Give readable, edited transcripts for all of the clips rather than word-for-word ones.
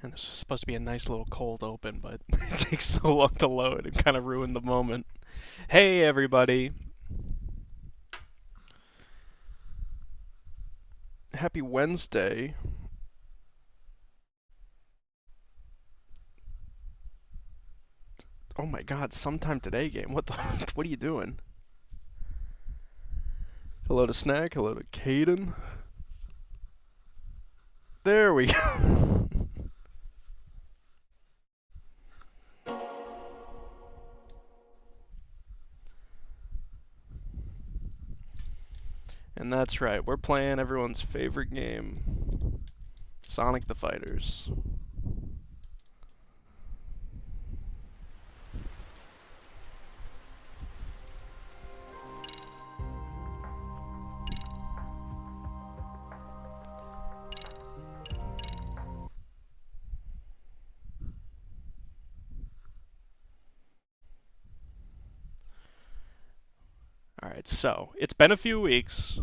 And this was supposed to be a nice little cold open, but it takes so long to load and kind of ruined the moment. Hey everybody! Happy Wednesday. Oh my god, sometime today game. What the what are you doing? Hello to Snack, hello to Caden. There we go. And that's right, we're playing everyone's favorite game, Sonic the Fighters. Alright, so, it's been a few weeks.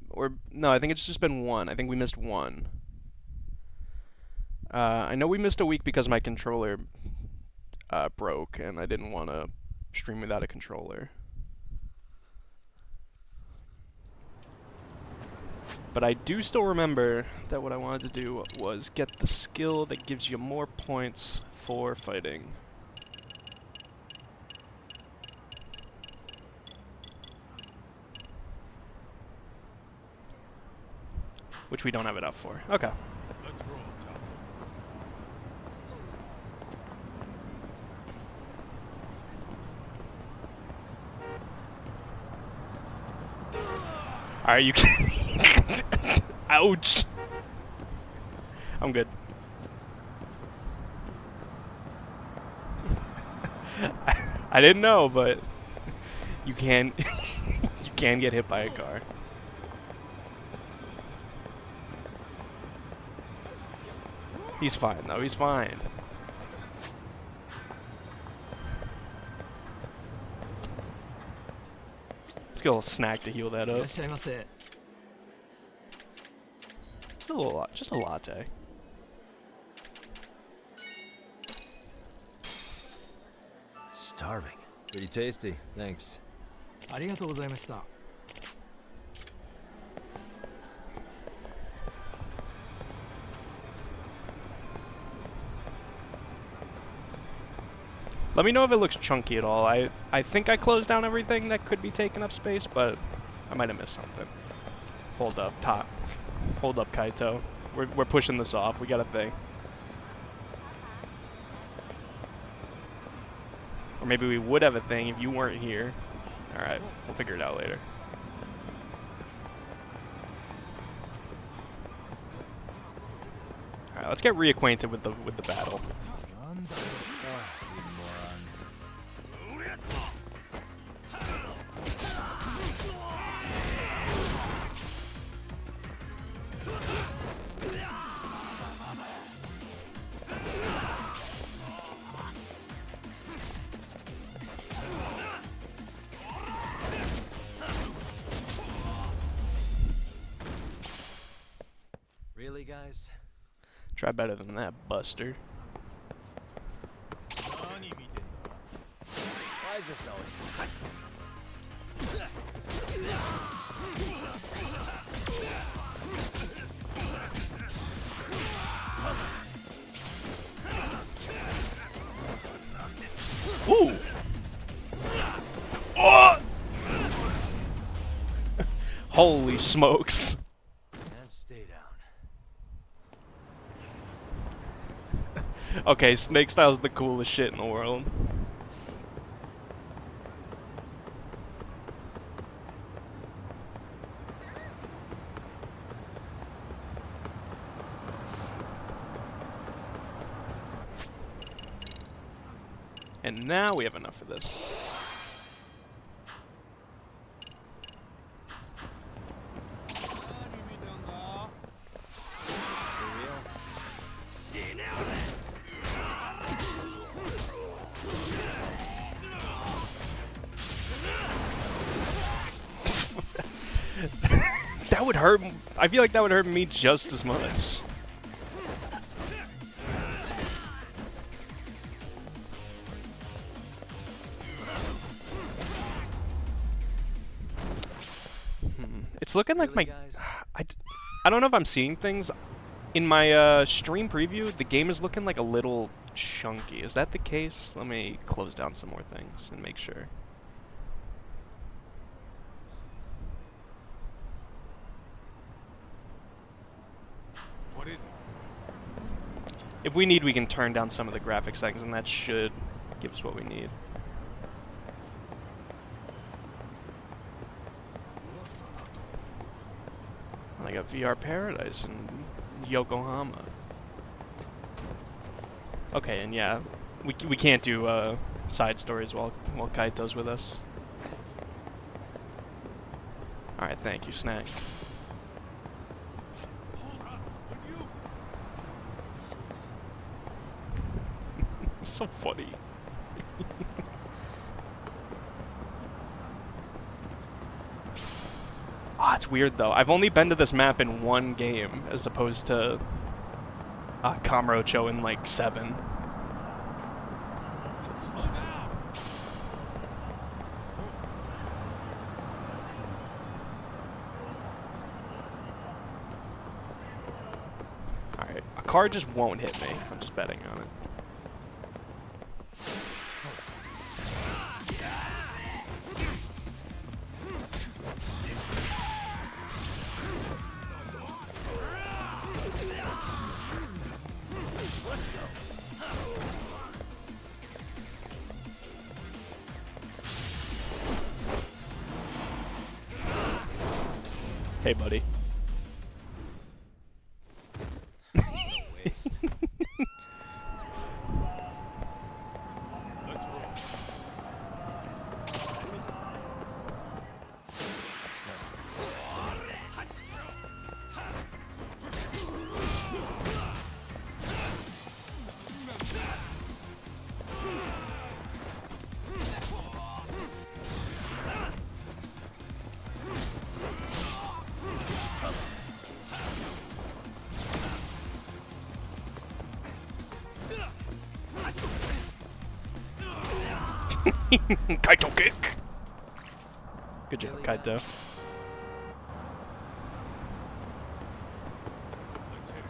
Or, no, I think it's just been one. I think we missed one. I know we missed a week because my controller broke, and I didn't want to stream without a controller. But I do still remember that what I wanted to do was get the skill that gives you more points for fighting. Which we don't have enough for. Okay. Let's roll, Are you kidding? Ouch! I'm good. I didn't know, but you can you can get hit by a car. He's fine though, he's fine. Let's get a little snack to heal that up. Just a little, just a latte. Starving. Pretty tasty. Thanks. ありがとうございました。Let me know if it looks chunky at all. I think I closed down everything that could be taking up space, but I might have missed something. Hold up, top. Hold up, Kaito. We're pushing this off. We got a thing. Or maybe we would have a thing if you weren't here. Alright, we'll figure it out later. Alright, let's get reacquainted with the battle. Really, guys? Try better than that, Buster. Why is this always... Ooh! Oh! Holy smokes. And stay down. Okay, Snake Style's the coolest shit in the world. And now we have enough of this. That would hurt. I feel like that would hurt me just as much. looking like Really, my... guys? I don't know if I'm seeing things. In my stream preview, the game is looking like a little chunky. Is that the case? Let me close down some more things and make sure. What is it? If we need, we can turn down some of the graphic settings, and that should give us what we need. Like a VR paradise in Yokohama. Okay, and yeah, we can't do side stories while Kaito's with us. All right, thank you, Snack. Hold up. Would you? So funny. Ah, it's weird though. I've only been to this map in one game, as opposed to Kamurocho in like 7. Slow down. All right, a car just won't hit me. I'm just betting on it. Hey, buddy. Waste. Let's roll. Kaito kick! Good job, Really, Kaito. guys? Let's hit it.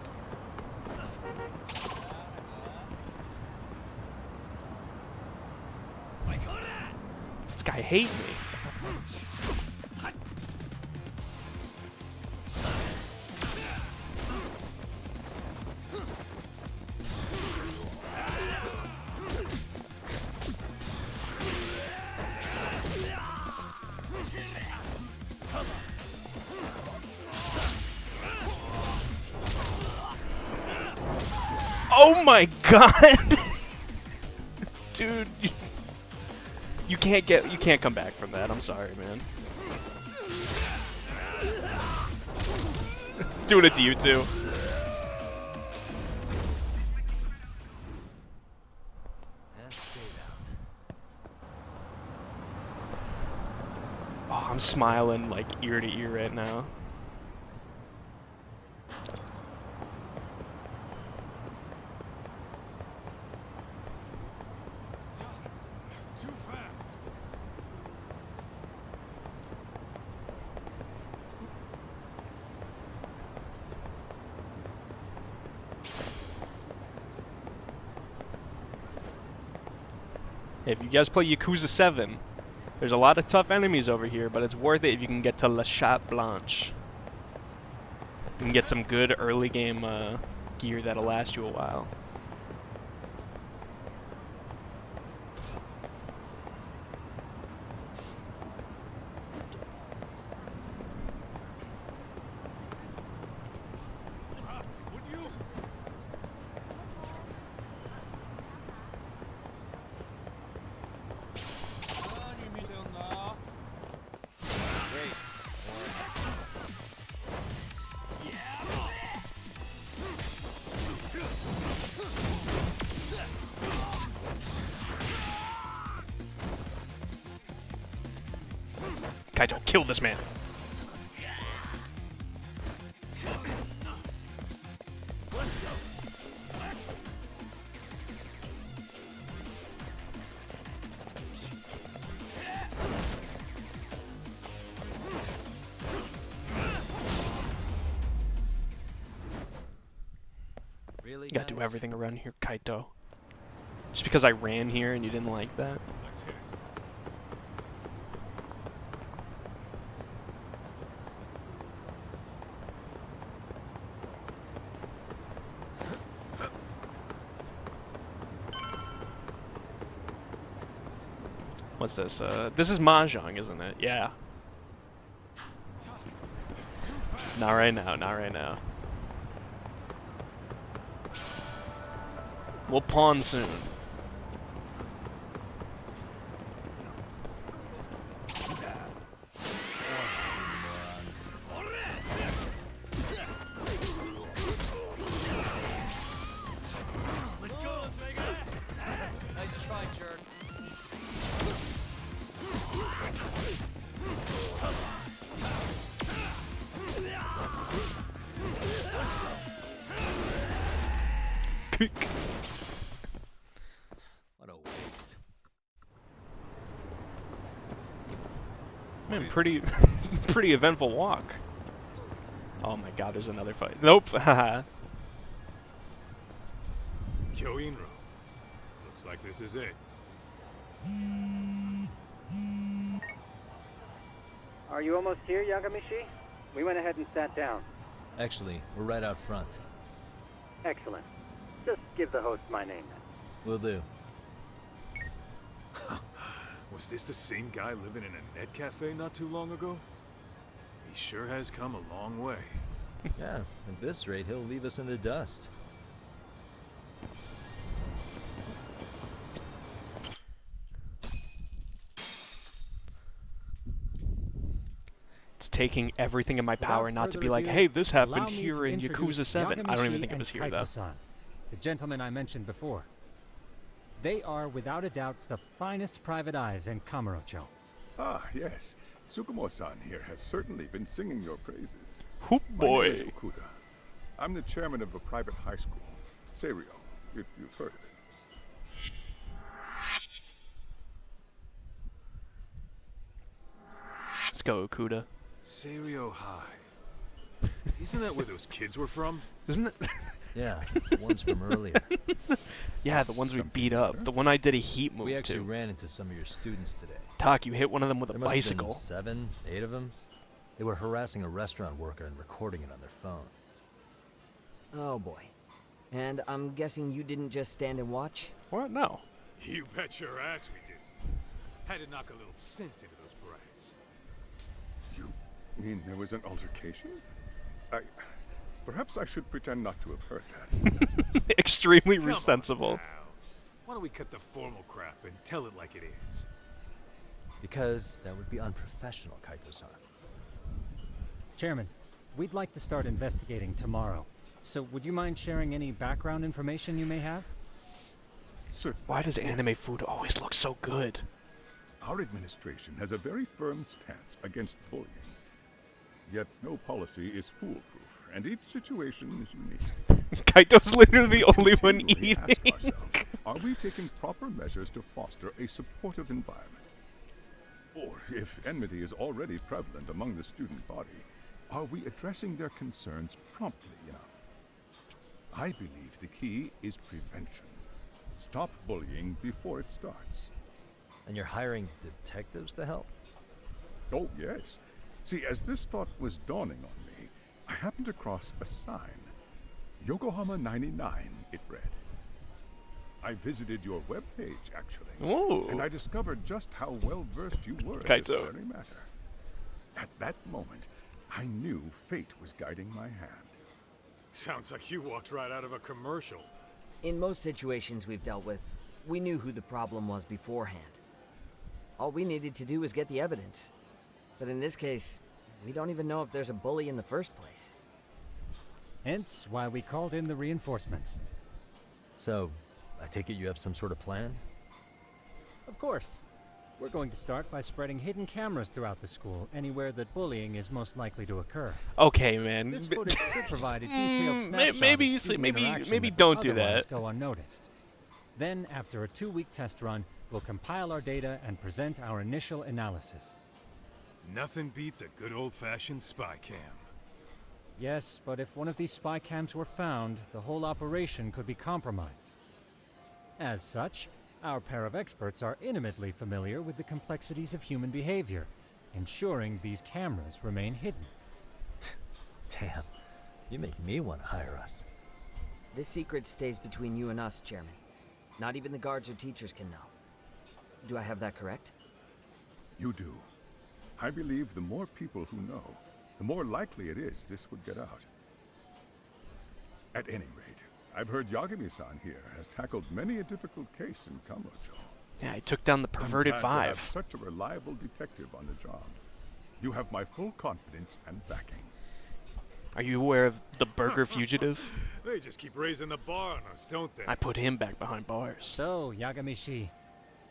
This guy hate me. Oh my god! Dude, you can't come back from that. I'm sorry, man. Doing it to you too. And stay down. Oh, I'm smiling like ear to ear right now. Too fast. If you guys play Yakuza 7, there's a lot of tough enemies over here, but it's worth it if you can get to La Chatte Blanche. You can get some good early game gear that'll last you a while. Hold up. Would you? Great. Kaito, kill this man. early, You gotta do guys? everything around here, Kaito. Just because I ran here and you didn't like that. Let's hit it. What's this? This is Mahjong, isn't it? Yeah. Not right now, not right now. We'll pawn soon. Nice try, jerk. What a waste. Man, pretty, pretty eventful walk. Oh my God, there's another fight. Nope. Haha. Kyo Inro. Looks like this is it. Are you almost here, Yagamishi? We went ahead and sat down. Actually, we're right out front. Excellent. Just give the host my name then. Will do. Was this the same guy living in a net cafe not too long ago? He sure has come a long way. Yeah, at this rate, he'll leave us in the dust. It's taking everything in my power not to further be like, ado, hey, this happened allow me here to in introduce Yakuza 7. I don't even Yagamishi think it was and here, though. Kaito-san, the gentleman I mentioned before. They are, without a doubt, the finest private eyes in Kamurocho. Ah, yes. Tsukumo-san here has certainly been singing your praises. Hoop My name is boy. Okuda. I'm the chairman of a private high school, Serio, if you've heard of it. Let's go, Okuda. Serio High. Isn't that where those kids were from? Isn't it? Yeah, one's from earlier. Yeah, the ones we beat up. The one I did a heat move We actually to. ran into some of your students today. Talk, you hit one of them with a There must have been bicycle. 7, 8 of them. They were harassing a restaurant worker and recording it on their phone. Oh boy. And I'm guessing you didn't just stand and watch? What? No. You bet your ass we did. Had to knock a little sense into those brats. You mean there was an altercation? Perhaps I should pretend not to have heard that. Extremely Come on sensible. now. Why don't we cut the formal crap and tell it like it is? Because that would be unprofessional, Kaito-san. Chairman, we'd like to start investigating tomorrow. So would you mind sharing any background information you may have? Certainly. Why does anime food always look so good? Our administration has a very firm stance against bullying. Yet no policy is foolproof, and each situation is unique. Kaito's literally the only one Continually ask eating. ourselves, are we taking proper measures to foster a supportive environment? Or, if enmity is already prevalent among the student body, are we addressing their concerns promptly enough? I believe the key is prevention. Stop bullying before it starts. And you're hiring detectives to help? Oh, yes. See, as this thought was dawning on me, I happened across a sign. Yokohama 99, it read. I visited your webpage, actually. Ooh. And I discovered just how well-versed you were in Kaito. this very matter. At that moment, I knew fate was guiding my hand. Sounds like you walked right out of a commercial. In most situations we've dealt with, we knew who the problem was beforehand. All we needed to do was get the evidence. But in this case, we don't even know if there's a bully in the first place. Hence why we called in the reinforcements. So, I take it you have some sort of plan? Of course. We're going to start by spreading hidden cameras throughout the school, anywhere that bullying is most likely to occur. Okay, man. This footage could provide a detailed Mm, snapshot maybe- of student maybe- interaction maybe that don't would do otherwise that. go unnoticed. Then, after a 2-week test run, we'll compile our data and present our initial analysis. Nothing beats a good old-fashioned spy cam. Yes, but if one of these spy cams were found, the whole operation could be compromised. As such, our pair of experts are intimately familiar with the complexities of human behavior, ensuring these cameras remain hidden. Damn, you make me want to hire us. This secret stays between you and us, Chairman. Not even the guards or teachers can know. Do I have that correct? You do. I believe the more people who know, the more likely it is this would get out. At any rate, I've heard Yagami-san here has tackled many a difficult case in Kamurocho. Yeah, he took down the perverted I'm glad to have five. such a reliable detective on the job. You have my full confidence and backing. Are you aware of the burger fugitive? They just keep raising the bar on us, don't they? I put him back behind bars. So, Yagami-shi,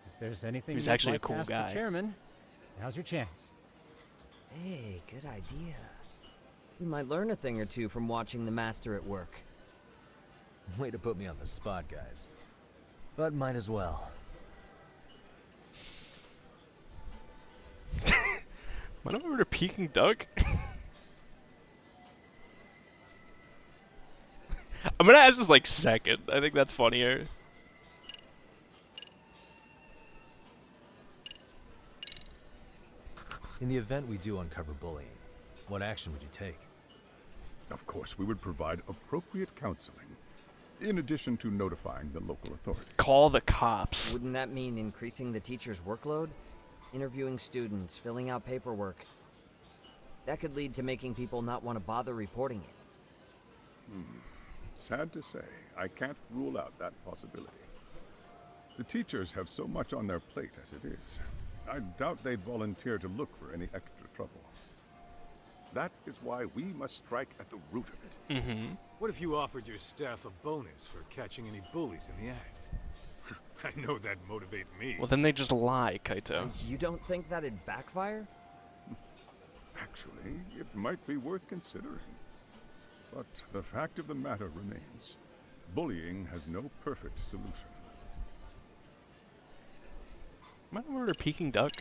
if there's anything He's you'd actually a like to cool ask guy. the chairman, now's your chance. Hey, good idea. We might learn a thing or two from watching the master at work. Way to put me on the spot, guys. But might as well. Went over to Peking Duck? I'm gonna ask this like second. I think that's funnier. In the event we do uncover bullying, what action would you take? Of course, we would provide appropriate counseling, in addition to notifying the local authorities. Call the cops. Wouldn't that mean increasing the teacher's workload? Interviewing students, filling out paperwork. That could lead to making people not want to bother reporting it. Sad to say, I can't rule out that possibility. The teachers have so much on their plate as it is. I doubt they'd volunteer to look for any extra trouble. That is why we must strike at the root of it. Mm-hmm. What if you offered your staff a bonus for catching any bullies in the act? I know that'd motivate me. Well, then they just lie, Kaito. You don't think that'd backfire? Actually, it might be worth considering. But the fact of the matter remains, bullying has no perfect solution. Am I over to Peking Duck?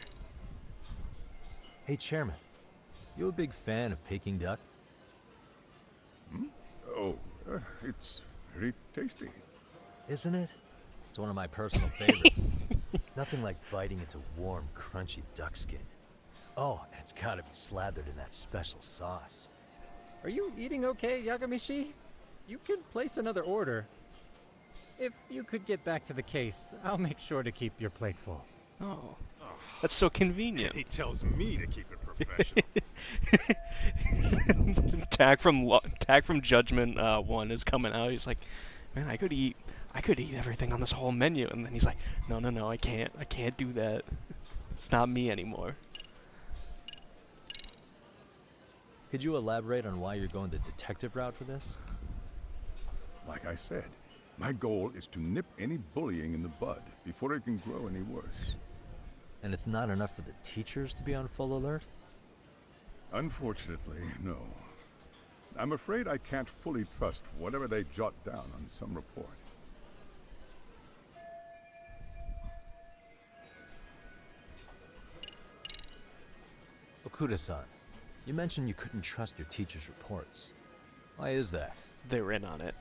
Hey, Chairman. You a big fan of Peking duck? Oh, it's very tasty. Isn't it? It's one of my personal favorites. Nothing like biting into warm, crunchy duck skin. Oh, and it's gotta be slathered in that special sauce. Are you eating okay, Yagami-shi? You could place another order. If you could get back to the case, I'll make sure to keep your plate full. Oh, that's so convenient. He tells me to keep it professional. Tag from Judgment 1 is coming out. He's like, man, I could eat everything on this whole menu, and then he's like, no, I can't do that. It's not me anymore. Could you elaborate on why you're going the detective route for this? Like I said, my goal is to nip any bullying in the bud before it can grow any worse. And it's not enough for the teachers to be on full alert? Unfortunately, no. I'm afraid I can't fully trust whatever they jot down on some report. Okuda-san, you mentioned you couldn't trust your teacher's reports. Why is that? They were in on it.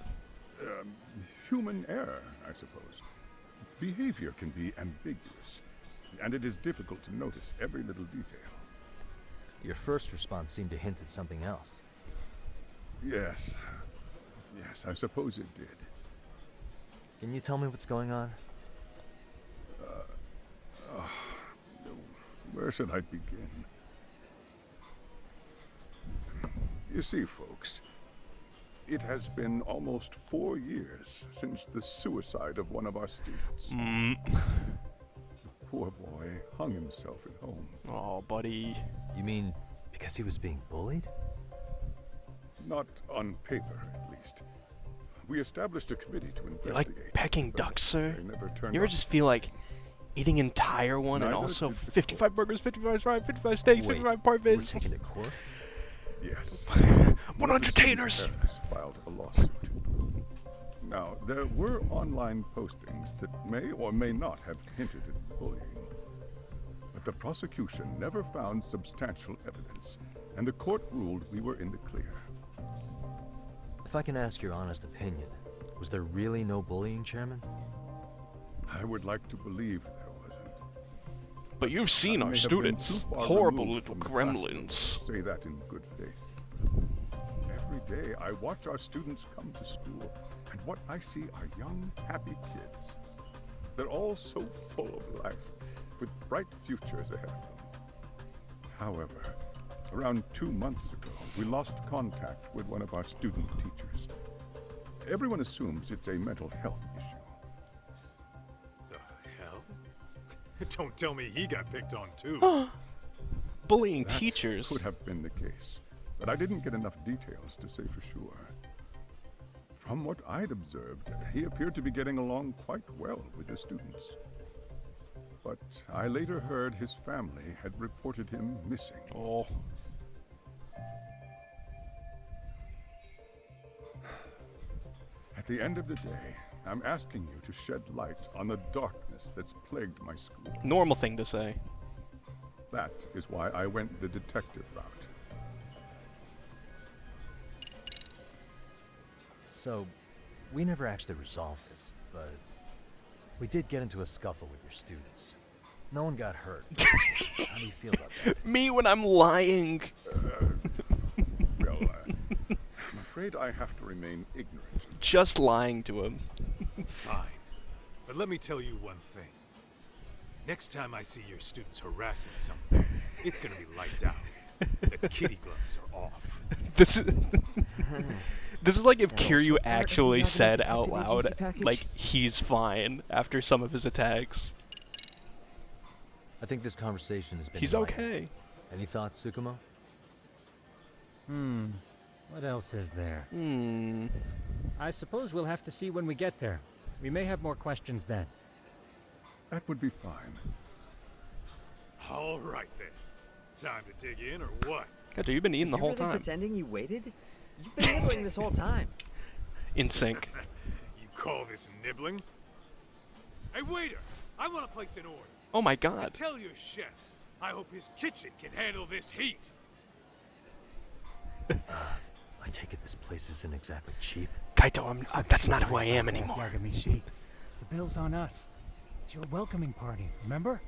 Human error, I suppose. Behavior can be ambiguous, and it is difficult to notice every little detail. Your first response seemed to hint at something else. Yes, I suppose it did. Can you tell me what's going on? Where should I begin? You see, folks, it has been almost 4 years since the suicide of one of our students. The poor boy hung himself at home. Oh, buddy. You mean because he was being bullied? Not on paper, at least. We established a committee to You investigate. like Peking but ducks, sir? they never turned You ever up. just feel like eating an entire one and Neither also did the 55 burgers, 55 fries, 55 steaks, Wait, 55 you were parfaits? taken to court? Yes. 100 taters! Parents filed a lawsuit. Now, there were online postings that may or may not have hinted at bullying. But the prosecution never found substantial evidence, and the court ruled we were in the clear. If I can ask your honest opinion, was there really no bullying, Chairman? I would like to believe there wasn't. But you've seen I our may have been students. too far Horrible removed little from the classroom gremlins. to say that in good faith. Every day I watch our students come to school, and what I see are young, happy kids. They're all so full of life, with bright futures ahead of them. However, around 2 months ago, we lost contact with one of our student teachers. Everyone assumes it's a mental health issue. The hell? Don't tell me he got picked on too. Bullying That teachers. could have been the case, but I didn't get enough details to say for sure. From what I'd observed, he appeared to be getting along quite well with the students. But I later heard his family had reported him missing. Oh. At the end of the day, I'm asking you to shed light on the darkness that's plagued my school. Normal thing to say. That is why I went the detective route. So, we never actually resolved this, but we did get into a scuffle with your students. No one got hurt. How do you feel about that? Me when I'm lying. Well, I'm afraid I have to remain ignorant. Just lying to him. Fine. But let me tell you one thing. Next time I see your students harassing someone, it's gonna be lights out. The kitty gloves are off. This is this is like if That also Kiryu part of the actually Yagami said Detective out loud, Agency package? like, he's fine after some of his attacks. I think this conversation has been He's enlightening. okay. Any thoughts, Tsukumo? What else is there? Hmm. I suppose we'll have to see when we get there. We may have more questions then. That would be fine. All right then. Time to dig in or what? God, dude, you've been eating the You whole really time. pretending you waited? You've been nibbling this whole time. In sync. You call this nibbling? Hey waiter, I want to place an order. Oh my And god. tell your chef, I hope his kitchen can handle this heat. I take it this place isn't exactly cheap. Kaito, that's not who I am anymore. Yagami-shi, the bill's on us. It's your welcoming party, remember?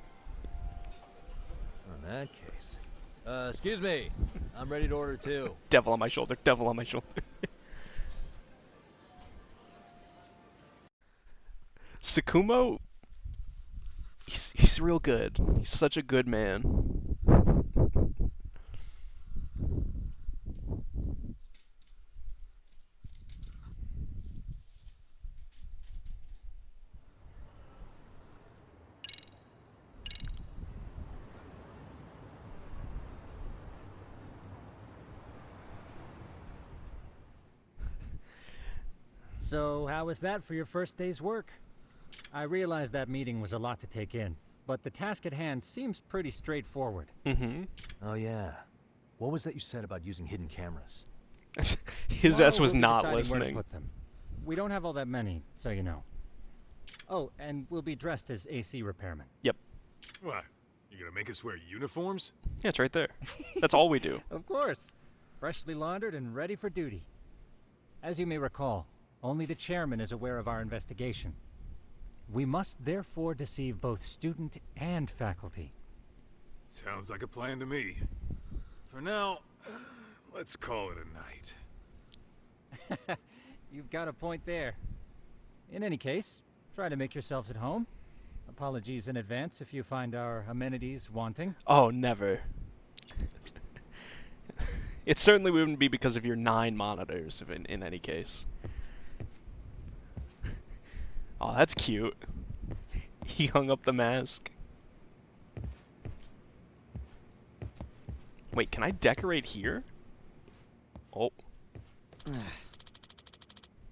In that case. Excuse me. I'm ready to order too. Devil on my shoulder, devil on my shoulder. Tsukumo, he's real good. He's such a good man. So, how was that for your first day's work? I realize that meeting was a lot to take in, but the task at hand seems pretty straightforward. Mm-hmm. Oh yeah. What was that you said about using hidden cameras? His Tomorrow ass was we'll be not deciding where to listening. put them. We don't have all that many, so you know. Oh, and we'll be dressed as AC repairmen. Yep. What? You gonna make us wear uniforms? Yeah, it's right there. That's all we do. Of course. Freshly laundered and ready for duty. As you may recall, only the chairman is aware of our investigation. We must therefore deceive both student and faculty. Sounds like a plan to me. For now, let's call it a night. You've got a point there. In any case, try to make yourselves at home. Apologies in advance if you find our amenities wanting. Oh, never. It certainly wouldn't be because of your 9 monitors, if in any case. Oh, that's cute. He hung up the mask. Wait, can I decorate here? Oh.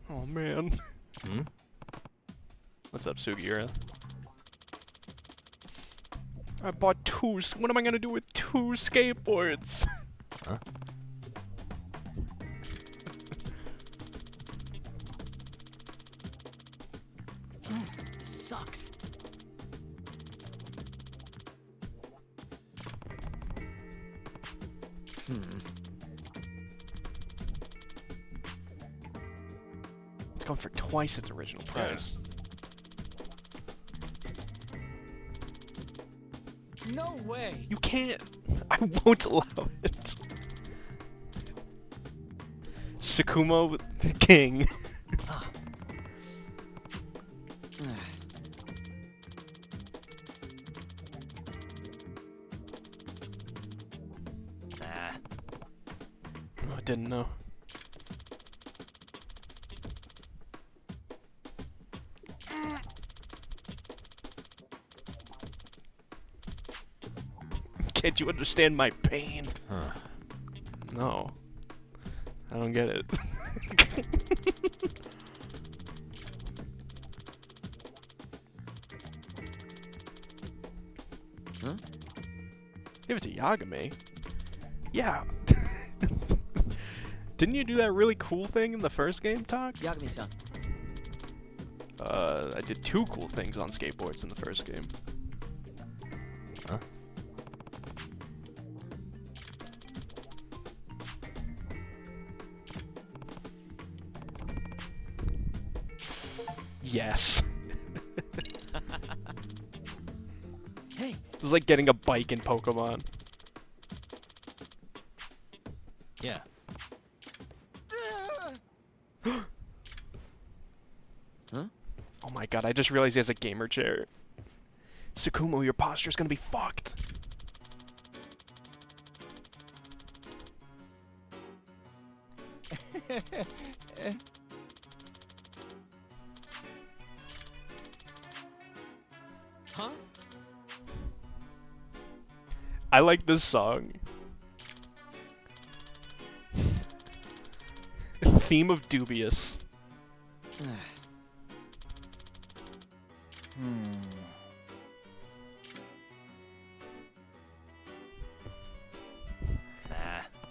Oh, man. Hmm? What's up, Sugiura? I bought 2. What am I gonna do with 2 skateboards? Huh? This sucks. going for twice its original price. No way! You can't. I won't allow it. Sakumo the King. Oh, I didn't know. Can't you understand my pain? Huh. No. I don't get it. Huh? Give it to Yagami. Yeah. Didn't you do that really cool thing in the first game, Talk? Yagami-san. I did 2 cool things on skateboards in the first game. Huh? Yes. Hey. This is like getting a bike in Pokemon. Yeah. Huh? Oh my god, I just realized he has a gamer chair. Sakumo, your posture's gonna be fucked. Huh? I like this song. Theme of Dubious.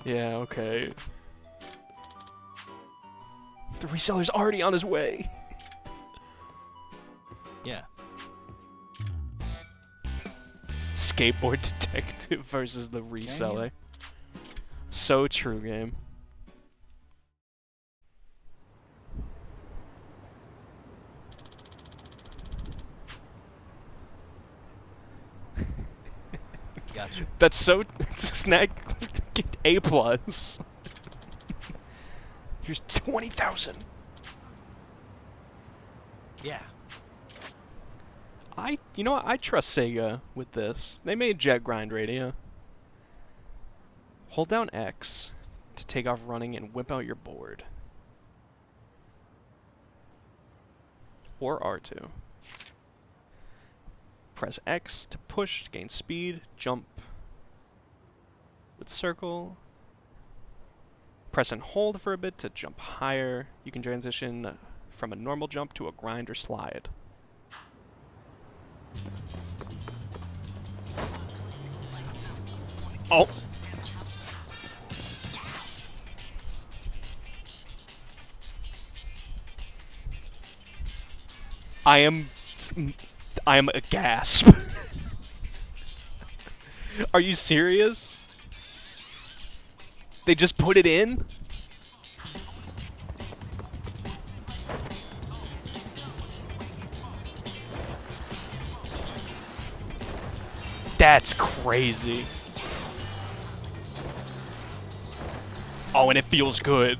Yeah, okay. The reseller's already on his way. Yeah. Skateboard detective versus the reseller. So true, game. Gotcha. That's so snack A+. Here's 20,000. Yeah. You know what? I trust Sega with this. They made Jet Grind Radio. Hold down X to take off running and whip out your board. Or R2. Press X to push, gain speed, jump with circle. Press and hold for a bit to jump higher. You can transition from a normal jump to a grind or slide. Oh! I am aghast. Are you serious? They just put it in? That's crazy. Oh, and it feels good.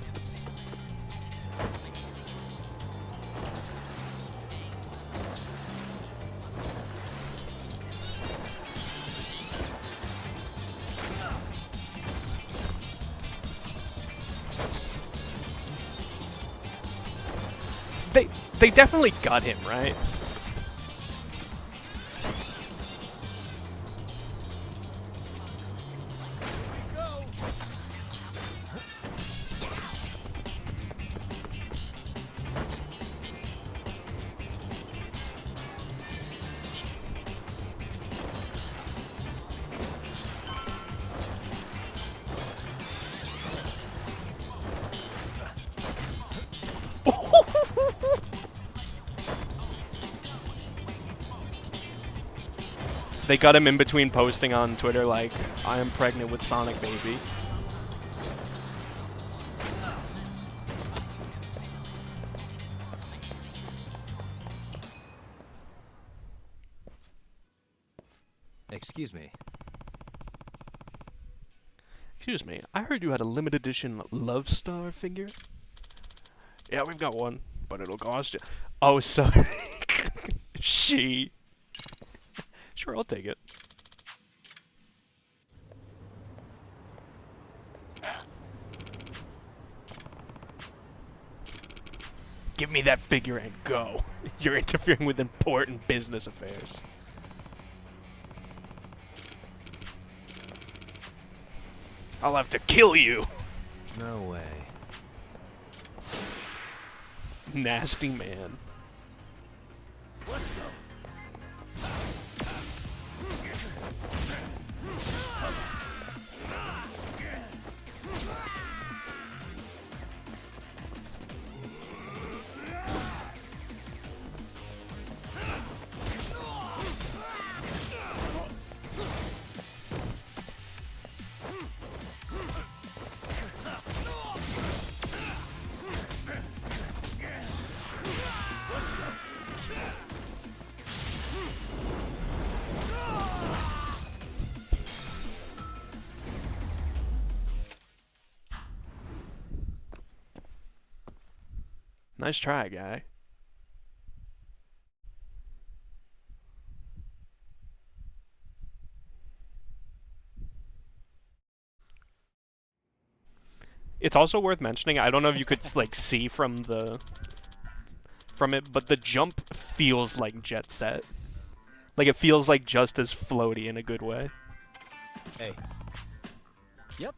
They definitely got him, right? They got him in between posting on Twitter like, I am pregnant with Sonic Baby. Excuse me. Excuse me, I heard you had a limited edition Love Star figure? Yeah, we've got one, but it'll cost you. Oh, so... she... Sure, I'll take it. Give me that figure and go. You're interfering with important business affairs. I'll have to kill you. No way. Nasty man. Nice try, guy. It's also worth mentioning, I don't know if you could like see from it, but the jump feels like Jet Set. Like it feels like just as floaty in a good way. Hey. Yep.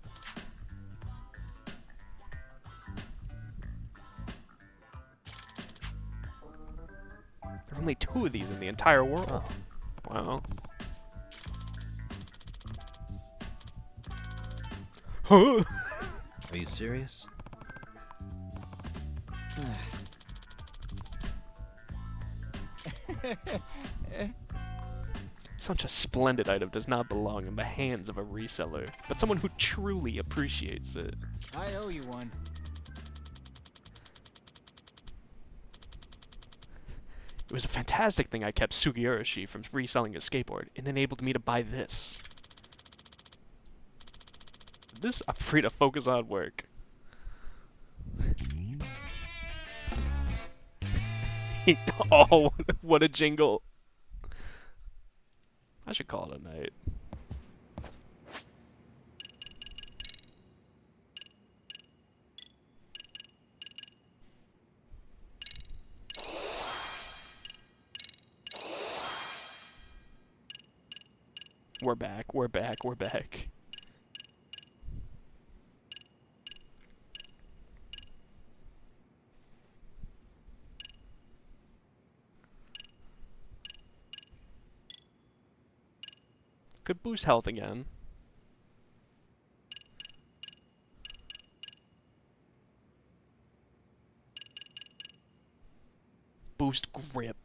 There are only 2 of these in the entire world. Wow. Huh? Are you serious? Such a splendid item does not belong in the hands of a reseller, but someone who truly appreciates it. I owe you one. It was a fantastic thing I kept Sugiurashi from reselling his skateboard. It enabled me to buy this. This, I'm free to focus on work. Oh, what a jingle. I should call it a night. We're back, we're back, we're back. Could boost health again. Boost grip.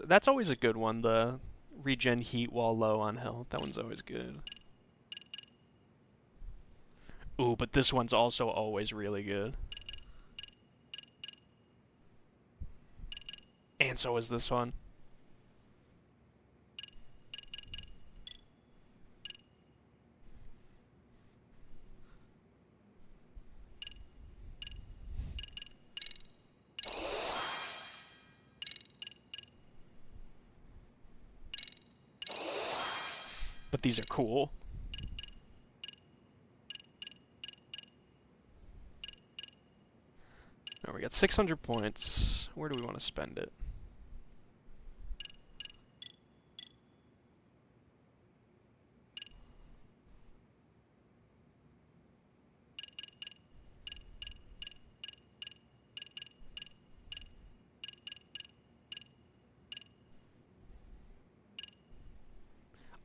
That's always a good one, the regen heat while low on health. That one's always good. Ooh, but this one's also always really good. And so is this one. But these are cool. Now we got 600 points. Where do we want to spend it?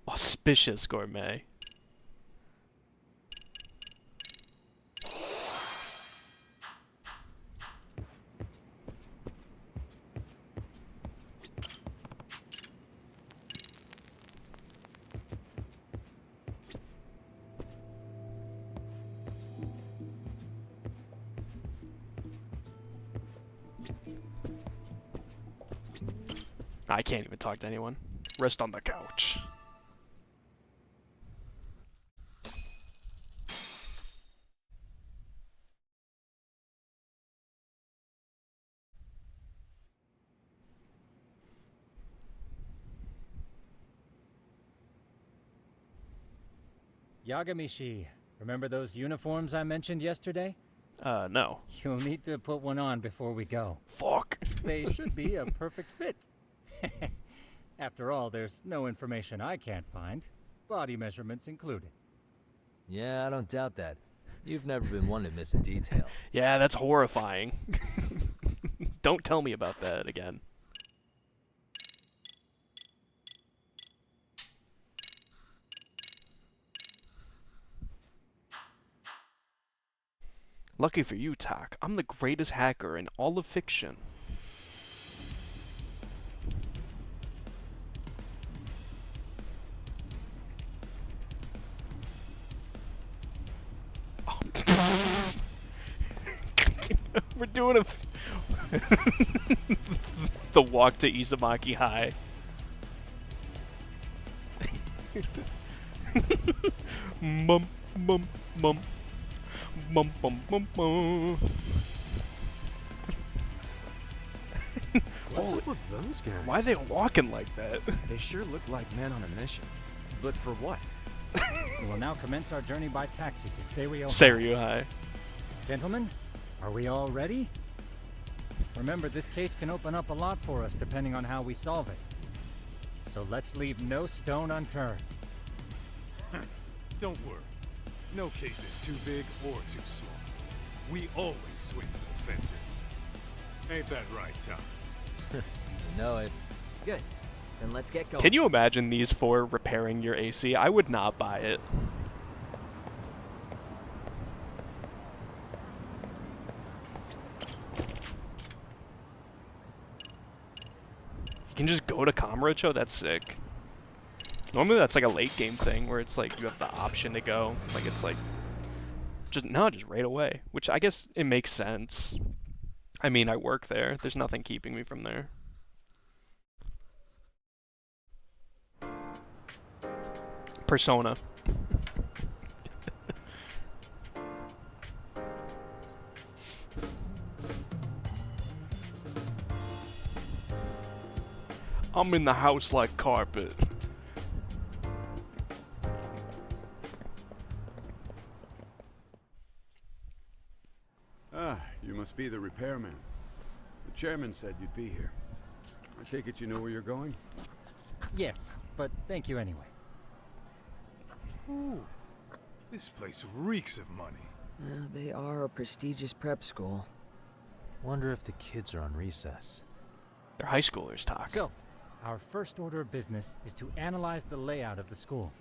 Auspicious gourmet. I can't even talk to anyone. Rest on the couch. Yagamishi, remember those uniforms I mentioned yesterday? No. You'll need to put one on before we go. Fuck. They should be a perfect fit. After all, there's no information I can't find, body measurements included. Yeah, I don't doubt that. You've never been one to miss a detail. Yeah, that's horrifying. Don't tell me about that again. Lucky for you, Tak. I'm the greatest hacker in all of fiction. Oh. We're doing a... the walk to Izumaki High. Mum, mum, mum. Bum, bum, bum, bum. What's up with those guys? Why are they walking like that? They sure look like men on a mission. But for what? We will now commence our journey by taxi to Seiryo. Seiryu High. Gentlemen, are we all ready? Remember, this case can open up a lot for us depending on how we solve it. So let's leave no stone unturned. Don't worry. No case is too big or too small. We always swing for the fences. Ain't that right, Tom? You know it. Good. Then let's get going. Can you imagine these four repairing your AC? I would not buy it. You can just go to Kamurocho? That's sick. Normally that's like a late game thing where it's like you have the option to go. Like it's like just right away. Which I guess it makes sense. I mean, I work there. There's nothing keeping me from there. Persona. I'm in the house like carpet. Ah, you must be the repairman. The chairman said you'd be here. I take it you know where you're going? Yes, but thank you anyway. Ooh, this place reeks of money. They are a prestigious prep school. Wonder if the kids are on recess. They're high schoolers, talk. So, our first order of business is to analyze the layout of the school.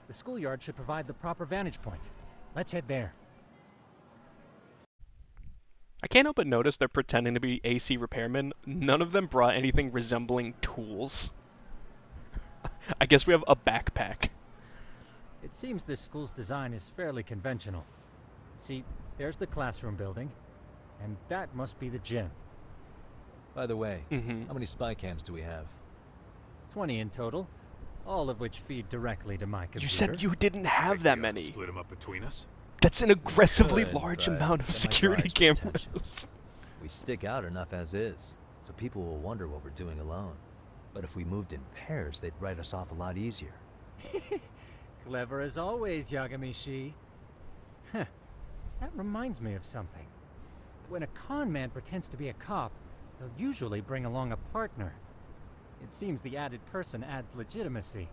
The schoolyard should provide the proper vantage point. Let's head there. I can't help but notice they're pretending to be AC repairmen. None of them brought anything resembling tools. I guess we have a backpack. It seems this school's design is fairly conventional. See, there's the classroom building, and that must be the gym. By the way, how many spy cams do we have? 20 in total, all of which feed directly to my computer. You said you didn't have that many. Split them up between us. That's an aggressively Good, large but amount of that might security draw extra cameras. attention. We stick out enough as is, so people will wonder what we're doing alone. But if we moved in pairs, they'd write us off a lot easier. Clever as always, Yagami-shi. Huh. That reminds me of something. When a con man pretends to be a cop, they'll usually bring along a partner. It seems the added person adds legitimacy,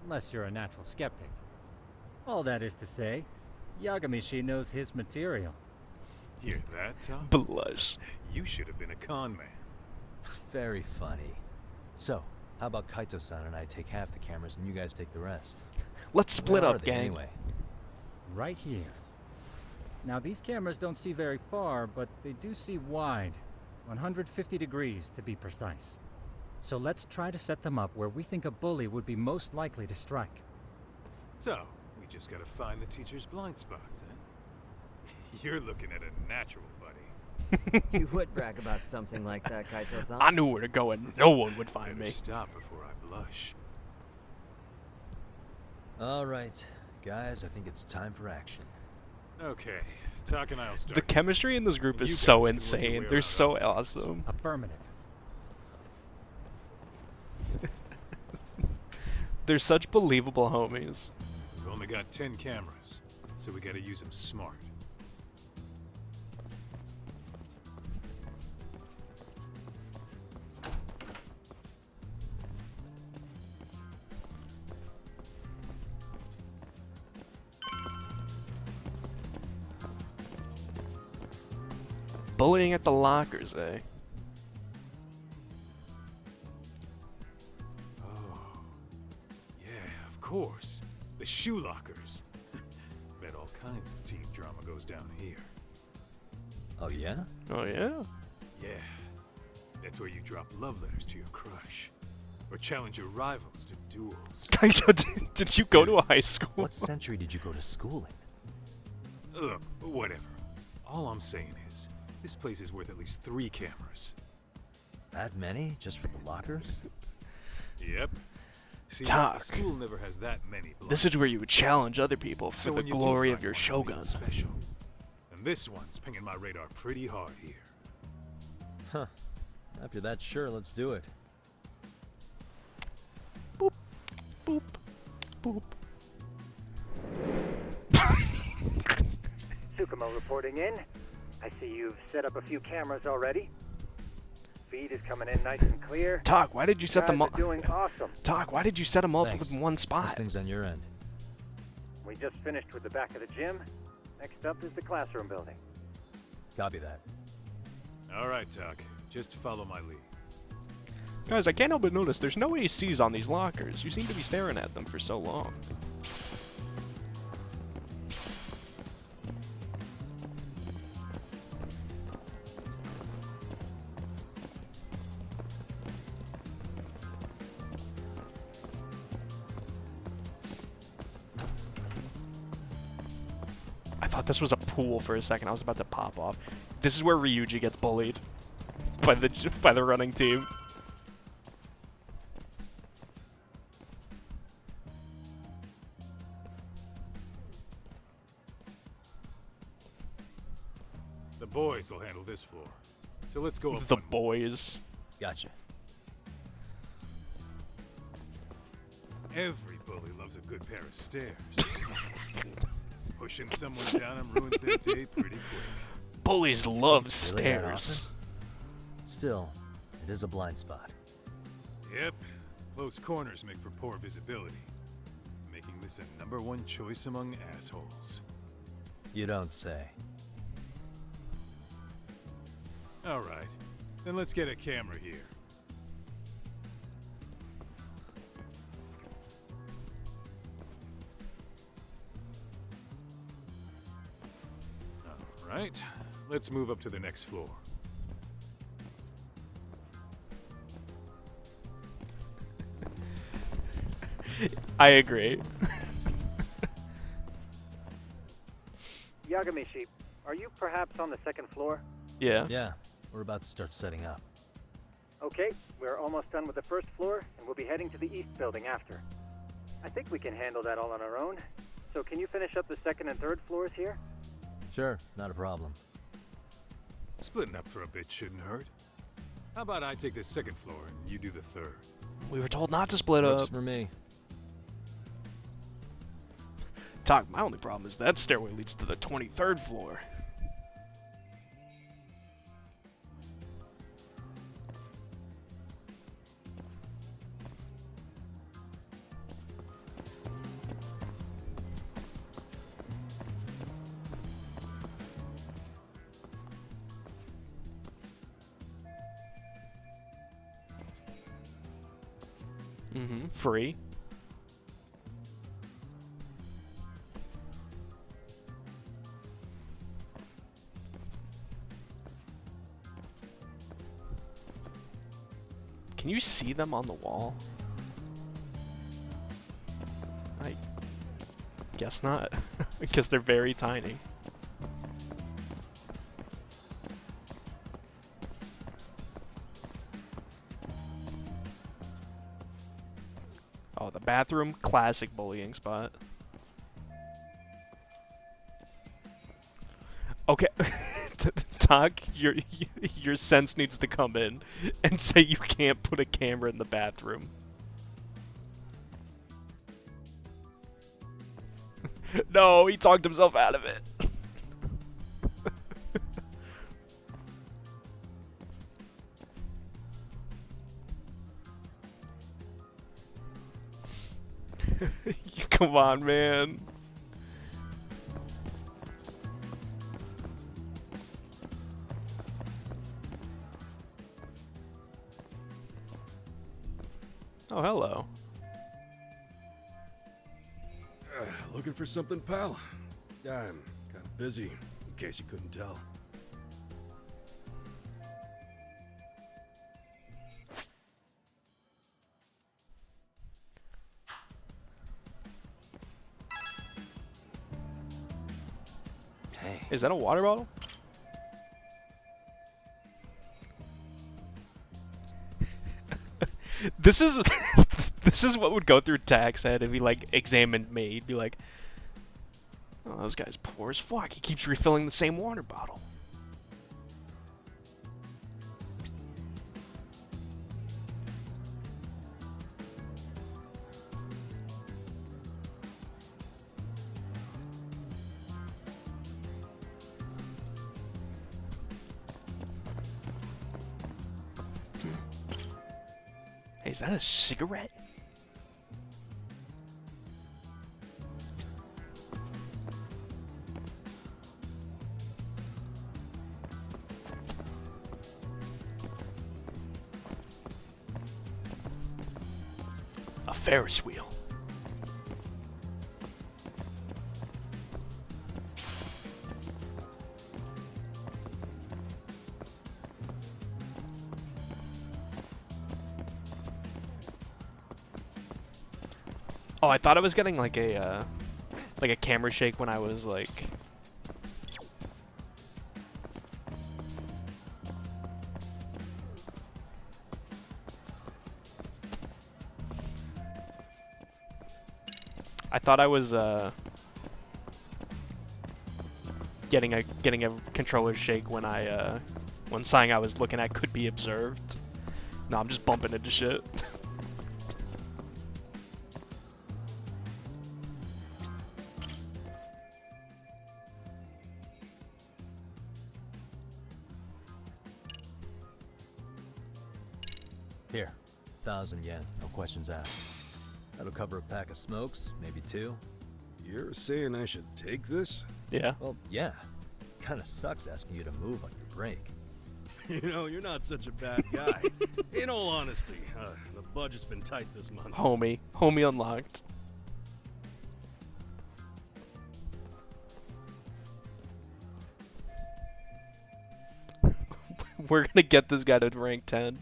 unless you're a natural skeptic. All that is to say, Yagami-shi knows his material. Hear that, Tom? Blush. You should have been a con man. Very funny. So, how about Kaito-san and I take half the cameras and you guys take the rest? Let's split Where are up, they, gang. anyway? Right here. Now, these cameras don't see very far, but they do see wide. 150 degrees, to be precise. So let's try to set them up where we think a bully would be most likely to strike. So, we just gotta find the teacher's blind spots, eh? You're looking at a natural, buddy. You would brag about something like that, Kaito-san. I knew where to go and no one would find Better me. stop before I blush. All right, guys, I think it's time for action. Okay, Talk and I'll start. The chemistry in this group You is guys so can work your insane. way They're around so obstacles. awesome. Affirmative. They're such believable homies. We've only got 10 cameras, so we gotta use them smart. Bullying at the lockers, eh? Oh, yeah, of course. The shoe lockers. Bet all kinds of team drama goes down here. Oh, yeah? Oh yeah? Yeah, that's where you drop love letters to your crush. Or challenge your rivals to duels. Kaito, did you go to a high school? What century did you go to school in? Ugh, whatever. All I'm saying is, this place is worth at least 3 cameras. That many? Just for the lockers? Yep. See, Talk. the school never has that many This is where you would challenge other people for So the when you do glory find of your one, shogun. it's special. And this one's pinging my radar pretty hard here. Huh. After that, sure, let's do it. Boop, boop, boop. Tsukumo reporting in. I see you've set up a few cameras already. Feed is coming in nice and clear. Talk, why did you set Guys them are up? doing awesome. Talk, why did you set them up Thanks. in one How's spot? things on your end? We just finished with the back of the gym. Next up is the classroom building. Copy that. All right, Tuck. Just follow my lead. Guys, I can't help but notice there's no ACs on these lockers. You seem to be staring at them for so long. I thought this was a pool for a second. I was about to pop off. This is where Ryuji gets bullied by the running team. The boys will handle this floor. So let's go up The one more. boys. Gotcha. Every bully loves a good pair of stairs. Pushing someone down them ruins their day pretty quick. Bullies love Really that stairs. Still, it is a blind spot. Yep. Close corners make for poor visibility. Making this a #1 choice among assholes. You don't say. Alright. Then let's get a camera here. Alright. Let's move up to the next floor. I agree. Yagamishi, are you perhaps on the second floor? Yeah. Yeah, we're about to start setting up. Okay, we're almost done with the first floor, and we'll be heading to the east building after. I think we can handle that all on our own. So can you finish up the second and third floors here? Sure, not a problem. Splitting up for a bit shouldn't hurt. How about I take the second floor and you do the third? We were told not to split Works up. for me. Talk, my only problem is that stairway leads to the 23rd floor. Mm-hmm. Free. Can you see them on the wall? I guess not, because they're very tiny. Oh, the bathroom, classic bullying spot. Okay, Doc, your sense needs to come in and say you can't put a camera in the bathroom. No, he talked himself out of it. Come on, man. Oh, hello. Looking for something, pal? I'm kind of busy, in case you couldn't tell. Hey, Is that a water bottle? This is this is what would go through Tack's head if he like examined me. He'd be like, "Oh, this guy's poor as fuck. He keeps refilling the same water bottle." Hey, is that a cigarette? A Ferris wheel. Oh, I thought I was getting like a camera shake when I was like. I thought I was getting a controller shake when when something I was looking at could be observed. No, I'm just bumping into shit. here, 1,000 yen, no questions asked. That'll cover a pack of smokes, maybe 2. You're saying I should take this? Yeah. Well, yeah. Kinda sucks asking you to move on your break. You know, you're not such a bad guy. In all honesty, the budget's been tight this month. Homie unlocked. We're gonna get this guy to rank 10.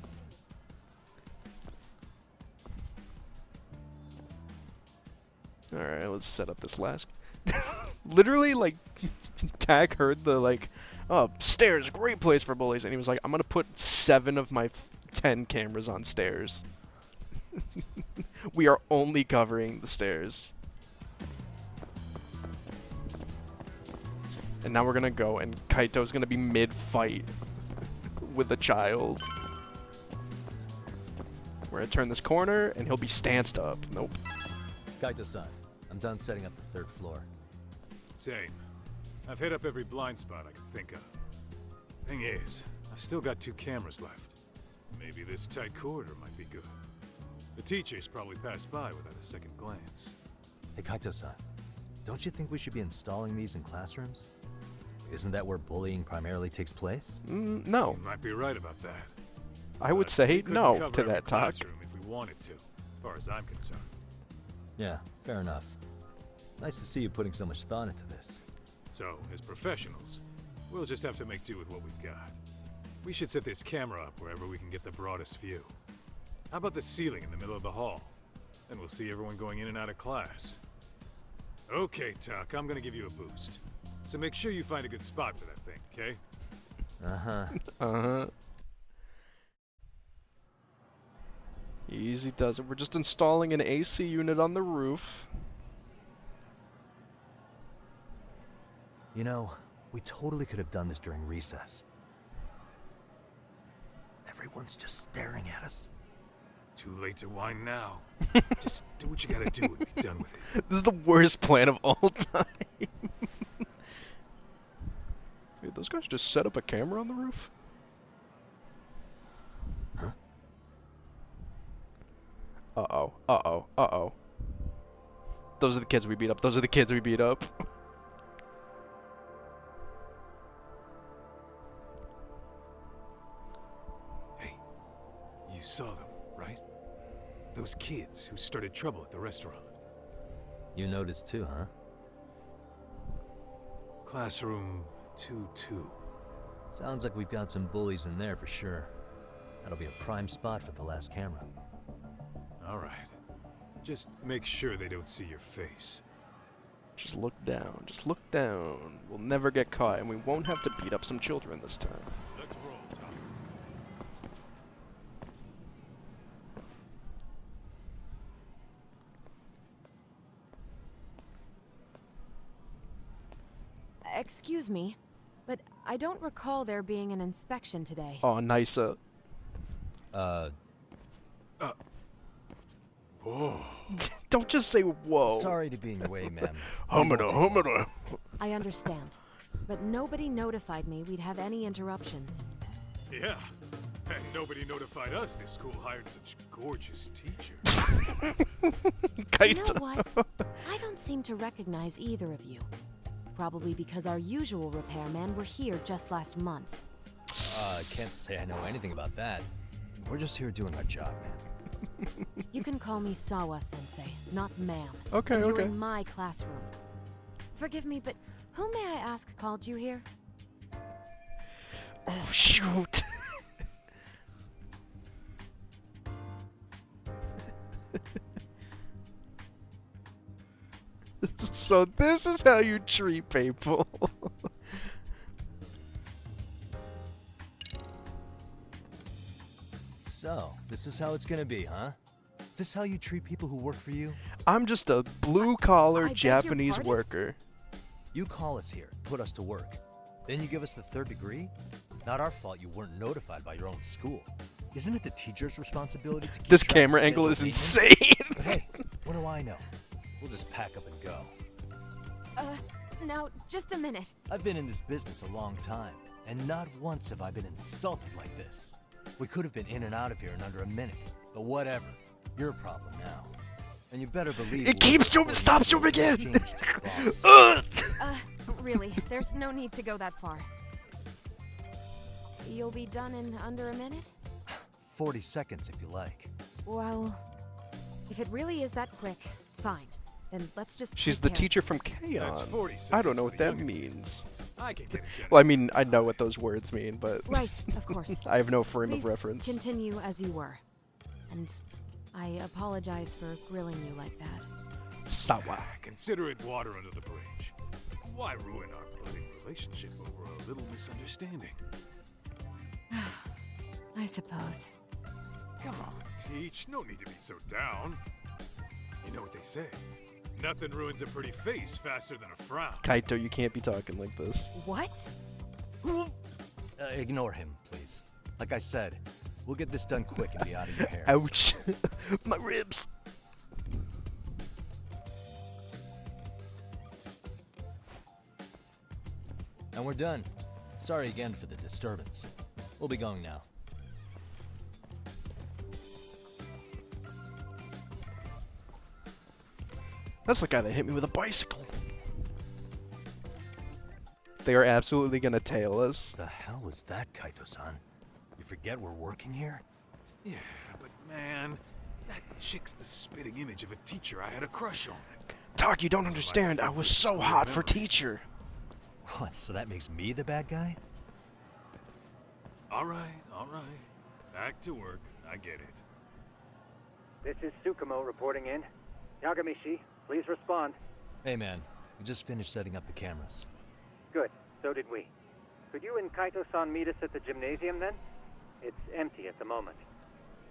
Alright, let's set up this last. Literally, like, Tack heard the, like, oh, stairs, great place for bullies. And he was like, I'm gonna put 7 of my 10 cameras on stairs. We are only covering the stairs. And now we're gonna go, and Kaito's gonna be mid-fight with a child. We're gonna turn this corner, and he'll be stanced up. Nope. Kaito-san, I'm done setting up the 3rd floor. Same. I've hit up every blind spot I can think of. Thing is, I've still got 2 cameras left. Maybe this tight corridor might be good. The teachers probably passed by without a second glance. Hey, Kaito-san, don't you think we should be installing these in classrooms? Isn't that where bullying primarily takes place? No. You might be right about that. I would But say we couldn't no cover to every that talk. classroom if we wanted to, as far as I'm concerned. Yeah, fair enough. Nice to see you putting so much thought into this. So, as professionals, we'll just have to make do with what we've got. We should set this camera up wherever we can get the broadest view. How about the ceiling in the middle of the hall? Then we'll see everyone going in and out of class. Okay, Tuck, I'm gonna give you a boost. So make sure you find a good spot for that thing, okay? Uh-huh. Uh-huh. Easy does it. We're just installing an AC unit on the roof. You know, we totally could have done this during recess. Everyone's just staring at us. Too late to whine now. Just do what you gotta do and be done with it. This is the worst plan of all time. Dude, those guys just set up a camera on the roof? Huh? Uh-oh. Uh-oh. Uh-oh. Those are the kids we beat up. Those are the kids we beat up. Hey, you saw them, right? Those kids who started trouble at the restaurant. You noticed too, huh? Classroom 2-2. Sounds like we've got some bullies in there for sure. That'll be a prime spot for the last camera. Alright. Just make sure they don't see your face. Just look down. Just look down. We'll never get caught, and we won't have to beat up some children this time. Let's roll, Tom. Excuse me, but I don't recall there being an inspection today. Oh, nice. Whoa. Don't just say whoa. Sorry to be in your way, ma'am. Humada. I understand, but nobody notified me we'd have any interruptions. Yeah. And nobody notified us this school hired such gorgeous teachers. You know what? I don't seem to recognize either of you. Probably because our usual repairmen were here just last month. I can't say I know anything about that. We're just here doing our job, man. You can call me Sawa-sensei, not ma'am. Okay, and you're okay. in my classroom. Forgive me, but who may I ask called you here? Oh, shoot. So this is how you treat people. So, this is how it's gonna be, huh? Is this how you treat people who work for you? I'm just a blue-collar I beg your Japanese pardon? worker. You call us here, put us to work. Then you give us the third degree? Not our fault you weren't notified by your own school. Isn't it the teacher's responsibility to keep This track of camera angle is scheduled maintenance? insane. But hey, what do I know? We'll just pack up and go. Now, just a minute. I've been in this business a long time, and not once have I been insulted like this. We could have been in and out of here in under a minute, but whatever. Your problem now. And you better believe It keeps zooming, stop zooming again. changed the boss. Really, there's no need to go that far. You'll be done in under a minute? 40 seconds if you like. Well, if it really is that quick, fine. Then let's just She's take the care. teacher from That's K-On! 40 I don't seconds know for what the that younger means. I can get it done. Well, I mean, I know what those words mean, but Right, of course. I have no frame Please of reference. continue as you were. And I apologize for grilling you like that. Sawa. Consider it water under the bridge. Why ruin our budding relationship over a little misunderstanding? I suppose. Come on, Teach. No need to be so down. You know what they say. Nothing ruins a pretty face faster than a frown. Kaito, you can't be talking like this. What? Ignore him, please. Like I said, we'll get this done quick and be out of your hair. Ouch. My ribs. And we're done. Sorry again for the disturbance. We'll be going now. That's the guy that hit me with a bicycle. They are absolutely gonna tail us. The hell was that, Kaito-san? You forget we're working here? Yeah, but man, that chick's the spitting image of a teacher I had a crush on. Doc, you don't understand. I was so hot for teacher. What, so that makes me the bad guy? All right. Back to work. I get it. This is Tsukumo reporting in. Yagamishi, please respond. Hey man, we just finished setting up the cameras. Good, so did we. Could you and Kaito-san meet us at the gymnasium then? It's empty at the moment.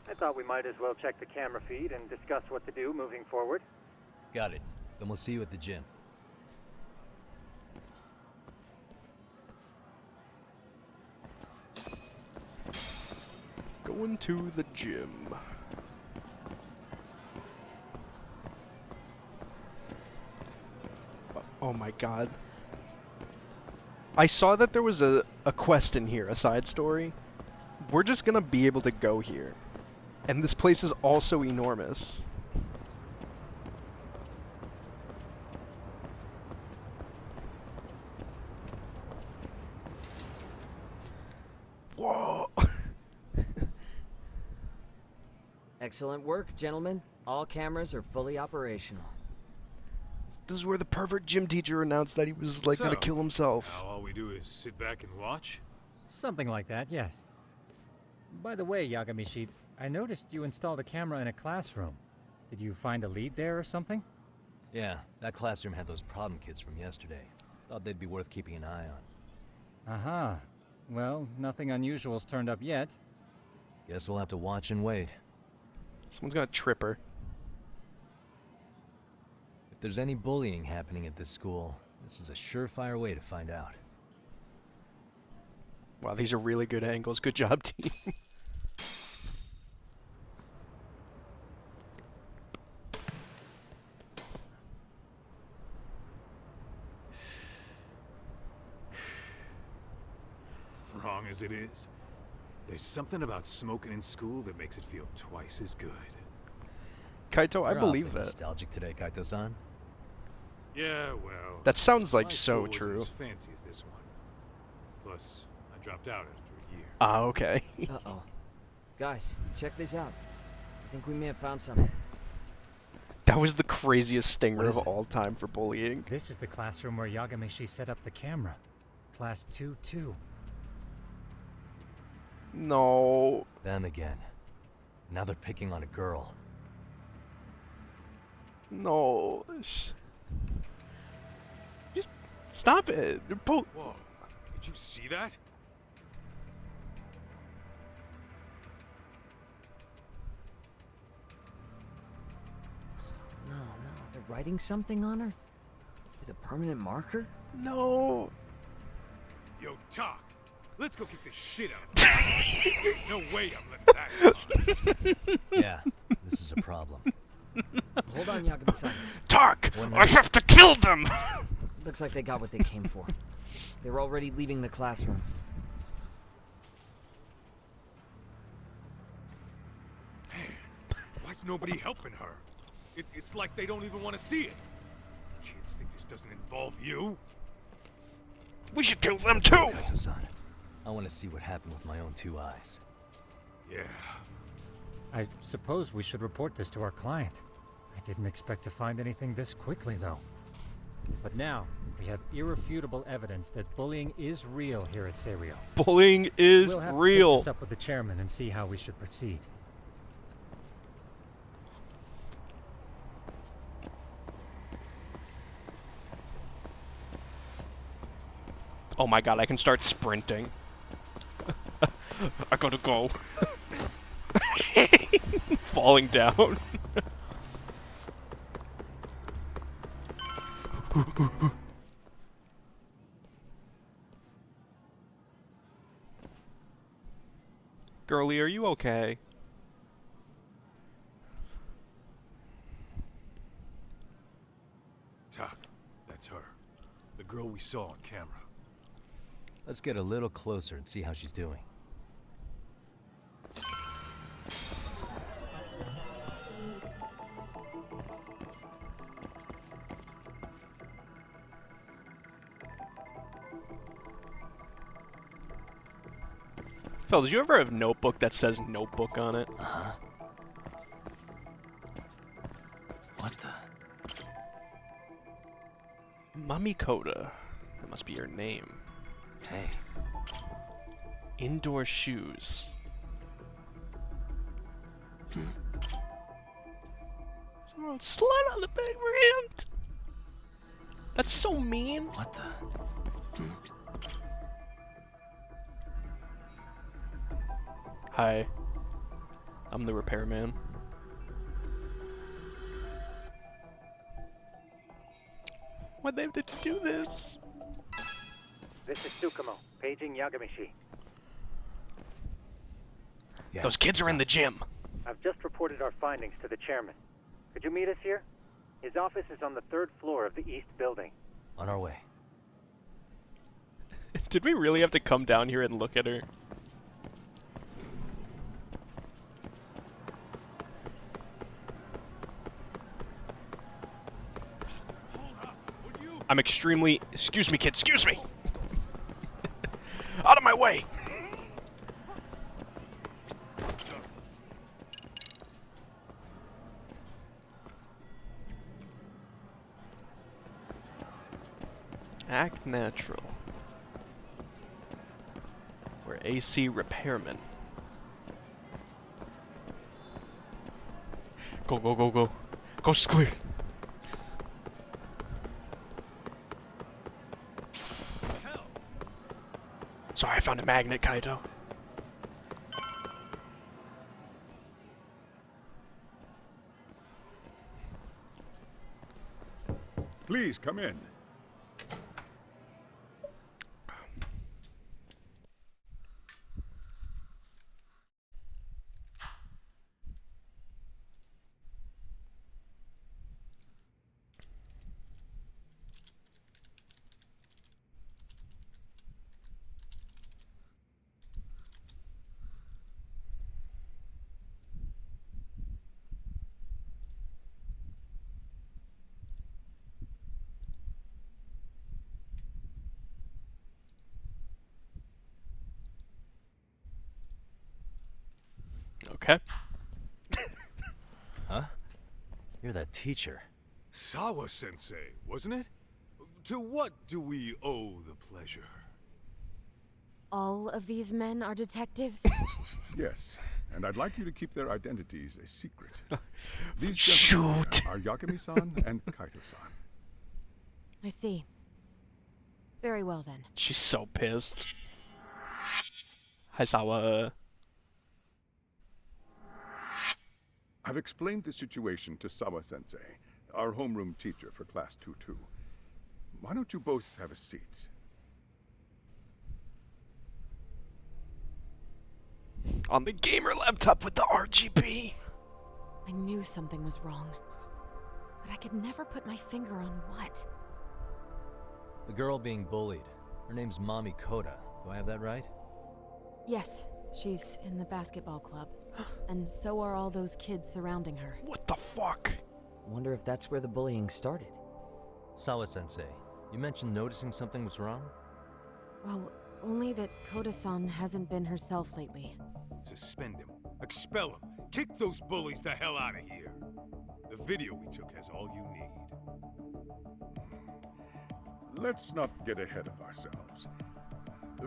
I thought we might as well check the camera feed and discuss what to do moving forward. Got it. Then we'll see you at the gym. Going to the gym. Oh my god. I saw that there was a quest in here, a side story. We're just gonna be able to go here. And this place is also enormous. Whoa! Excellent work, gentlemen. All cameras are fully operational. This is where the pervert gym teacher announced that he was, like, gonna kill himself. Now all we do is sit back and watch? Something like that, yes. By the way, Yagamishi, I noticed you installed a camera in a classroom. Did you find a lead there or something? Yeah, that classroom had those problem kids from yesterday. Thought they'd be worth keeping an eye on. Aha. Well, nothing unusual's turned up yet. Guess we'll have to watch and wait. Someone's gonna trip her. If there's any bullying happening at this school, this is a surefire way to find out. Wow, these are really good angles. Good job, team. Wrong as it is, there's something about smoking in school that makes it feel twice as good. Kaito, I You're believe awfully that. nostalgic today, Kaito-san. Yeah, well... That sounds like my so school wasn't true. as fancy as this one. Plus, I dropped out after a year. Ah, okay. Uh-oh. Guys, check this out. I think we may have found something. That was the craziest stinger What of is it? all time for bullying. This is the classroom where Yagamishi set up the camera. Class 2-2. No. Them again. Now they're picking on a girl. No. Just stop it. They're both. Whoa, did you see that? No, they're writing something on her? With a permanent marker? No. Yo, talk. Let's go kick this shit out. No way I'm letting that go. Yeah, this is a problem. Hold on, Yagami-san. Tark! One I minute. have to kill them! Looks like they got what they came for. They're already leaving the classroom. Why's nobody helping her? It's like they don't even want to see it. Kids think this doesn't involve you? We should kill them too! Kaito-san, I want to see what happened with my own two eyes. Yeah. I suppose we should report this to our client. I didn't expect to find anything this quickly, though. But now, we have irrefutable evidence that bullying is real here at Serio. Bullying is We'll have to real. take this up with the chairman and see how we should proceed. Oh my god, I can start sprinting. I gotta go. Falling down. Girlie, are you okay? Tuck, that's her. The girl we saw on camera. Let's get a little closer and see how she's doing. Phil, did you ever have a notebook that says notebook on it? Uh-huh. What the? Mamikoda. That must be your name. Hey. Indoor shoes. Someone slut on the bed ramp. That's so mean. What the? Hi. I'm the repairman. Why'd they have to do this? This is Tsukumo, paging Yagamishi. Yeah, Those kids are in the gym. I've just reported our findings to the chairman. Could you meet us here? His office is on the 3rd floor of the east building. On our way. Did we really have to come down here and look at her? I'm extremely... Excuse me, kid. Excuse me! Out of my way! Act natural. We're AC repairmen. Go, go, go, go. Coast is clear. Sorry, I found a magnet, Kaito. Please come in. Okay. Huh? You're that teacher. Sawa-sensei, wasn't it? To what do we owe the pleasure? All of these men are detectives? Yes, and I'd like you to keep their identities a secret. These Shoot! gentlemen here are Yagami-san and Kaito-san. I see. Very well then. She's so pissed. Hisawa. I've explained the situation to Sawa-sensei, our homeroom teacher for Class 2-2. Why don't you both have a seat? On the gamer laptop with the RGB. I knew something was wrong. But I could never put my finger on what. The girl being bullied. Her name's Mami Koda. Do I have that right? Yes, she's in the basketball club. And so are all those kids surrounding her. What the fuck? Wonder if that's where the bullying started. Sawa-sensei, you mentioned noticing something was wrong? Well, only that Koda-san hasn't been herself lately. Suspend him. Expel him. Kick those bullies the hell out of here. The video we took has all you need. Let's not get ahead of ourselves.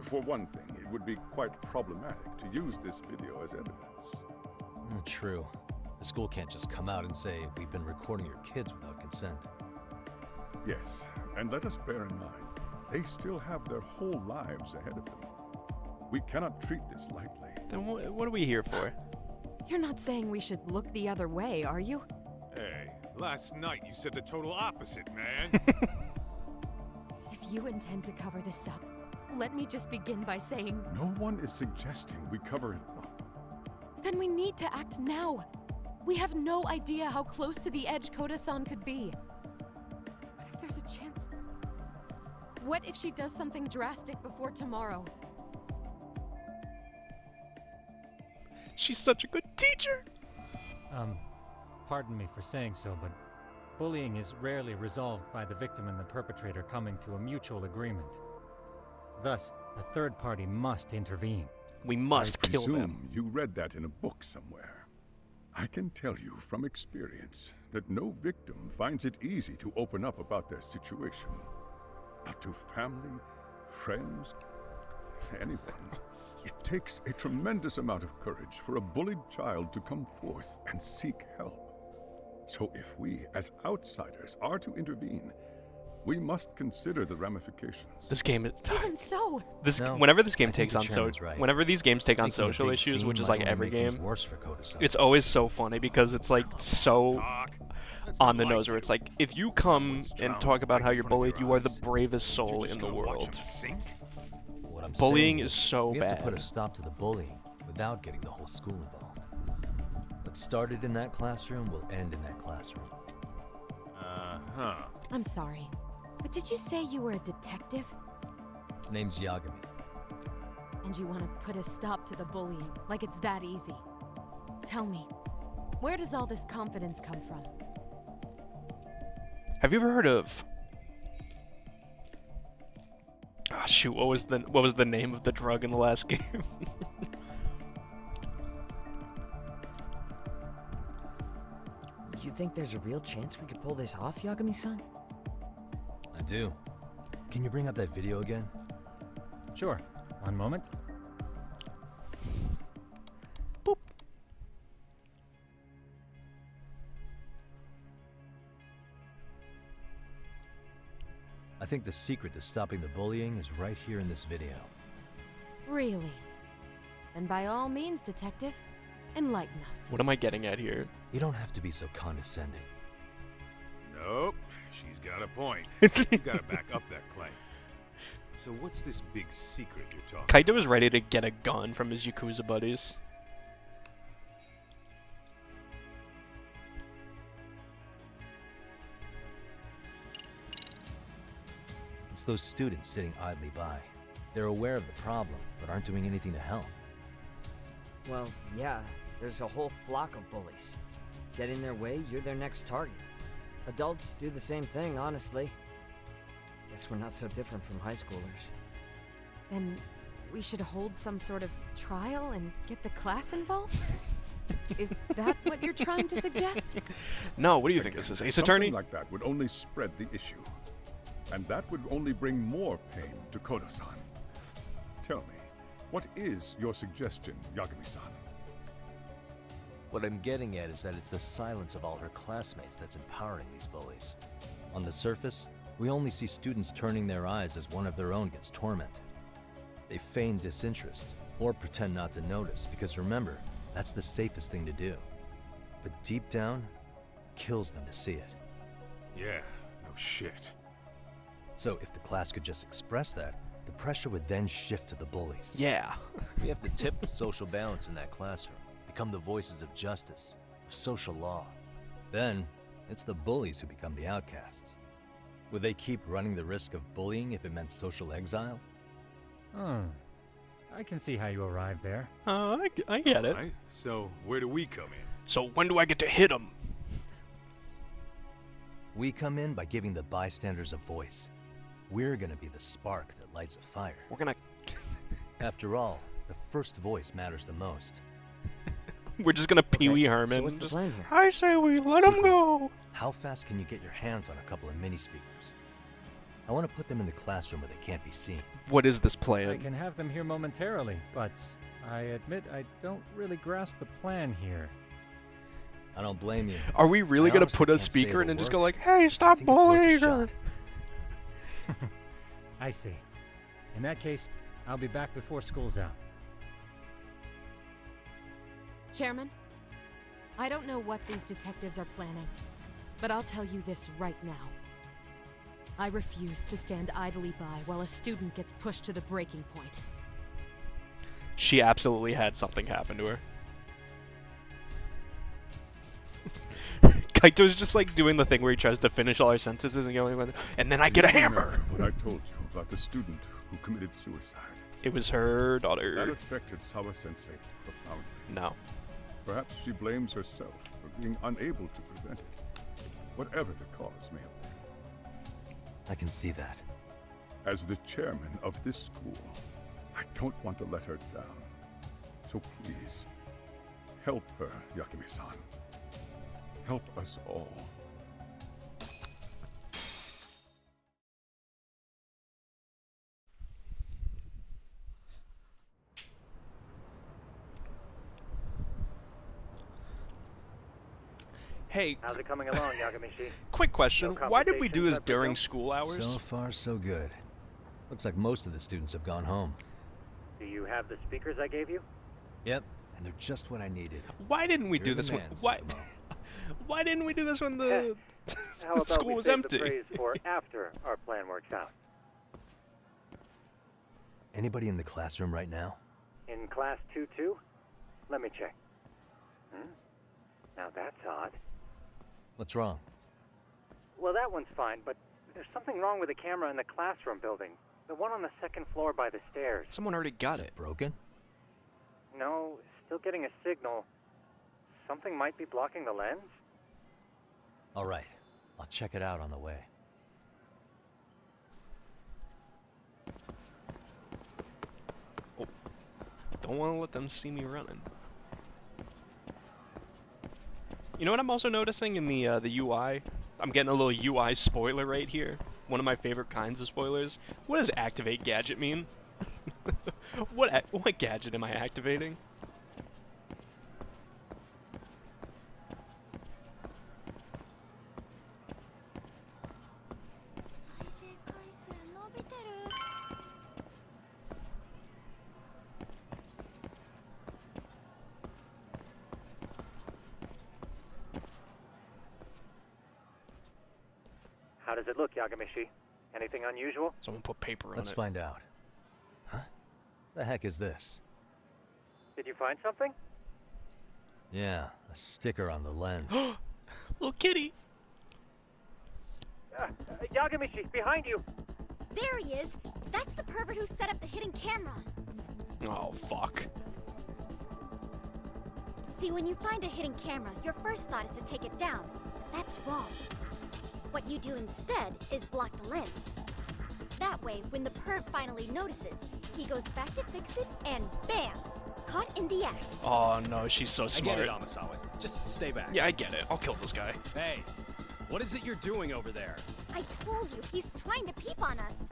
For one thing, it would be quite problematic to use this video as evidence. True. The school can't just come out and say, we've been recording your kids without consent. Yes, and let us bear in mind, they still have their whole lives ahead of them. We cannot treat this lightly. Then what are we here for? You're not saying we should look the other way, are you? Hey, last night you said the total opposite, man. If you intend to cover this up, let me just begin by saying... No one is suggesting we cover it up. Then we need to act now. We have no idea how close to the edge Koda-san could be. What if there's a chance? What if she does something drastic before tomorrow? She's such a good teacher. Pardon me for saying so, but bullying is rarely resolved by the victim and the perpetrator coming to a mutual agreement. Thus, a third party must intervene. We must I kill presume them. you read that in a book somewhere. I can tell you from experience that no victim finds it easy to open up about their situation. Not to family, friends, anyone. It takes a tremendous amount of courage for a bullied child to come forth and seek help. So if we, as outsiders, are to intervene, We must consider the ramifications. This game is Even so, No, whenever this game I think takes the on chairman's right. whenever these games take on Making a social big issues, scene which is might like only every make things game, worse for Kodo-san. it's always so funny because it's like so Talk. That's on not the like nose where you. it's like, if you come Someone's and drowning talk about right how in you're front of bullied, your you are the eyes. bravest You're soul just in the gonna watch world. him sink? What I'm Bullying saying is so we have bad. to put a stop to the bullying without getting the whole school involved. What started in that classroom will end in that classroom. Uh-huh. I'm sorry, but did you say you were a detective? Name's Yagami. And you want to put a stop to the bullying, like it's that easy? Tell me, where does all this confidence come from? Have you ever heard of? Ah, shoot! What was the name of the drug in the last game? You think there's a real chance we could pull this off, Yagami-san? I do. Can you bring up that video again? Sure. One moment. Boop. I think the secret to stopping the bullying is right here in this video. Really? Then by all means, detective, enlighten us. What am I getting at here? You don't have to be so condescending. Nope. She's got a point. You gotta back up that claim. So what's this big secret you're talking Kaito is ready to get a gun from his Yakuza buddies. It's those students sitting idly by. They're aware of the problem, but aren't doing anything to help. Well, yeah, there's a whole flock of bullies. Get in their way, you're their next target. Adults do the same thing, honestly. Guess we're not so different from high schoolers. Then we should hold some sort of trial and get the class involved? Is that what you're trying to suggest? No, what do you think this is? Ace Something Attorney? like that would only spread the issue. And that would only bring more pain to Kodo-san. Tell me, what is your suggestion, Yagami-san? What I'm getting at is that it's the silence of all her classmates that's empowering these bullies. On the surface, we only see students turning their eyes as one of their own gets tormented. They feign disinterest, or pretend not to notice, because remember, that's the safest thing to do. But deep down, kills them to see it. Yeah, no shit. So if the class could just express that, the pressure would then shift to the bullies. Yeah. We have to tip the social balance in that classroom, become the voices of justice, of social law. Then, it's the bullies who become the outcasts. Would they keep running the risk of bullying if it meant social exile? I can see how you arrived there. I get it. Right? So where do we come in? So when do I get to hit him? We come in by giving the bystanders a voice. We're gonna be the spark that lights a fire. We're gonna... After all, the first voice matters the most. We're just gonna Pee Wee so Herman. what's the Just, plan here? I say we let him go. How fast can you get your hands on a couple of mini speakers? I want to put them in the classroom where they can't be seen. What is this I plan? can have them here momentarily, but I admit I don't really grasp the plan here. I don't blame you. Are we really I gonna honestly put a can't say speaker it'll in and just work. go like, hey, I stop think it's worth a bullying her? shot. I see. In that case, I'll be back before school's out. Chairman, I don't know what these detectives are planning, but I'll tell you this right now. I refuse to stand idly by while a student gets pushed to the breaking point. She absolutely had something happen to her. Kaito's just like doing the thing where he tries to finish all our sentences and going, and then I get a Do you hammer. remember what I told you about the student who committed suicide? It was her That daughter. affected Sawa-sensei profoundly. No. Perhaps she blames herself for being unable to prevent it, whatever the cause may have been. I can see that. As the chairman of this school, I don't want to let her down. So please, help her, Yagami-san. Help us all. Hey, How's it coming along, Yagamishi? quick question. No Why did we do complications, this I during presume? school hours? So far, so good. Looks like most of the students have gone home. Do you have the speakers I gave you? Yep, and they're just what I needed. Why didn't we You're do the this when... man, Why... Suzumo. Why didn't we do this when the, How the about school we was save empty? the praise for after our plan works out? Anybody in the classroom right now? In class 2-2? Let me check. Now that's odd. What's wrong? Well, that one's fine, but there's something wrong with the camera in the classroom building. The one on the second floor by the stairs. Someone already got Is it. broken? No, still getting a signal. Something might be blocking the lens? All right, I'll check it out on the way. Don't want to let them see me running. You know what I'm also noticing in the UI? I'm getting a little UI spoiler right here. One of my favorite kinds of spoilers. What does activate gadget mean? What gadget am I activating? How does it look, Yagamishi? Anything unusual? Someone put paper on Let's it. find out. Huh? The heck is this? Did you find something? Yeah, a sticker on the lens. Little kitty. Yagamishi, behind you! There he is! That's the pervert who set up the hidden camera! Oh, fuck. See, when you find a hidden camera, your first thought is to take it down. That's wrong. What you do instead is block the lens. That way, when the perv finally notices, he goes back to fix it and BAM! Caught in the act. Oh no, she's so I smart. get it, Amasawa. Just stay back. Yeah, I get it. I'll kill this guy. Hey, what is it you're doing over there? I told you, he's trying to peep on us.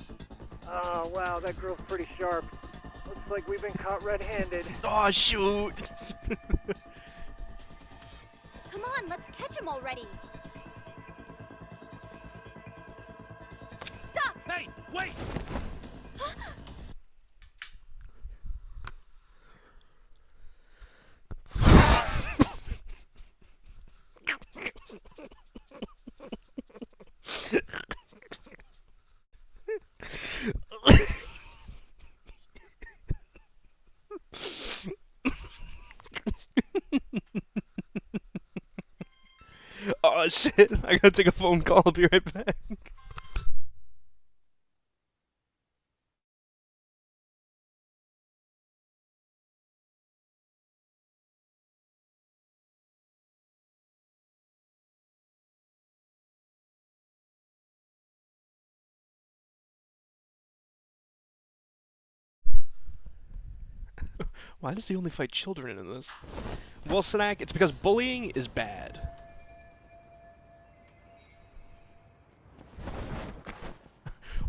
Oh, wow, that girl's pretty sharp. Looks like we've been caught red-handed. Oh, shoot. Come on, let's catch him already. Stop! Hey, wait! Oh shit, I gotta take a phone call. I'll be right back. Why does he only fight children in this? Well, Snack, it's because bullying is bad.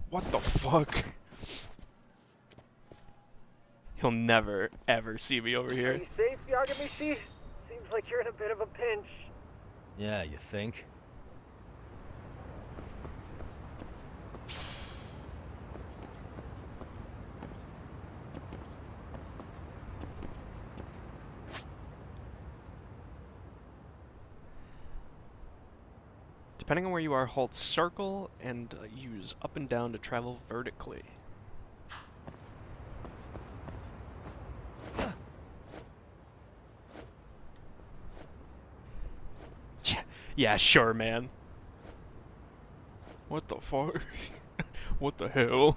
What the fuck? He'll never, ever see me over Are here. you safe, Yagamishi? Seems like you're in a bit of a pinch. Yeah, you think? Depending on where you are, hold circle and use up and down to travel vertically. Yeah, sure, man. What the fuck? What the hell?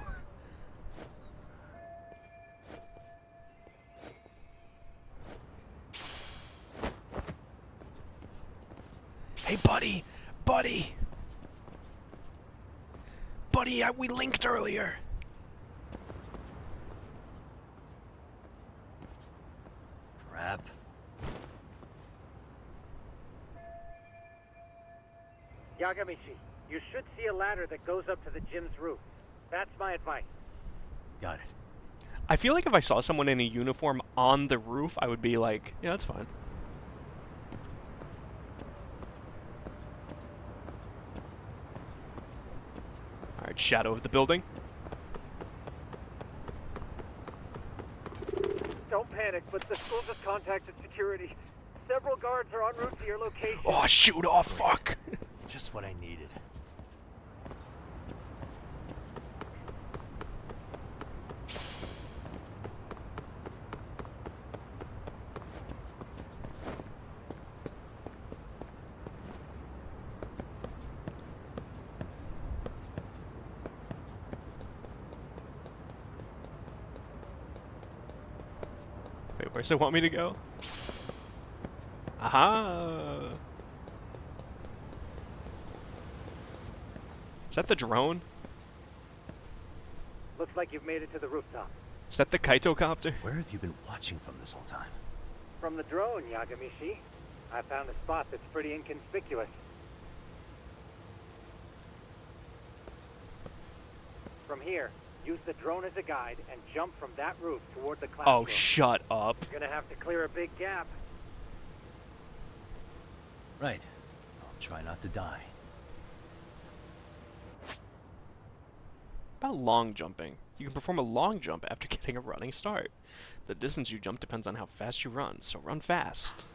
Hey, buddy! Buddy! Buddy, we linked earlier! Crap. Yagamishi, you should see a ladder that goes up to the gym's roof. That's my advice. Got it. I feel like if I saw someone in a uniform on the roof, I would be like, yeah, that's fine. Alright, shadow of the building. Don't panic, but the school just contacted security. Several guards are en route to your location. Oh, shoot off, fuck. Just what I needed. Wait, where's it want me to go? Aha! Is that the drone? Looks like you've made it to the rooftop. Is that the Kaito copter? Where have you been watching from this whole time? From the drone, Yagamishi. I found a spot that's pretty inconspicuous. From here, use the drone as a guide and jump from that roof toward the classroom. Oh, shut up. You're gonna have to clear a big gap. Right. I'll try not to die. About long jumping. You can perform a long jump after getting a running start. The distance you jump depends on how fast you run, so run fast.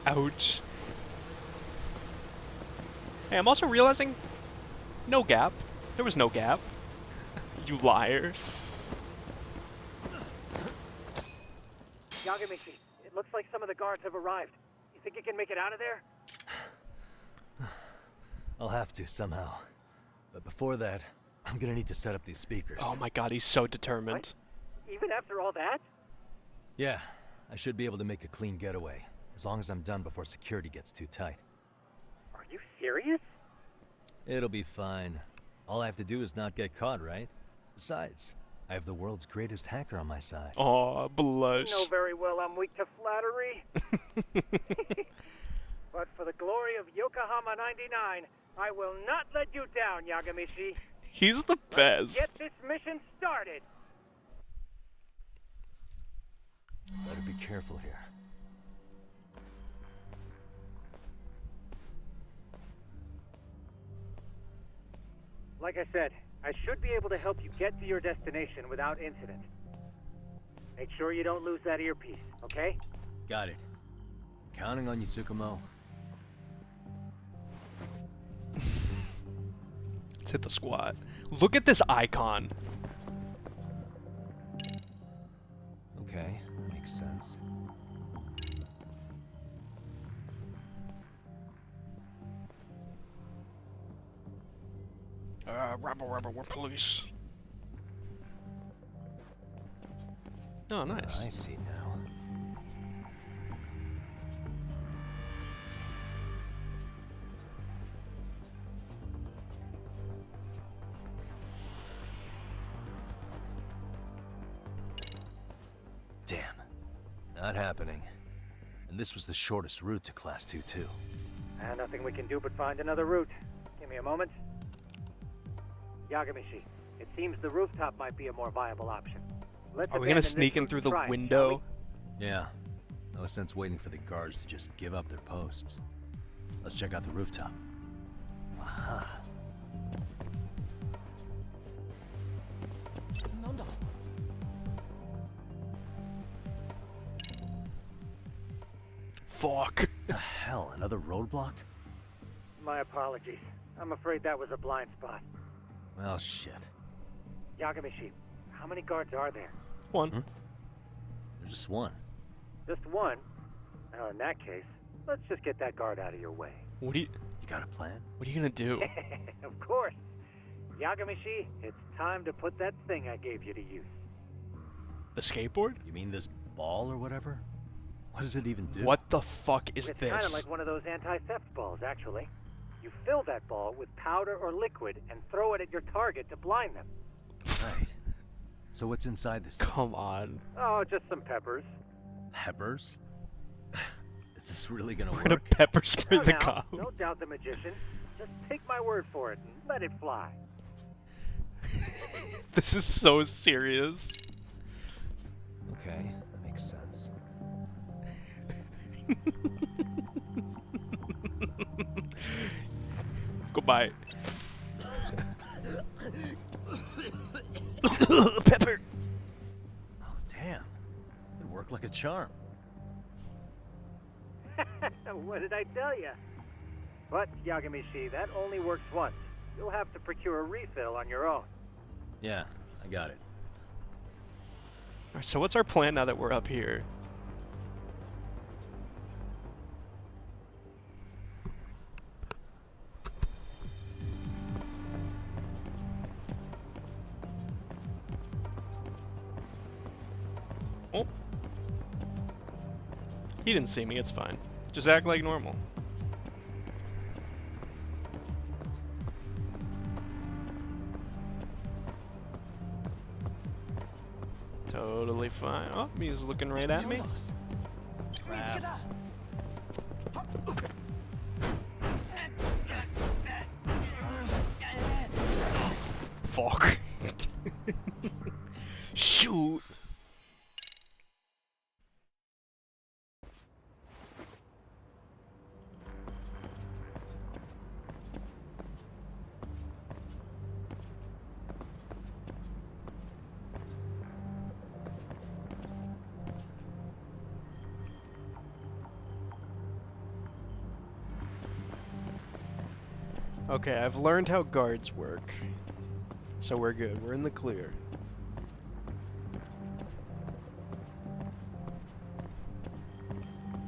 Ouch. Hey, I'm also realizing no gap. There was no gap. You liar. Yagamishi, it looks like some of the guards have arrived. You think you can make it out of there? I'll have to, somehow. But before that, I'm gonna need to set up these speakers. Oh my god, he's so determined. What? Even after all that? Yeah, I should be able to make a clean getaway, as long as I'm done before security gets too tight. Are you serious? It'll be fine. All I have to do is not get caught, right? Besides, I have the world's greatest hacker on my side. Aw, blush. You know very well I'm weak to flattery. But for the glory of Yokohama 99, I will not let you down, Yagamishi. He's the best. Let's get this mission started. Better be careful here. Like I said, I should be able to help you get to your destination without incident. Make sure you don't lose that earpiece, okay? Got it. Counting on you, Tsukumo. Let's hit the squat. Look at this icon. Okay, that makes sense. Rebel, we're police. Oh, nice. I see now. Damn. Not happening. And this was the shortest route to Class 2, too. Nothing we can do but find another route. Give me a moment. Yagamishi, it seems the rooftop might be a more viable option. Let's Are we gonna sneak in through the window? Yeah. No sense waiting for the guards to just give up their posts. Let's check out the rooftop. Aha. Fuck. The hell, another roadblock? My apologies. I'm afraid that was a blind spot. Well, shit. Yagamishi, how many guards are there? One. There's just one. Just one? Now, in that case, let's just get that guard out of your way. What do you... You got a plan? What are you gonna do? Of course. Yagamishi, it's time to put that thing I gave you to use. The skateboard? You mean this ball or whatever? What does it even do? What the fuck is It's this? kind of like one of those anti-theft balls, actually. You fill that ball with powder or liquid and throw it at your target to blind them. Right. So what's inside this thing? Come on. Oh, just some peppers. Peppers? Is this really gonna We're work? gonna pepper spray Now, the now, cop. don't doubt the magician. Just take my word for it and let it fly. This is so serious. Okay, that makes sense. Bye. Pepper. Oh, damn. It worked like a charm. What did I tell you? But, Yagamishi, that only works once. You'll have to procure a refill on your own. Yeah, I got it. Alright, so what's our plan now that we're up here? Oh. He didn't see me, it's fine. Just act like normal. Totally fine. Oh, he's looking right at me. Crap. Fuck. Shoot. Okay, I've learned how guards work. So we're good. We're in the clear.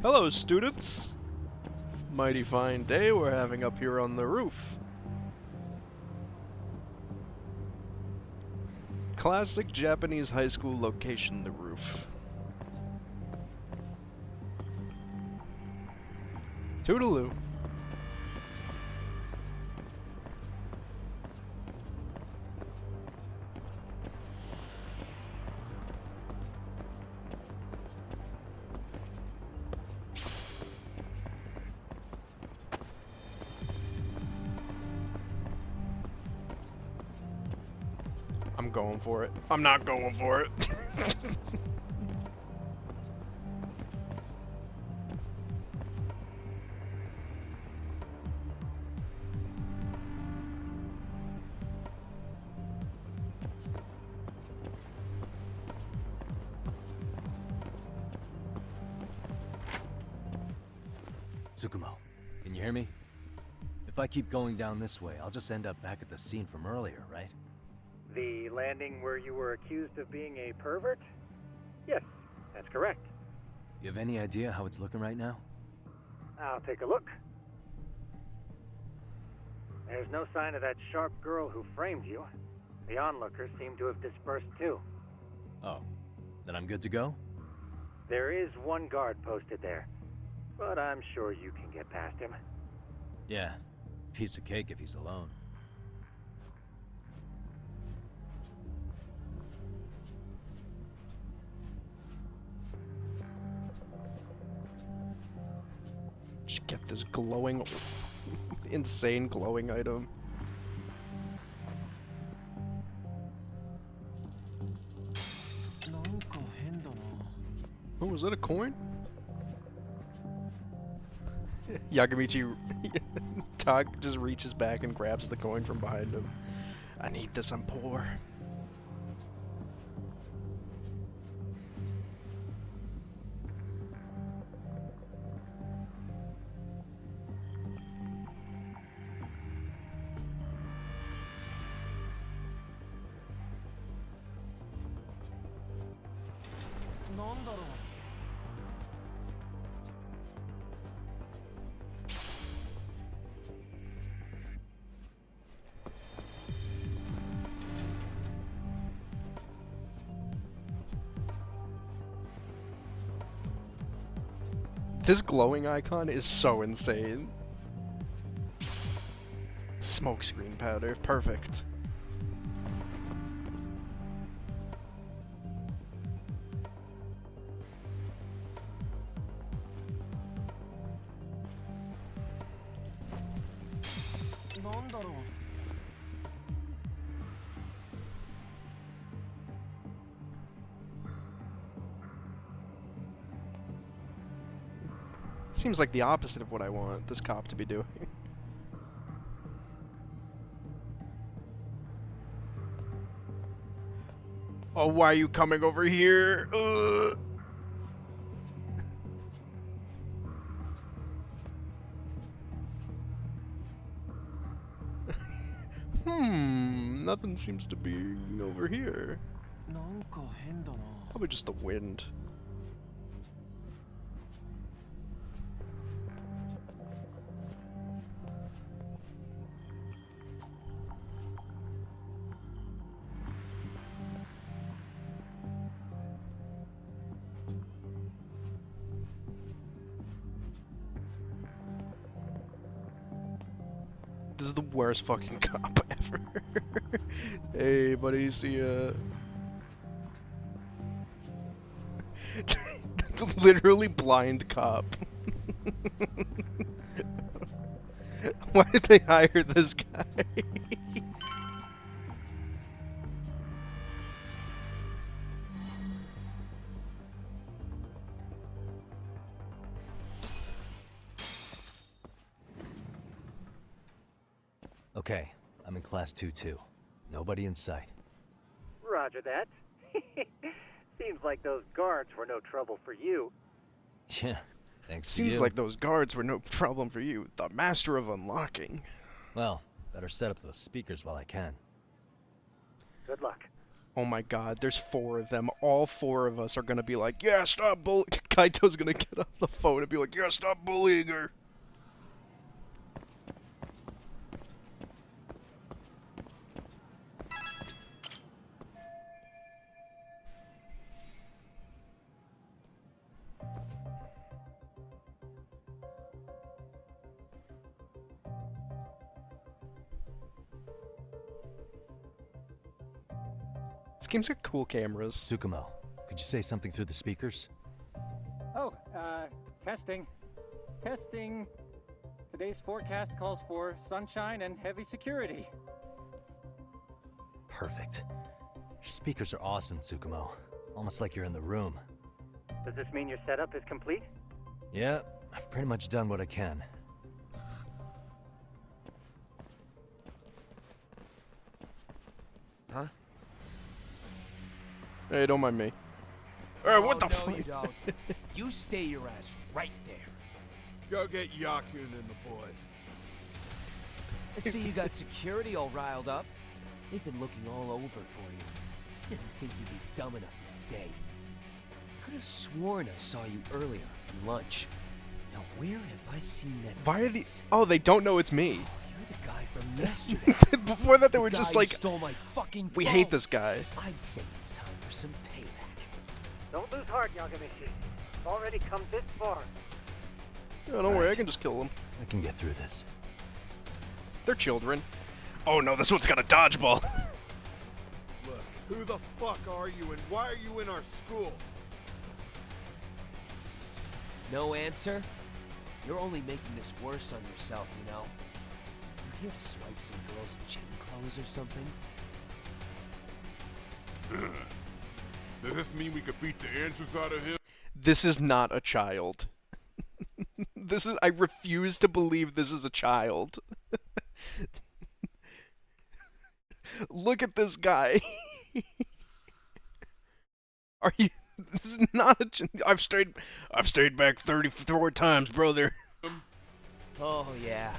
Hello, students. Mighty fine day we're having up here on the roof. Classic Japanese high school location, the roof. Toodaloo. I'm going for it. I'm not going for it. Tsukumo, can you hear me? If I keep going down this way, I'll just end up back at the scene from earlier, right? The landing where you were accused of being a pervert? Yes, that's correct. You have any idea how it's looking right now? I'll take a look. There's no sign of that sharp girl who framed you. The onlookers seem to have dispersed too. Oh, then I'm good to go? There is one guard posted there, but I'm sure you can get past him. Yeah, piece of cake if he's alone. Just get this glowing, insane glowing item. Oh, was that a coin? Yagamichi Tak just reaches back and grabs the coin from behind him. I need this, I'm poor. This glowing icon is so insane. Smokescreen powder, perfect. Seems like the opposite of what I want this cop to be doing. Oh, why are you coming over here? Nothing seems to be over here. Probably just the wind. This is the worst fucking cop ever. Hey, buddy, see ya. Literally blind cop. Why did they hire this guy? Okay, I'm in class 2-2. Nobody in sight. Roger that. Seems like those guards were no trouble for you. Yeah, thanks to you. Seems like those guards were no problem for you. The master of unlocking. Well, better set up those speakers while I can. Good luck. Oh my god, there's 4 of them. All 4 of us are gonna be like, yeah, stop bullying. Kaito's gonna get on the phone and be like, yeah, stop bullying her. This game's got cool cameras. Tsukumo, could you say something through the speakers? Oh, testing. Testing. Today's forecast calls for sunshine and heavy security. Perfect. Your speakers are awesome, Tsukumo. Almost like you're in the room. Does this mean your setup is complete? Yeah, I've pretty much done what I can. Huh? Hey, don't mind me. What the no, fuck? you don't. You stay your ass right there. Go get Yakun and the boys. I see you got security all riled up. They've been looking all over for you. Didn't think you'd be dumb enough to stay. Could have sworn I saw you earlier at lunch. Now where have I seen that? Why are the? face? Oh, they don't know it's me. You're the guy from yesterday. Before that, they were The just guy who like, stole my fucking we phone. hate this guy. I'd say it's time for some payback. Don't lose heart, Yagamishi. It's already come this far. Oh, don't worry, I can just kill them. I can get through this. They're children. Oh no, this one's got a dodgeball. Look, who the fuck are you and why are you in our school? No answer? You're only making this worse on yourself, you know? You're here to swipe some girls' gym clothes or something? Does this mean we could beat the answers out of him? This is not a child. This is. I refuse to believe this is a child. Look at this guy. Are you? This is not a. I've stayed back 34 times, brother. Oh, yeah.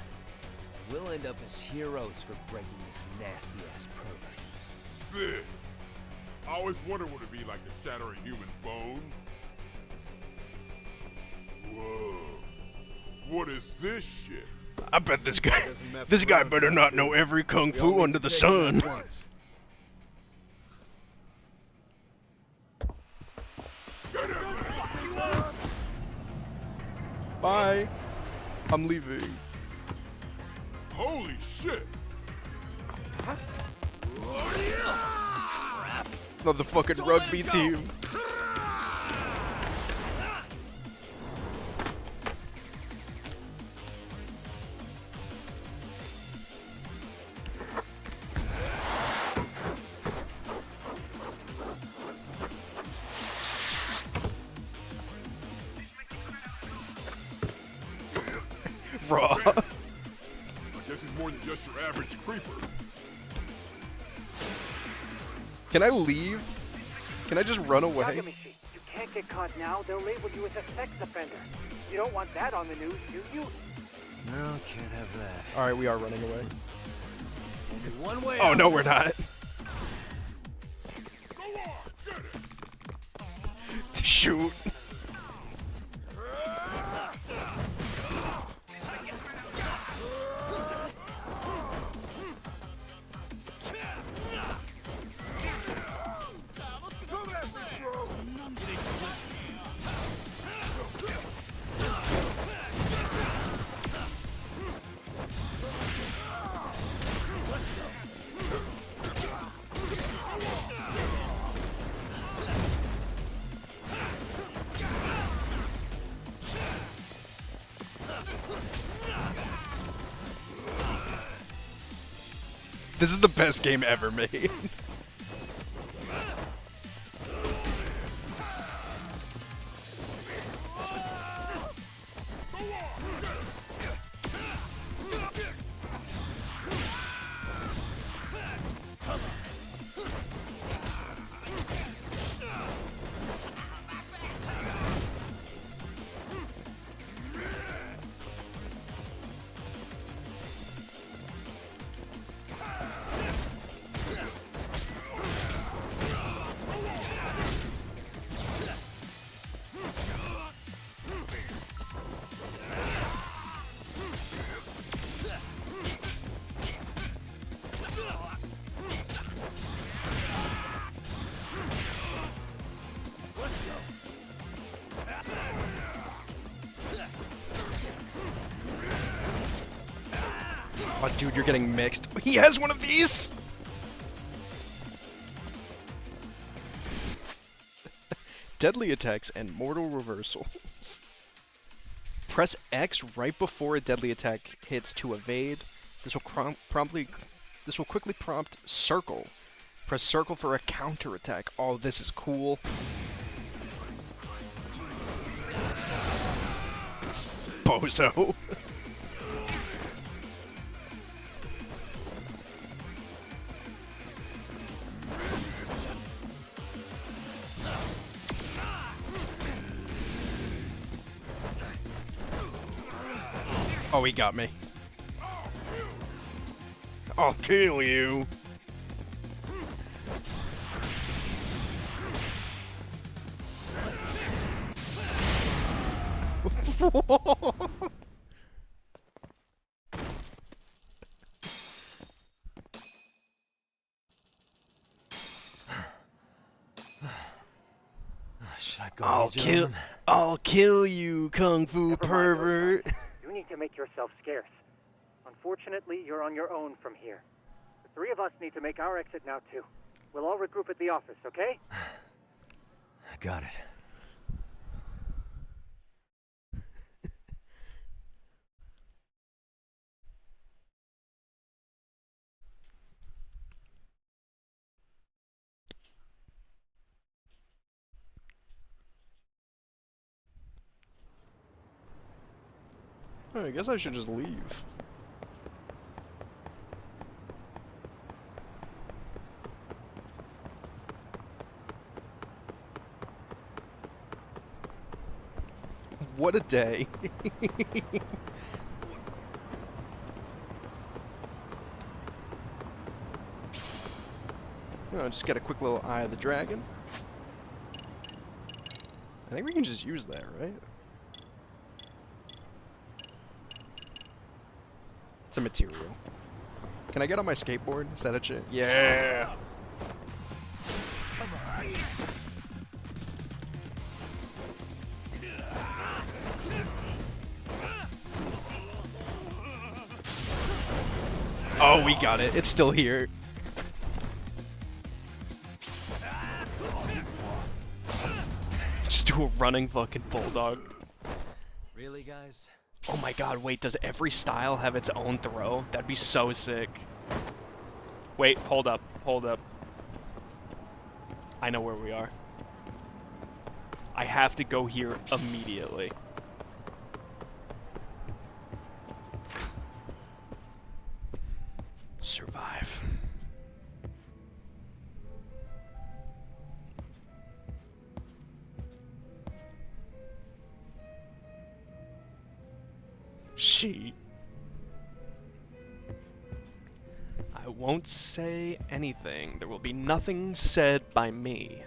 We'll end up as heroes for breaking this nasty-ass pervert. Sick. I always wondered what it'd be like to shatter a human bone. Whoa. What is this shit? I bet this guy better not know every kung fu under the sun. Bye. I'm leaving. Holy shit! Another fucking rugby team. Raw. I guess he's more than just your average creeper. Can I leave? Can I just run away? Takamichi, you can't get caught now. They'll label you as a sex offender. You don't want that on the news, do you? No, can't have that. Alright, we are running away. Only one way Oh, out. no, we're not. Shoot. This is the best game ever made. Oh, dude, you're getting mixed. He has one of these! Deadly attacks and mortal reversals. Press X right before a deadly attack hits to evade. This will quickly prompt circle. Press circle for a counter attack. Oh, this is cool. Bozo. Oh, he got me. I'll kill you. Should I go easier on them? I'll kill you, Kung Fu pervert. You need to make yourself scarce. Unfortunately, you're on your own from here. The three of us need to make our exit now, too. We'll all regroup at the office, okay? Got it. I guess I should just leave. What a day. Oh, just get a quick little Eye of the Dragon. I think we can just use that, right? It's a material. Can I get on my skateboard? Is that a chance? Yeah! Oh, we got it. It's still here. Just do a running fucking bulldog. Really, guys? Oh my god, wait, does every style have its own throw? That'd be so sick. Wait, hold up, hold up. I know where we are. I have to go here immediately. Survive. She. I won't say anything. There will be nothing said by me.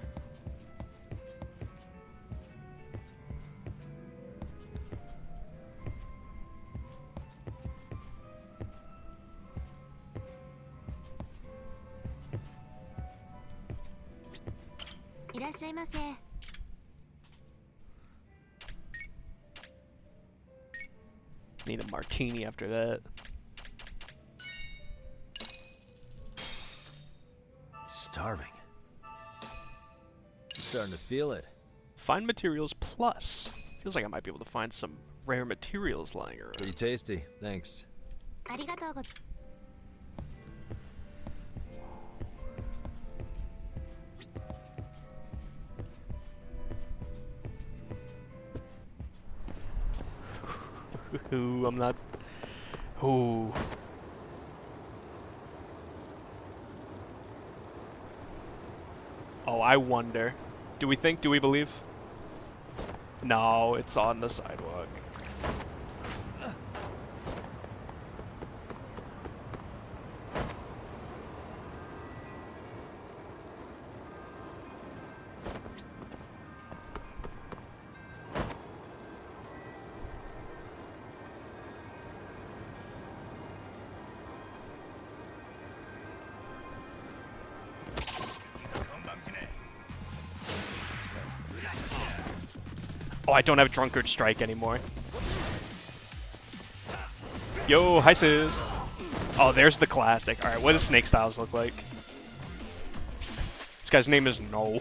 Need a martini after that. Starving. I'm starting to feel it. Find materials plus. Feels like I might be able to find some rare materials lying around. Pretty tasty, thanks. Ooh, I'm not. Ooh. Oh, I wonder. Do we think? Do we believe? No, it's on the sidewalk. Oh, I don't have Drunkard Strike anymore. Yo, hi sis. Oh, there's the classic. Alright, what does Snake Styles look like? This guy's name is No.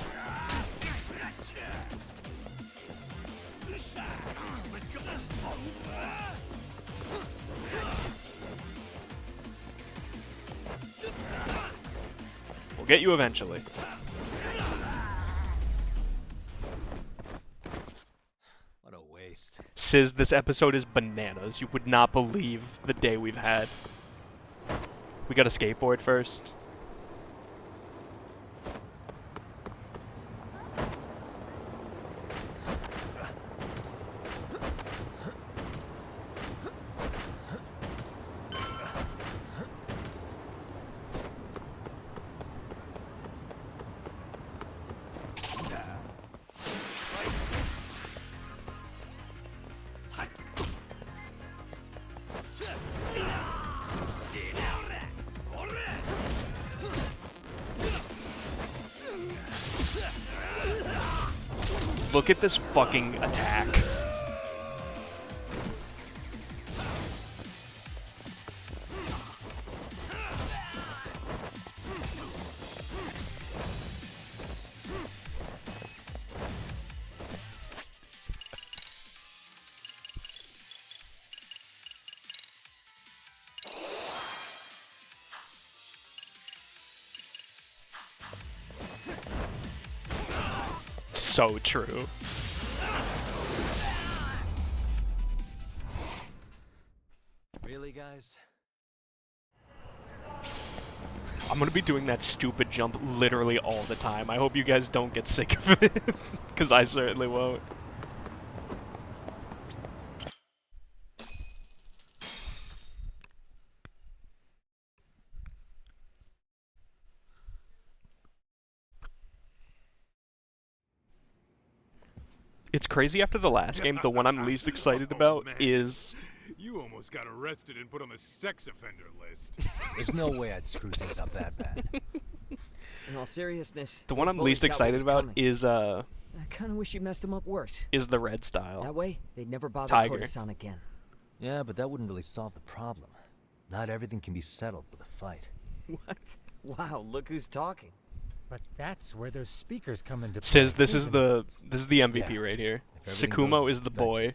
We'll get you eventually. Sis, this episode is bananas. You would not believe the day we've had. We got a skateboard first. Look at this fucking attack. So true. Really, guys? I'm gonna be doing that stupid jump literally all the time. I hope you guys don't get sick of it, because I certainly won't. It's crazy after the last game, the one I'm least excited about is... You almost got arrested and put on the sex offender list. There's no way I'd screw things up that bad. In all seriousness, The one I'm least excited about is, I kind of wish you messed him up worse. is the red style. That way, they'd never bother Tiger. Koda-san again. Yeah, but that wouldn't really solve the problem. Not everything can be settled with a fight. What? Wow, look who's talking. But that's where those speakers come into play. Says this is the MVP Yeah. right here. If everything Sakumo goes as is the expected. boy.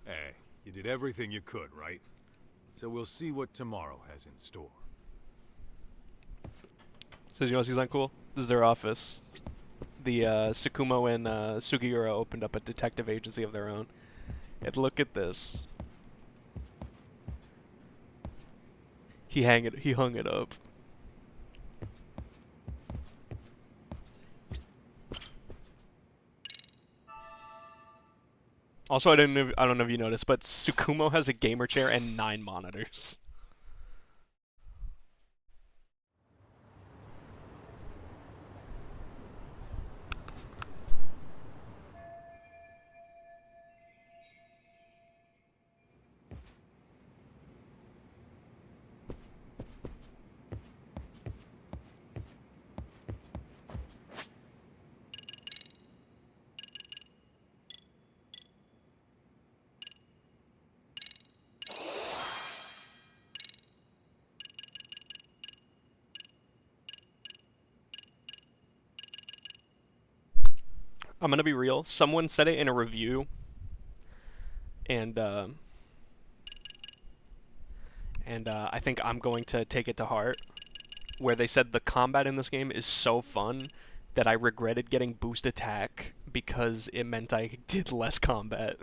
Hey, you did everything you could, right? So we'll see what tomorrow has in store. Says, you want to see something cool? This is their office. The Sakumo and Sugiura opened up a detective agency of their own. And look at this. He hung it up. Also, I don't know if you noticed, but Tsukumo has a gamer chair and 9 monitors. I'm gonna be real. Someone said it in a review, and I think I'm going to take it to heart, where they said the combat in this game is so fun that I regretted getting boost attack because it meant I did less combat.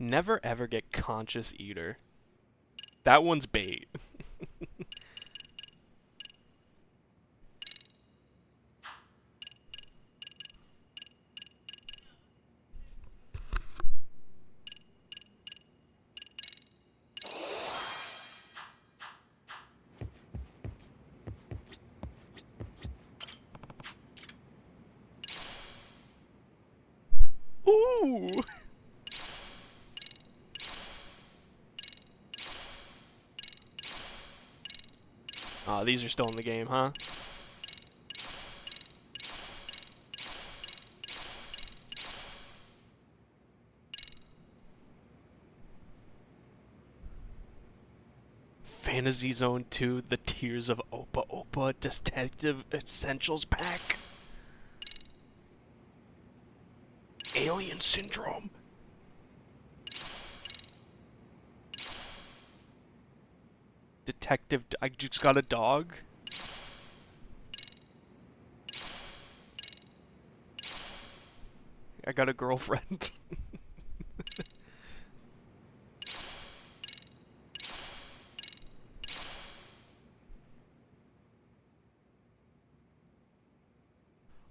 Never ever get Conscious Eater. That one's bait. Ooh! Oh, these are still in the game, huh? Fantasy Zone 2, The Tears of Opa Opa Detective Essentials Pack. Alien Syndrome. Detective, I just got a dog. I got a girlfriend.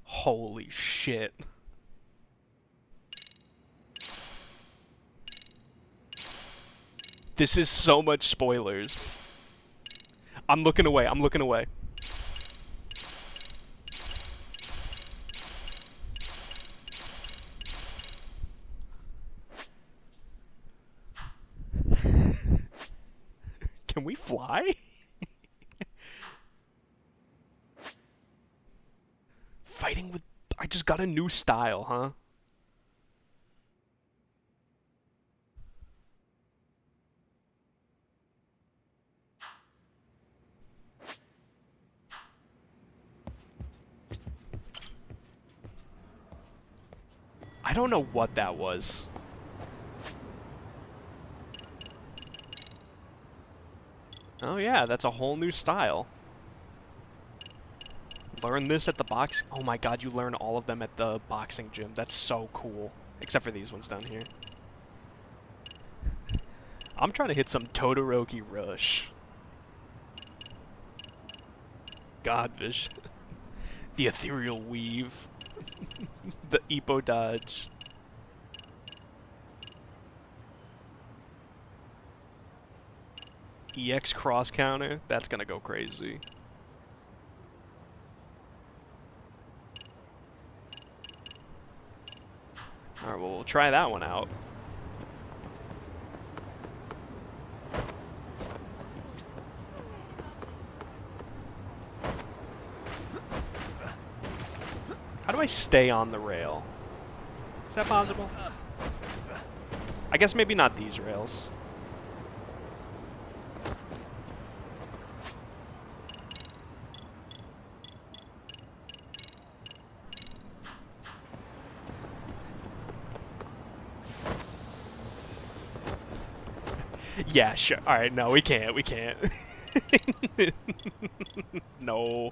Holy shit. This is so much spoilers. I'm looking away, I'm looking away. Can we fly? Fighting with... I just got a new style, huh? I don't know what that was. Oh yeah, that's a whole new style. Learn this at the box. Oh my god, you learn all of them at the boxing gym. That's so cool. Except for these ones down here. I'm trying to hit some Todoroki Rush. God Vision. The Ethereal Weave. The Ippo Dodge. EX Cross Counter. That's gonna go crazy. Alright, well, we'll try that one out. How do I stay on the rail? Is that possible? I guess maybe not these rails. Yeah, sure. Alright, no, we can't. We can't. No.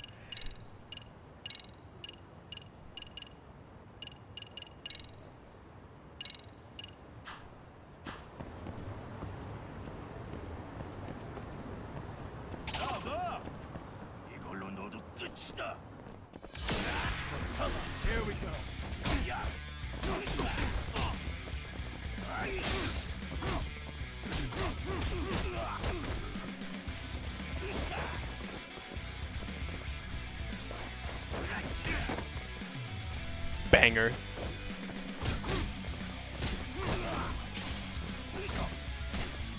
banger.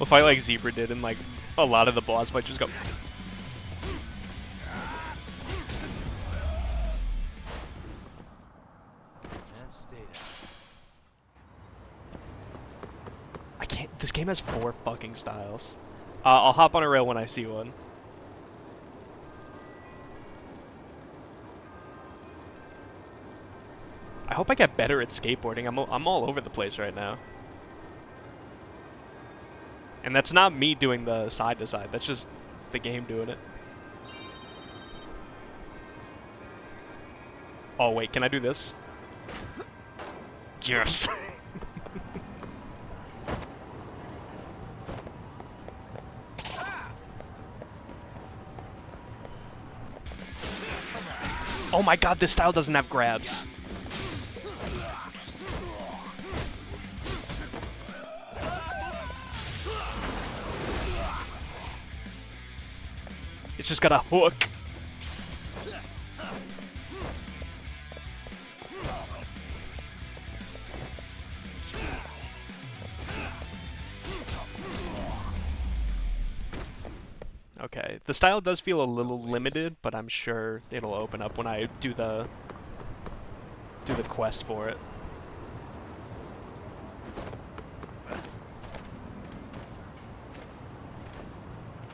We'll fight like Zebra did in like a lot of the boss fights. Just go. And stay down. I can't. This game has 4 fucking styles. I'll hop on a rail when I see one. I hope I get better at skateboarding. I'm all over the place right now. And that's not me doing the side to side. That's just the game doing it. Oh wait, can I do this? Yes. Oh my god, this style doesn't have grabs. It's just got a hook. Okay, the style does feel a little limited, but I'm sure it'll open up when I do the quest for it.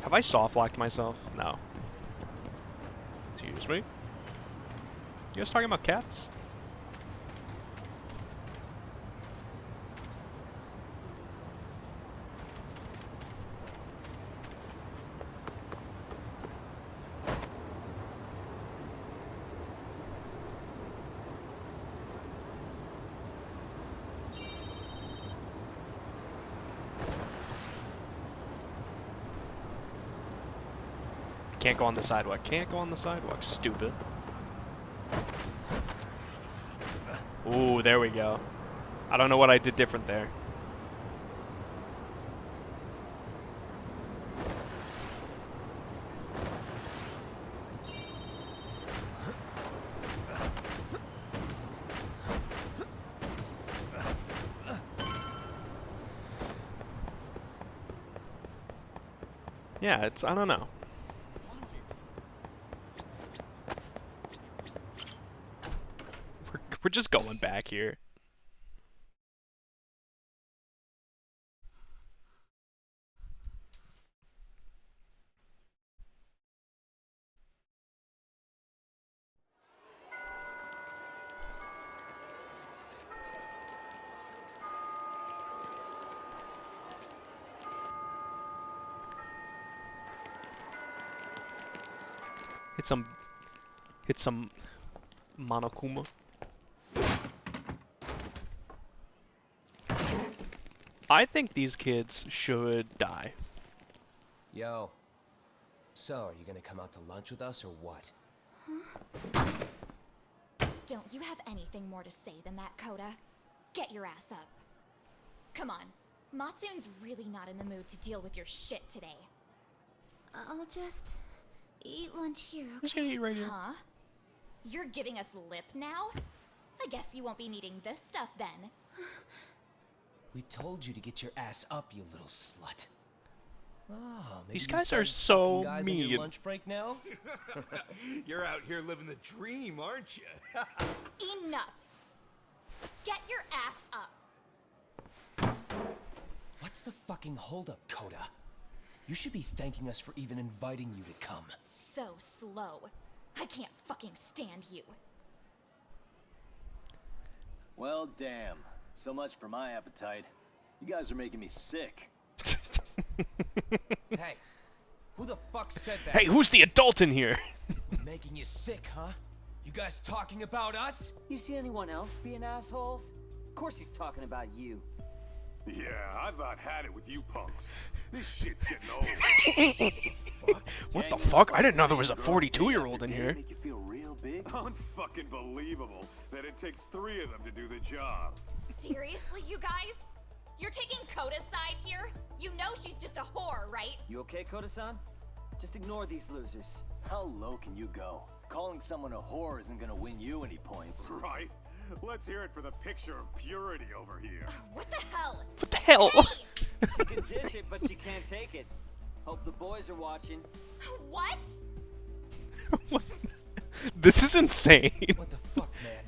Have I soft-locked myself? No. Excuse me? You guys talking about cats? Can't go on the sidewalk. Can't go on the sidewalk. Stupid. Ooh, there we go. I don't know what I did different there. Yeah, it's, I don't know. We're just going back here. Hit some Monokuma. I think these kids should die. Yo. So, are you gonna come out to lunch with us or what? Don't you have anything more to say than that, Koda? Get your ass up. Come on. Matsune's really not in the mood to deal with your shit today. I'll just eat lunch here, okay? Just gonna eat right here. Huh? You're giving us lip now? I guess you won't be needing this stuff then. We told you to get your ass up, you little slut. Oh, maybe These you guys are started so fucking guys on your mean. lunch break now? You're out here living the dream, aren't you? Enough! Get your ass up! What's the fucking holdup, Koda? You should be thanking us for even inviting you to come. So slow. I can't fucking stand you. Well, damn. So much for my appetite. You guys are making me sick. Hey, who the fuck said that? Hey, who's the adult in here? We're making you sick, huh? You guys talking about us? You see anyone else being assholes? Of course he's talking about you. Yeah, I've about had it with you punks. This shit's getting old. What the fuck? I didn't know there was a 42-year-old in here. Make you feel real big? Unfucking believable that it takes 3 of them to do the job. Seriously, you guys? You're taking Koda's side here? You know she's just a whore, right? You okay, Koda-san? Just ignore these losers. How low can you go? Calling someone a whore isn't gonna win you any points. Right? Let's hear it for the picture of purity over here. What the hell? What the hell? She can dish it, but she can't take it. Hope the boys are watching. What? This is insane. What the fuck, man?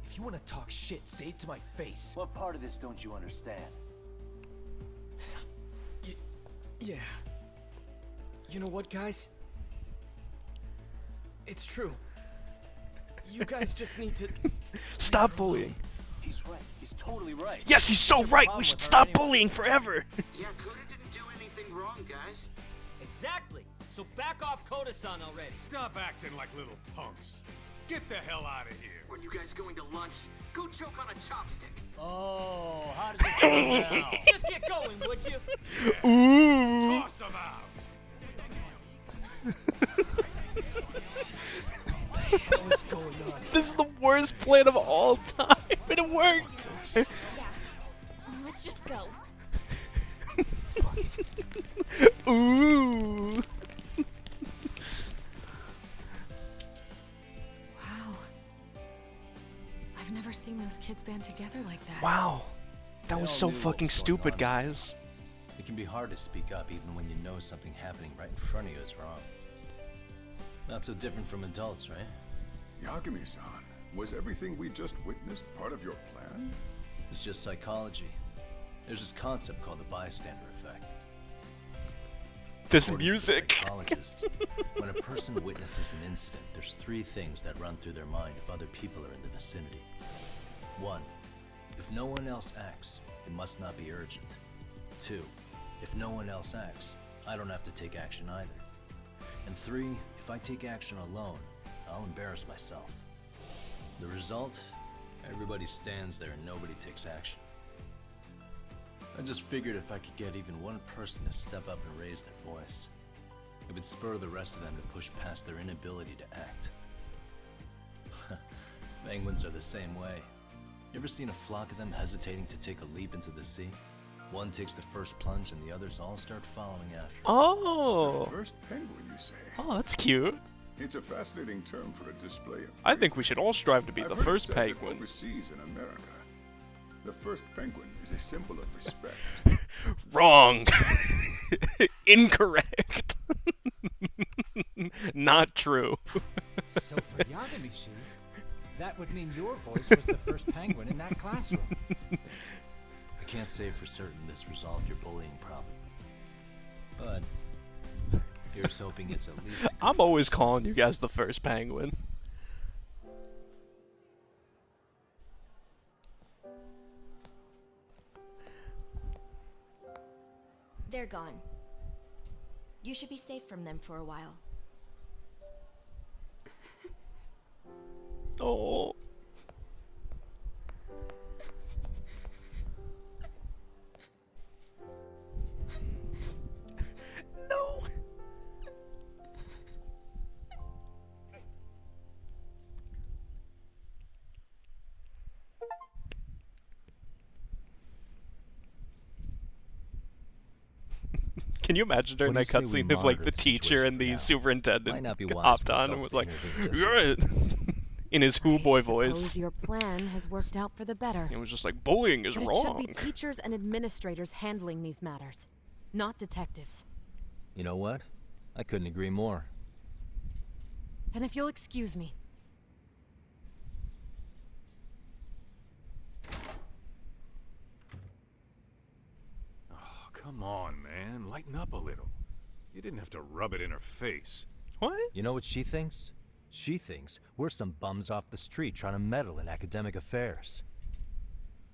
If you want to talk shit, say it to my face. What part of this don't you understand? Yeah. You know what, guys? It's true. You guys just need to... Stop bullying. He's right. He's totally right. Yes, he's so right. We should stop bullying forever. Yeah, Koda didn't do anything wrong, guys. Exactly. So back off Koda-san already. Stop acting like little punks. Get the hell out of here. When you guys going to lunch, go choke on a chopstick. Oh, how does it go now? Just get going, would you? Yeah. Ooh. Toss him out. What's going on? This is the worst plan of all time, but it worked. Yeah. Let's just go. Fuck it. Ooh. Wow. I've never seen those kids band together like that. Wow. That They was all so knew what fucking was going stupid, on. guys. It can be hard to speak up even when you know something happening right in front of you is wrong. Not so different from adults, right? Yagami-san, was everything we just witnessed part of your plan? It's just psychology. There's this concept called the bystander effect. This According to the music. psychologists, when a person witnesses an incident, there's three things that run through their mind if other people are in the vicinity. 1. If no one else acts, it must not be urgent. 2. If no one else acts, I don't have to take action either. And 3. If I take action alone, I'll embarrass myself. The result? Everybody stands there and nobody takes action. I just figured if I could get even one person to step up and raise their voice, it would spur the rest of them to push past their inability to act. Penguins are the same way. You ever seen a flock of them hesitating to take a leap into the sea? One takes the first plunge and the others all start following after. Oh. The first penguin, you say? Oh, that's cute. It's a fascinating term for a display of... I think we should all strive to be I've the heard it first said that penguin. overseas in America, the first penguin is a symbol of respect. Wrong. Incorrect. Not true. So for Yagami-shi, that would mean your voice was the first penguin in that classroom. I can't say for certain this resolved your bullying problem. But here's hoping it's at least a good I'm always calling you guys the first penguin. They're gone. You should be safe from them for a while. Oh. No. Can you imagine during What that do you say we cutscene if like monitor the the teacher situation and for the now? superintendent Might not be wise hopped for on and adults was to like, intervene just "You're yet." right," in his Who Boy voice. Suppose your plan has worked out for the better. It was just like, bullying is But it wrong. should be teachers and administrators handling these matters, not detectives. You know what? I couldn't agree more. Then if you'll excuse me. Oh, come on, man. Lighten up a little. You didn't have to rub it in her face. What? You know what she thinks? She thinks we're some bums off the street trying to meddle in academic affairs.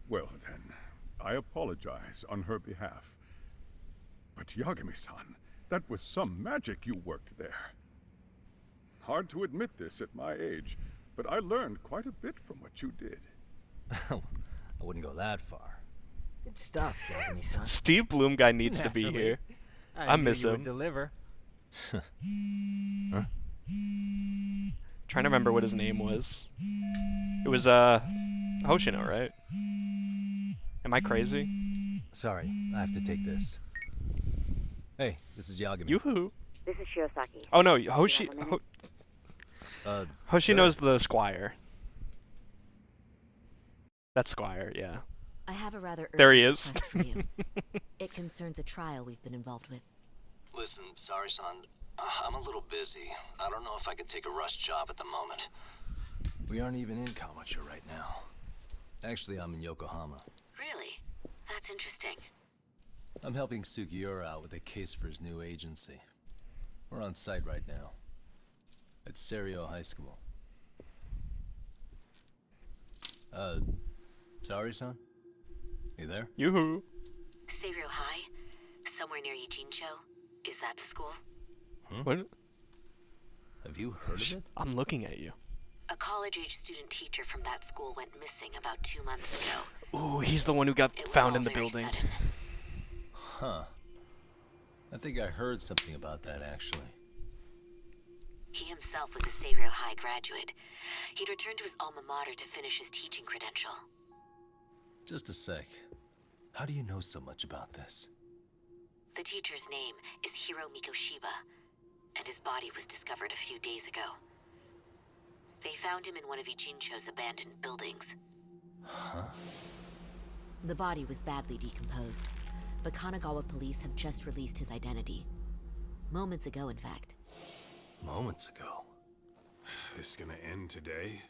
Well then, I apologize on her behalf. But Yagami-san, that was some magic you worked there. Hard to admit this at my age, but I learned quite a bit from what you did. I wouldn't go that far. Good stuff, Yagami-san. Steve Bloom guy needs to be Naturally. here. I I miss knew you would him. deliver. Huh? Trying to remember what his name was. It was Hoshino, right? Am I crazy? Sorry, I have to take this. Hey, this is Yagami. Yoo-hoo. This is Shirosaki. Oh no, Do you have a minute? Hoshino's the squire. That's Squire, yeah. I have a rather urgent There he is. request for you. It concerns a trial we've been involved with. Listen, sorry, son. I'm a little busy. I don't know if I could take a rush job at the moment. We aren't even in Kawacha right now. Actually, I'm in Yokohama. Really? That's interesting. I'm helping Sugiura out with a case for his new agency. We're on site right now. At Serio High School. Sorry-san? You there? Yoo-hoo. Serio High? Somewhere near Ijincho? Is that the school? What? Have you heard of it? I'm looking at you. A college-age student teacher from that school went missing about 2 months ago. Ooh, he's the one who got found in the building. Sudden. Huh. I think I heard something about that, actually. He himself was a Serio High graduate. He'd returned to his alma mater to finish his teaching credential. Just a sec. How do you know so much about this? The teacher's name is Hiro Mikoshiba, and his body was discovered a few days ago. They found him in one of Ijincho's abandoned buildings. Huh? The body was badly decomposed, but Kanagawa police have just released his identity. Moments ago, in fact. Moments ago? This is gonna end today?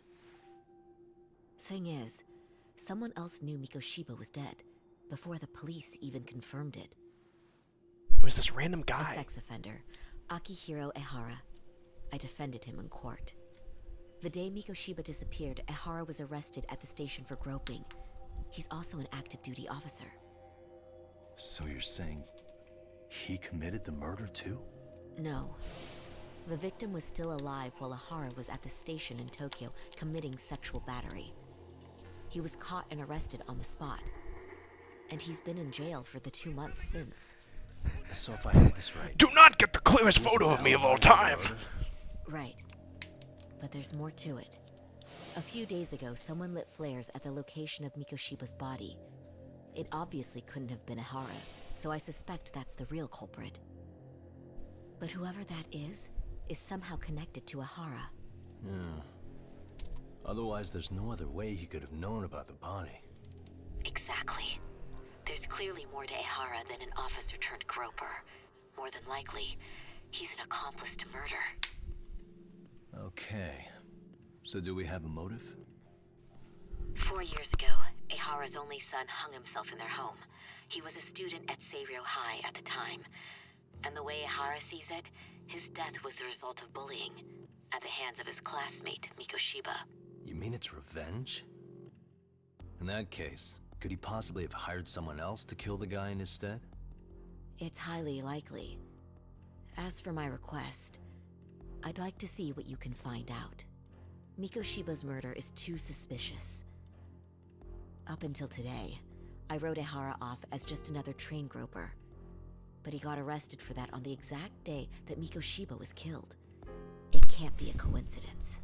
Thing is, someone else knew Mikoshiba was dead, before the police even confirmed it. It was this random guy. A sex offender, Akihiro Ehara. I defended him in court. The day Mikoshiba disappeared, Ehara was arrested at the station for groping. He's also an active duty officer. So you're saying he committed the murder too? No. The victim was still alive while Ehara was at the station in Tokyo committing sexual battery. He was caught and arrested on the spot. And he's been in jail for the 2 months since. So if I had this right... Do not get the clearest photo of me of all time! Right. But there's more to it. A few days ago, someone lit flares at the location of Mikoshiba's body. It obviously couldn't have been Ehara, so I suspect that's the real culprit. But whoever that is somehow connected to Ehara. Yeah. Otherwise, there's no other way he could have known about the body. Exactly. There's clearly more to Ehara than an officer turned groper. More than likely, he's an accomplice to murder. Okay. So do we have a motive? 4 years ago, Ehara's only son hung himself in their home. He was a student at Seiryo High at the time. And the way Ehara sees it, his death was the result of bullying at the hands of his classmate, Mikoshiba. You mean it's revenge? In that case, could he possibly have hired someone else to kill the guy in his stead? It's highly likely. As for my request, I'd like to see what you can find out. Mikoshiba's murder is too suspicious. Up until today, I wrote Ehara off as just another train groper. But he got arrested for that on the exact day that Mikoshiba was killed. It can't be a coincidence.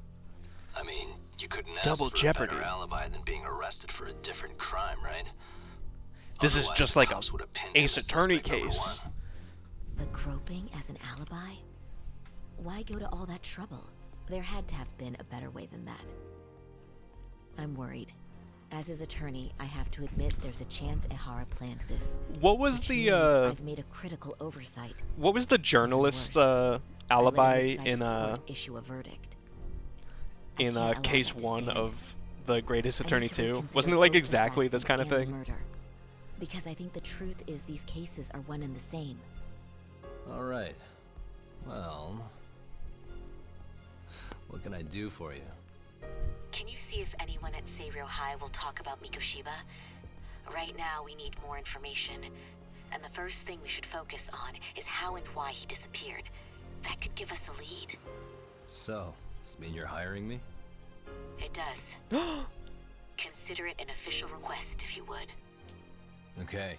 I mean, you couldn't Double ask for jeopardy. a better alibi than being arrested for a different crime, right? This is Otherwise, just the like a cops would have pinned him Ace as Attorney suspect number case. one. But groping as an alibi? Why go to all that trouble? There had to have been a better way than that. I'm worried. As his attorney, I have to admit there's a chance Ehara planned this. What was which the means I've made a critical oversight. what was the journalist's alibi in issue a verdict. case 1 of The Greatest I need Attorney to 2? reconsider Wasn't it like both exactly this kind of harassment and thing? the murder. Because I think the truth is these cases are one and the same. All right. Well, what can I do for you? Can you see if anyone at Seiryo High will talk about Mikoshiba? Right now, we need more information. And the first thing we should focus on is how and why he disappeared. That could give us a lead. So, does this mean you're hiring me? It does. Consider it an official request, if you would. Okay,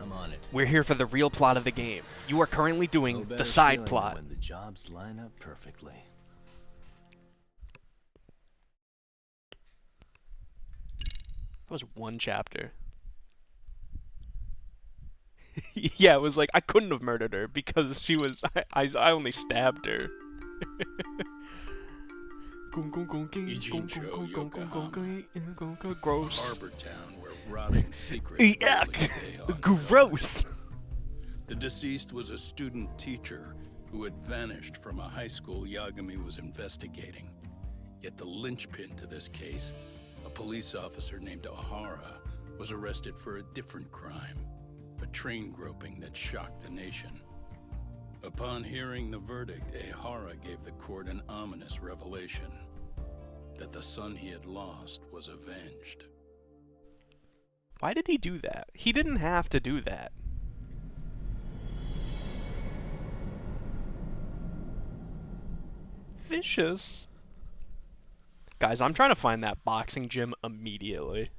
I'm on it. We're here for the real plot of the game. You are currently doing No the better side feeling plot. than when the jobs line up perfectly. That was one chapter. Yeah, it was like I couldn't have murdered her because she was I only stabbed her. Ijincho, Yokohama. Gross. A harbor town where rotting secrets Yuck. barely stay on Gross. The deceased was a student teacher who had vanished from a high school Yagami was investigating. Yet the linchpin to this case, a police officer named Ohara, was arrested for a different crime, a train groping that shocked the nation. Upon hearing the verdict, Ehara gave the court an ominous revelation, that the son he had lost was avenged. Why did he do that? He didn't have to do that. Vicious. Guys, I'm trying to find that boxing gym immediately.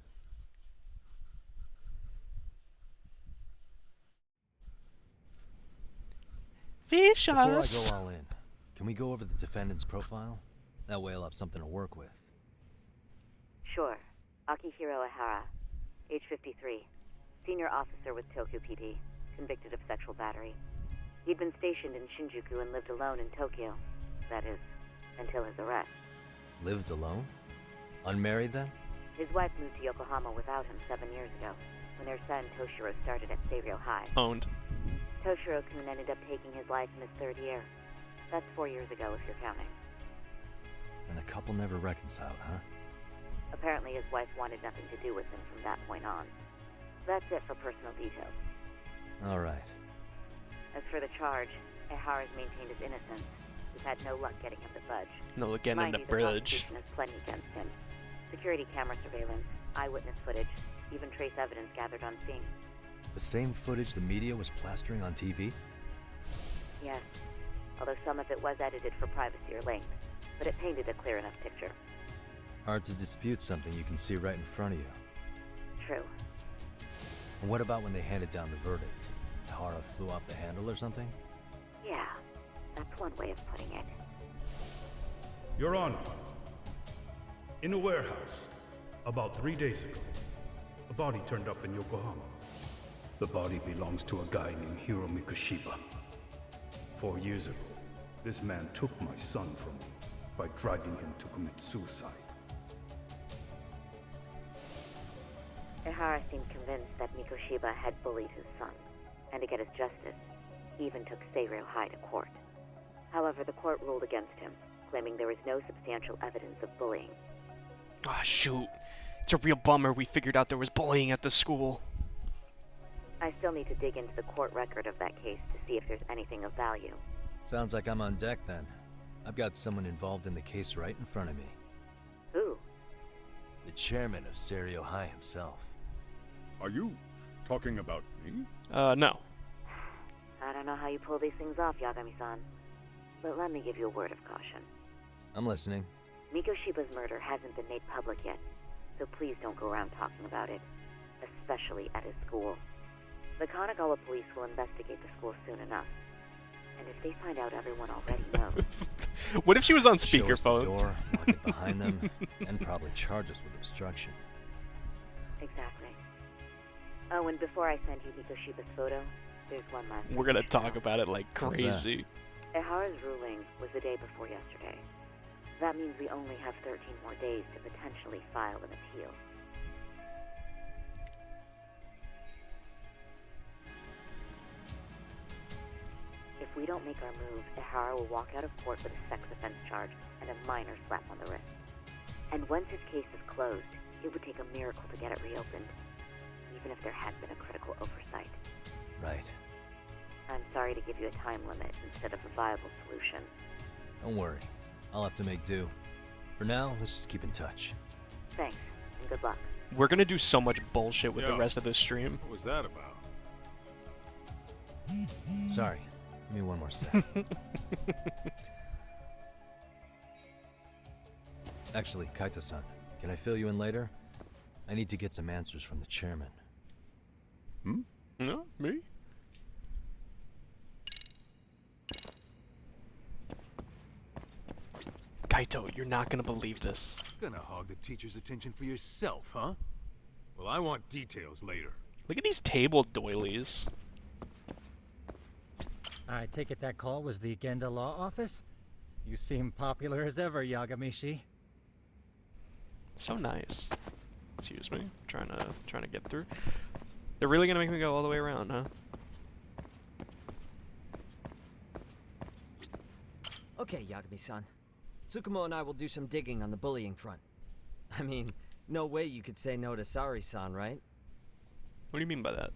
Vicious. Before I go all in, can we go over the defendant's profile? That way I'll have something to work with. Sure. Akihiro Ehara, age 53, senior officer with Tokyo PD, convicted of sexual battery. He'd been stationed in Shinjuku and lived alone in Tokyo. That is, until his arrest. Lived alone? Unmarried then? His wife moved to Yokohama without him 7 years ago, when their son Toshiro started at Seiryo High. Owned. Toshiro-kun ended up taking his life in his 3rd year. That's 4 years ago, if you're counting. And the couple never reconciled, huh? Apparently his wife wanted nothing to do with him from that point on. That's it for personal details. All right. As for the charge, Ehara's maintained his innocence. We've had no luck getting him to budge. No luck getting him to The budge. prosecution has plenty against him. Security camera surveillance, eyewitness footage, even trace evidence gathered on scene. The same footage the media was plastering on TV? Yes, although some of it was edited for privacy or length, but it painted a clear enough picture. Hard to dispute something you can see right in front of you. True. And what about when they handed down the verdict? Hara flew off the handle or something? Yeah, that's one way of putting it. Your Honor, in a warehouse, about 3 days ago, a body turned up in Yokohama. The body belongs to a guy named Hiro Mikoshiba. 4 years ago, this man took my son from me by driving him to commit suicide. Ehara seemed convinced that Mikoshiba had bullied his son, and to get his justice, even took Seiryo High to court. However, the court ruled against him, claiming there was no substantial evidence of bullying. Ah, shoot. It's a real bummer we figured out there was bullying at the school. I still need to dig into the court record of that case to see if there's anything of value. Sounds like I'm on deck then. I've got someone involved in the case right in front of me. Who? The chairman of Seiryo High himself. Are you talking about me? No. I don't know how you pull these things off, Yagami-san, but let me give you a word of caution. I'm listening. Mikoshiba's murder hasn't been made public yet, so please don't go around talking about it, especially at his school. The Kanagawa police will investigate the school soon enough, and if they find out everyone already knows... What if she was on Show us the speakerphone? door, lock it behind them, and probably charge us with obstruction. Exactly. Oh, and before I send you Mikoshiba's photo, there's one last thing We're gonna to know. talk about it like What's that? crazy. Ehara's ruling was the day before yesterday. That means we only have 13 more days to potentially file an appeal. If we don't make our move, Ehara will walk out of court with a sex offense charge and a minor slap on the wrist. And once his case is closed, it would take a miracle to get it reopened, even if there had been a critical oversight. Right. I'm sorry to give you a time limit instead of a viable solution. Don't worry. I'll have to make do. For now, let's just keep in touch. Thanks, and good luck. We're gonna do so much bullshit with the Yo, rest of this stream. What was that about? Sorry. Give me one more sec. Actually, Kaito-san, can I fill you in later? I need to get some answers from the chairman. No, me? Kaito, you're not gonna believe this. Gonna hog the teacher's attention for yourself, huh? Well, I want details later. Look at these table doilies. I take it that call was the Genda Law Office? You seem popular as ever, Yagamishi. So nice. Excuse me. Trying to get through. They're really gonna make me go all the way around, huh? Okay, Yagami-san. Tsukumo and I will do some digging on the bullying front. I mean, no way you could say no to Sari-san, right? What do you mean by that?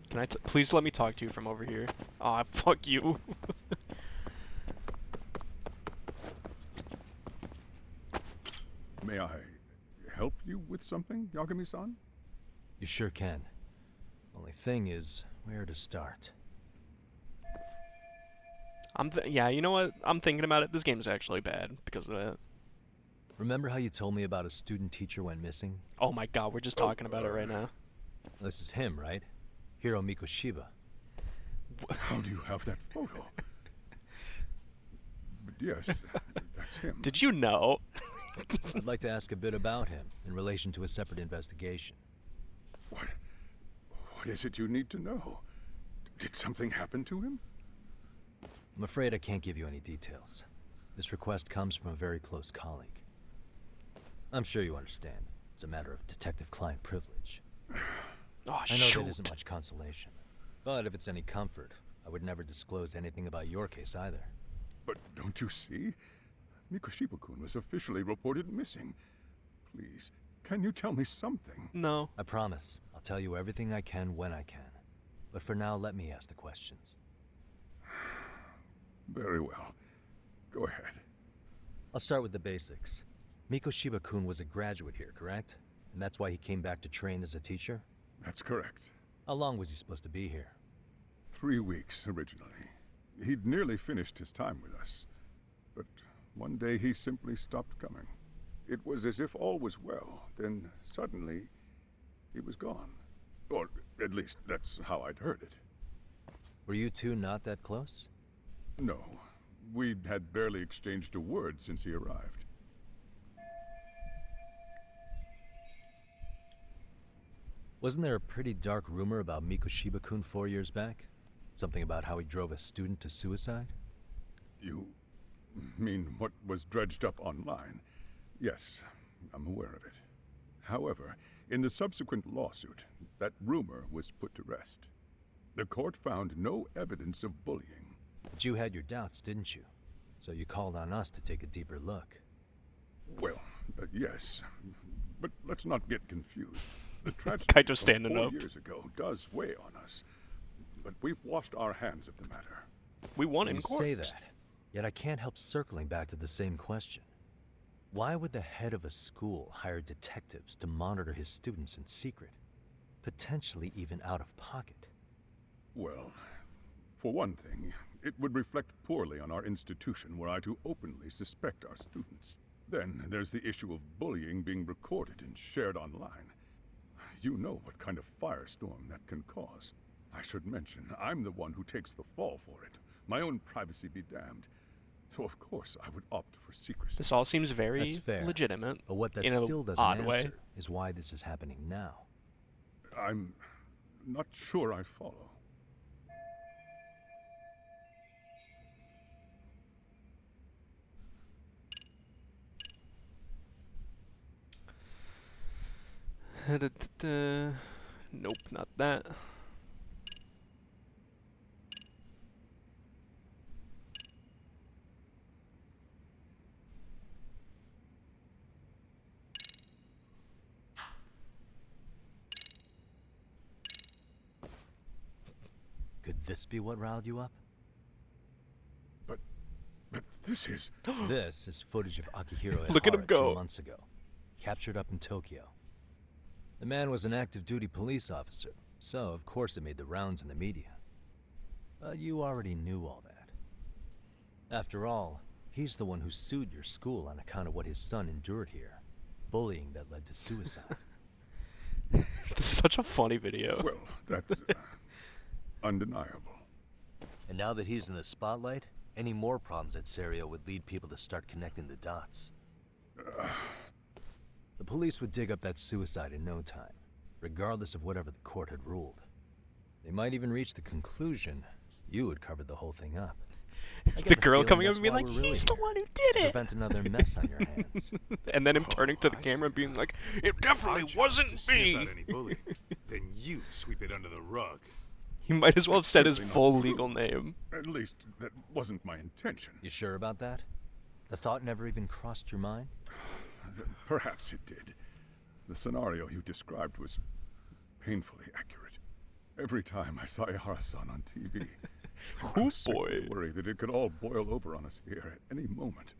Can I please let me talk to you from over here? Aw, fuck you. May I help you with something, Yagami-san? You sure can. Only thing is, where to start? Yeah, you know what? I'm thinking about it. This game's actually bad because of that. Remember how you told me about a student teacher went missing? Oh my god, we're just talking about it right now. This is him, right? Hiro Mikoshiba. How do you have that photo? But yes, that's him. Did you know? I'd like to ask a bit about him in relation to a separate investigation. What is it you need to know? Did something happen to him? I'm afraid I can't give you any details. This request comes from a very close colleague. I'm sure you understand. It's a matter of detective-client privilege. Oh, I know that isn't much consolation. But if it's any comfort, I would never disclose anything about your case either. But don't you see? Mikoshiba-kun was officially reported missing. Please, can you tell me something? No. I promise. I'll tell you everything I can when I can. But for now, let me ask the questions. Very well. Go ahead. I'll start with the basics. Mikoshiba-kun was a graduate here, correct? And that's why he came back to train as a teacher? That's correct. How long was he supposed to be here? 3 weeks, originally. He'd nearly finished his time with us. But one day he simply stopped coming. It was as if all was well, then suddenly he was gone. Or at least that's how I'd heard it. Were you two not that close? No. We had barely exchanged a word since he arrived. Wasn't there a pretty dark rumor about Mikoshiba-kun 4 years back? Something about how he drove a student to suicide? You mean what was dredged up online? Yes, I'm aware of it. However, in the subsequent lawsuit, that rumor was put to rest. The court found no evidence of bullying. But you had your doubts, didn't you? So you called on us to take a deeper look. Well, yes. But let's not get confused. The tragedy Kaito of standing 4 up. years ago does weigh on us. But we've washed our hands of the matter. We won in You court. say that, yet I can't help circling back to the same question. Why would the head of a school hire detectives to monitor his students in secret? Potentially even out of pocket. Well, for one thing, it would reflect poorly on our institution were I to openly suspect our students. Then there's the issue of bullying being recorded and shared online. You know what kind of firestorm that can cause. I should mention, I'm the one who takes the fall for it. My own privacy be damned. So of course I would opt for secrecy. This all seems very That's fair. legitimate. But what that in a still doesn't odd answer way. is why this is happening now. I'm not sure I follow. Nope, not that. Could this be what riled you up? But this is... This is footage of Akihiro Look at him Ehara go. 2 months ago. Captured up in Tokyo. The man was an active duty police officer, so of course it made the rounds in the media. But you already knew all that. After all, he's the one who sued your school on account of what his son endured here. Bullying that led to suicide. This is such a funny video. Well, that's undeniable. And now that he's in the spotlight, any more problems at Serio would lead people to start connecting the dots. The police would dig up that suicide in no time, regardless of whatever the court had ruled. They might even reach the conclusion you had covered the whole thing up. I get The girl feeling coming up that's and being why like, we're really he's the here, one who to did it. prevent another mess on your hands. And then him turning to the camera and being like, it definitely wasn't to sniff me. out any bullying. Then you sweep it under the rug. He might as well have said his Simply not full true. legal name. At least, that wasn't my intention. You sure about that? The thought never even crossed your mind? Perhaps it did. The scenario you described was painfully accurate. Every time I saw Ihara-san on TV, I was sickly worried that it could all boil over on us here at any moment.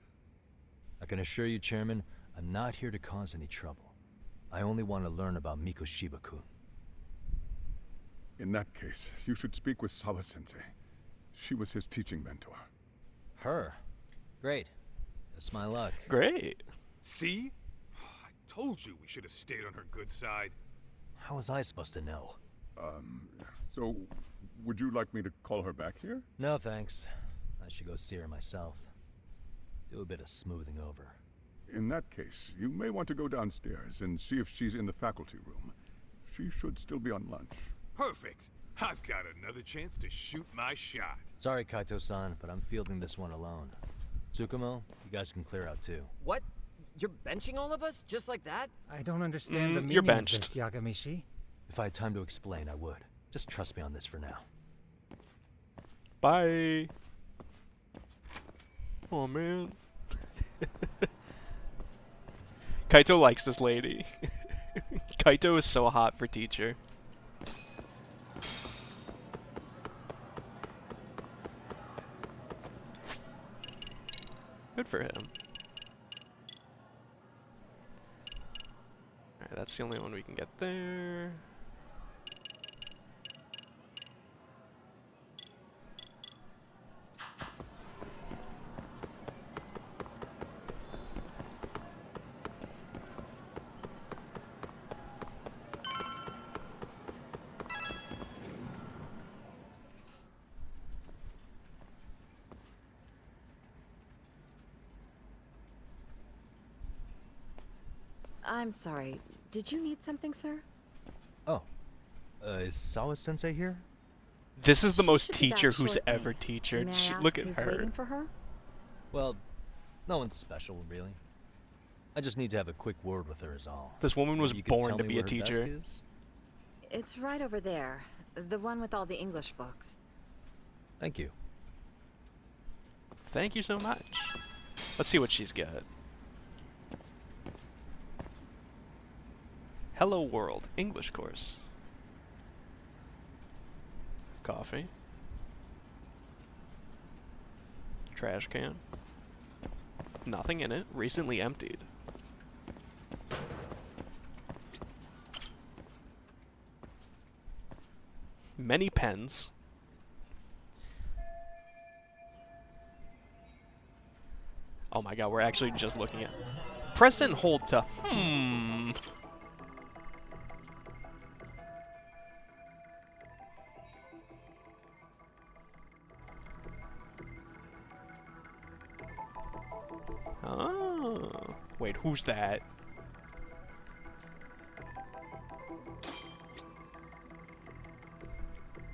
I can assure you, Chairman, I'm not here to cause any trouble. I only want to learn about Mikoshiba-kun. In that case, you should speak with Sawa-sensei. She was his teaching mentor. Her? Great. That's my luck. Great. See? I told you we should have stayed on her good side. How was I supposed to know? So, would you like me to call her back here? No, thanks. I should go see her myself. Do a bit of smoothing over. In that case, you may want to go downstairs and see if she's in the faculty room. She should still be on lunch. Perfect. I've got another chance to shoot my shot. Sorry, Kaito-san, but I'm fielding this one alone. Tsukumo, you guys can clear out too. What? You're benching all of us just like that? I don't understand the meaning you're of benched. this, Yagamishi. If I had time to explain, I would. Just trust me on this for now. Bye. Oh, man. Kaito likes this lady. Kaito is so hot for teacher. Good for him. Alright, that's the only one we can get there. I'm sorry. Did you need something, sir? Oh. Is Sawa-sensei here? This is the She most should be back teacher who's shortly. ever teachered. May I ask Look at who's her. waiting for her? Well, no one's special, really. I just need to have a quick word with her is all. This woman was Maybe you could born tell to me be where a her desk teacher. is? It's right over there. The one with all the English books. Thank you. Thank you so much. Let's see what she's got. Hello World, English course. Coffee. Trash can. Nothing in it. Recently emptied. Many pens. Oh my god, we're actually just looking at... Press and hold to... Oh. Wait, who's that?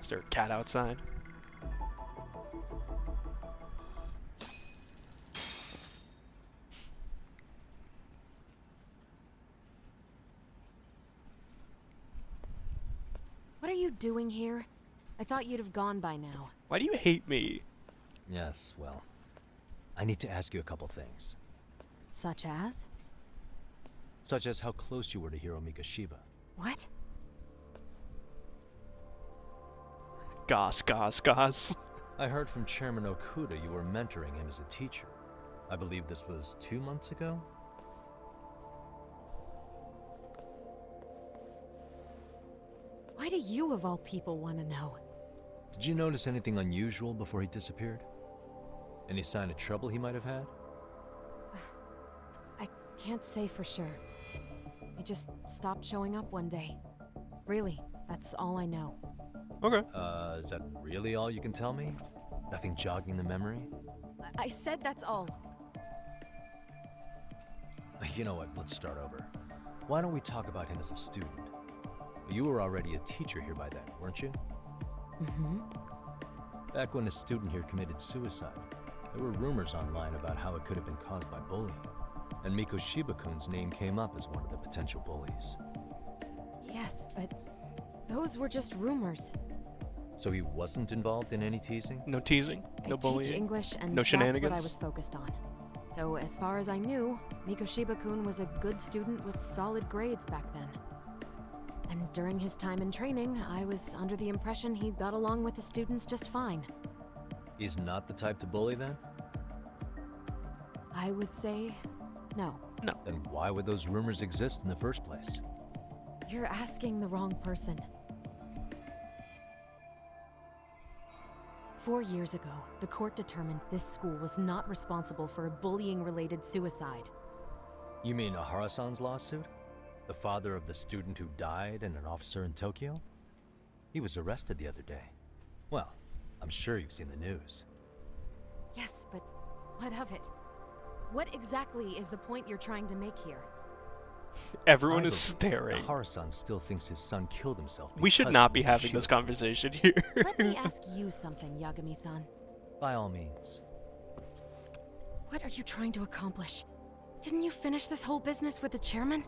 Is there a cat outside? What are you doing here? I thought you'd have gone by now. Why do you hate me? Yes, well, I need to ask you a couple things. Such as? Such as how close you were to Hiro Mikoshiba. What? Goss, goss, goss. I heard from Chairman Okuda you were mentoring him as a teacher. I believe this was 2 months ago? Why do you, of all people, want to know? Did you notice anything unusual before he disappeared? Any sign of trouble he might have had? I can't say for sure. He just stopped showing up one day. Really, that's all I know. Okay. Is that really all you can tell me? Nothing jogging the memory? I said that's all. You know what, let's start over. Why don't we talk about him as a student? You were already a teacher here by then, weren't you? Mm-hmm. Back when a student here committed suicide, there were rumors online about how it could have been caused by bullying. And Miko Shiba-kun's name came up as one of the potential bullies. Yes, but those were just rumors. So he wasn't involved in any teasing? No teasing? No I bullying? teach English, and no that's shenanigans? what I was focused on. So as far as I knew, Miko Shiba-kun was a good student with solid grades back then. And during his time in training, I was under the impression he got along with the students just fine. He's not the type to bully then? I would say no. No. Then why would those rumors exist in the first place? You're asking the wrong person. 4 years ago, the court determined this school was not responsible for a bullying-related suicide. You mean Ahara-san's lawsuit? The father of the student who died and an officer in Tokyo? He was arrested the other day. Well, I'm sure you've seen the news. Yes, but what of it? What exactly is the point you're trying to make here? Everyone is staring. Ahara-san still thinks his son killed himself. We should not be having this conversation here. Let me ask you something, Yagami-san. By all means. What are you trying to accomplish? Didn't you finish this whole business with the chairman?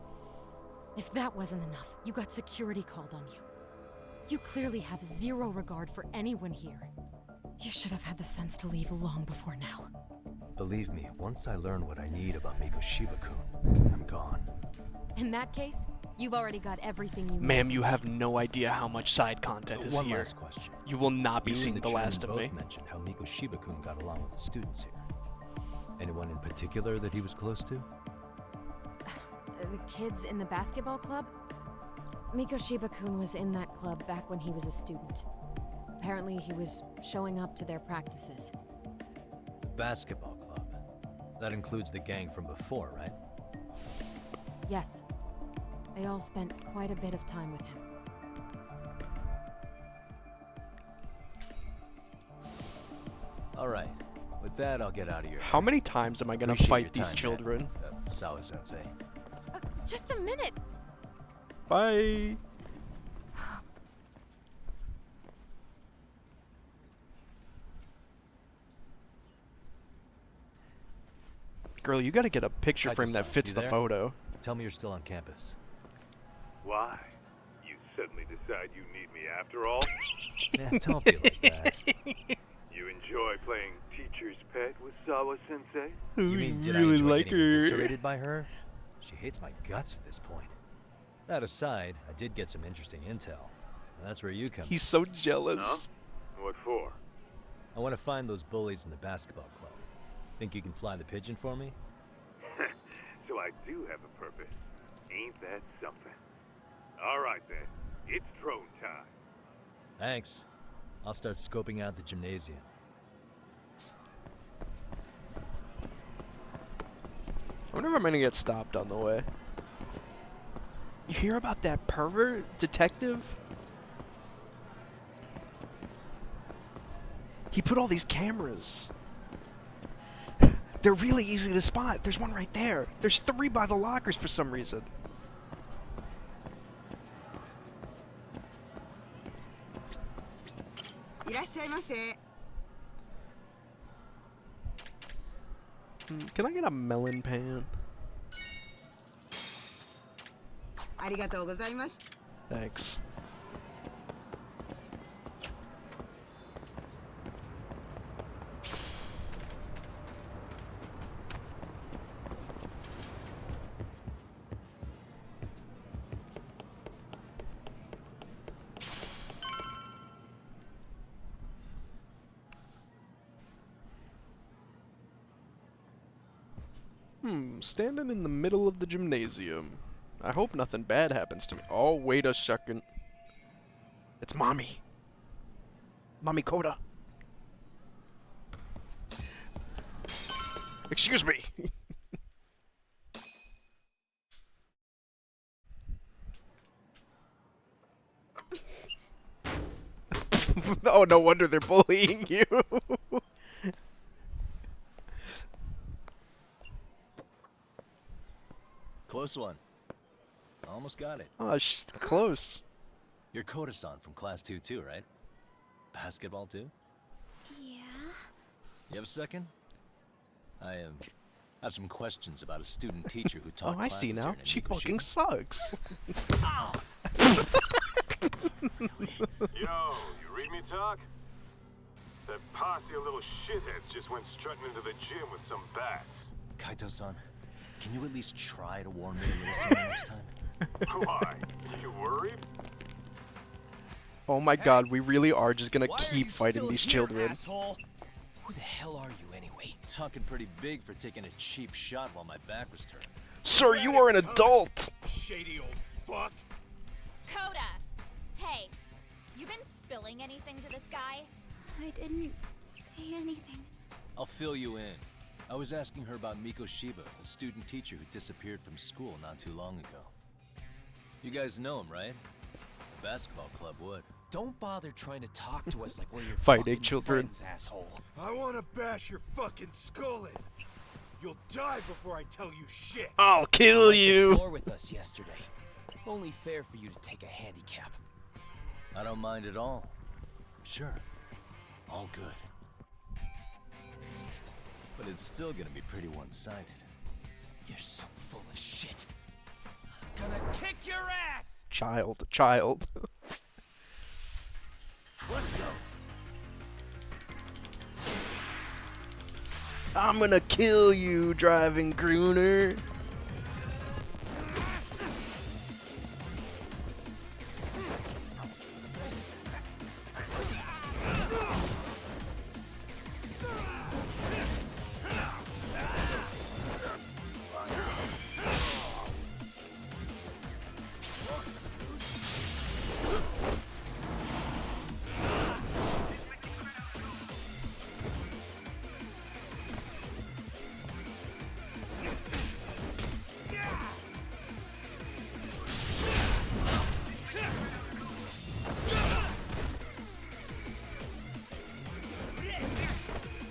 If that wasn't enough, you got security called on you. You clearly have zero regard for anyone here. You should have had the sense to leave long before now. Believe me, once I learn what I need about Miko Shiba-kun, I'm gone. In that case, you've already got everything you need. Ma'am, you have no idea how much side content is One here. last question. You will not be You seeing and the chairman last of both me. mentioned how Miko Shiba-kun got along with the students here. Anyone in particular that he was close to? The kids in the basketball club? Miko Shiba-kun was in that club back when he was a student. Apparently, he was showing up to their practices. Basketball club. That includes the gang from before, right? Yes. They all spent quite a bit of time with him. All right. With that, I'll get out of here. How many times am I gonna Appreciate fight your these time, children? Sawa-sensei. Just a minute! Bye! Girl, you gotta get a picture frame that Kaito-san, fits you the there? photo. Tell me you're still on campus. Why? You suddenly decide you need me after all? Yeah, don't be like that. You enjoy playing teacher's pet with Sawa-sensei? You mean did I really enjoy like getting her. eviscerated by her? She hates my guts at this point. That aside, I did get some interesting intel. And that's where you come in. He's so jealous. Huh? What for? I want to find those bullies in the basketball club. Think you can fly the pigeon for me? So I do have a purpose. Ain't that something? All right then. It's drone time. Thanks. I'll start scoping out the gymnasium. I wonder if I'm gonna get stopped on the way. You hear about that pervert detective? He put all these cameras. They're really easy to spot. There's one right there. There's 3 by the lockers for some reason. Can I get a melon pan? Thanks. Standing in the middle of the gymnasium. I hope nothing bad happens to me. Oh, wait a second. It's Mommy. Mommy Koda. Excuse me. Oh, no wonder they're bullying you. Close one. Almost got it. Oh, close. You're Koda-san from class 2 too, right? Basketball too? You have a second? I have some questions about a student teacher who taught Oh, I see classes now. here in She fucking Mikoshima. sucks. Yo, you read me talk? That posse of little shitheads just went strutting into the gym with some bats. Kaito-san, can you at least try to warn me a little sooner next time? Why? You worried? Oh my god, we really are just gonna Why are keep you fighting still these here, children. asshole? Who the hell are you anyway? Talking pretty big for taking a cheap shot while my back was turned. Sir, you are an adult! Shady old fuck. Coda! Hey, you been spilling anything to this guy? I didn't say anything. I'll fill you in. I was asking her about Miko Shiba, a student teacher who disappeared from school not too long ago. You guys know him, right? The basketball club would. Don't bother trying to talk to us like we're your Fighting fucking children. friends, asshole. I want to bash your fucking skull in. You'll die before I tell you shit. I'll kill You you! were on the floor with us yesterday. Only fair for you to take a handicap. I don't mind at all. Sure. All good. But it's still gonna be pretty one-sided. You're so full of shit. I'm gonna kick your ass! Child. Let's go. I'm gonna kill you, driving crooner.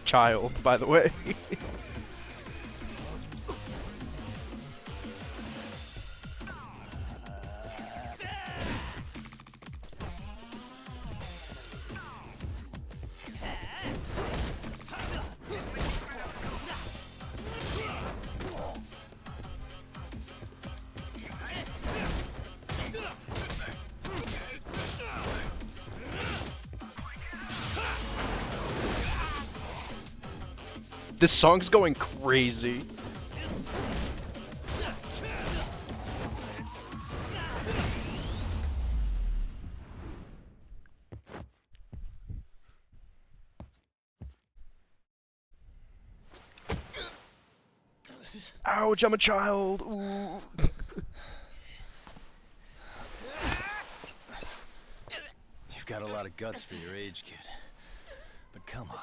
Child, by the way. This song's going crazy. Ouch, I'm a child. Ooh. You've got a lot of guts for your age, kid. But come on.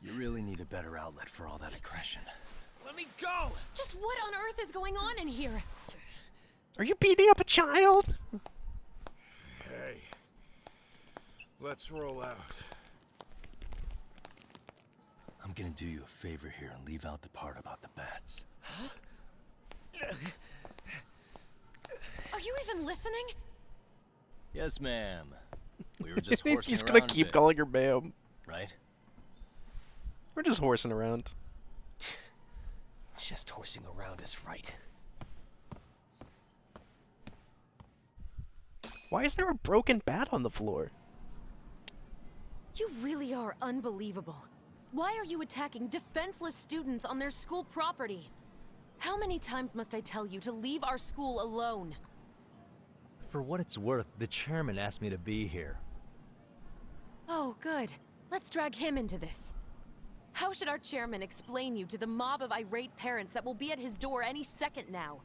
You really need a better outlet for all that aggression. Let me go! Just what on earth is going on in here? Are you beating up a child? Hey, let's roll out. I'm gonna do you a favor here and leave out the part about the bats. Are you even listening? Yes, ma'am. We were just horsing He's around gonna a keep bit, calling her ma'am. right? We're just horsing around. Just horsing around is right. Why is there a broken bat on the floor? You really are unbelievable. Why are you attacking defenseless students on their school property? How many times must I tell you to leave our school alone? For what it's worth, the chairman asked me to be here. Oh, good. Let's drag him into this. How should our chairman explain you to the mob of irate parents that will be at his door any second now?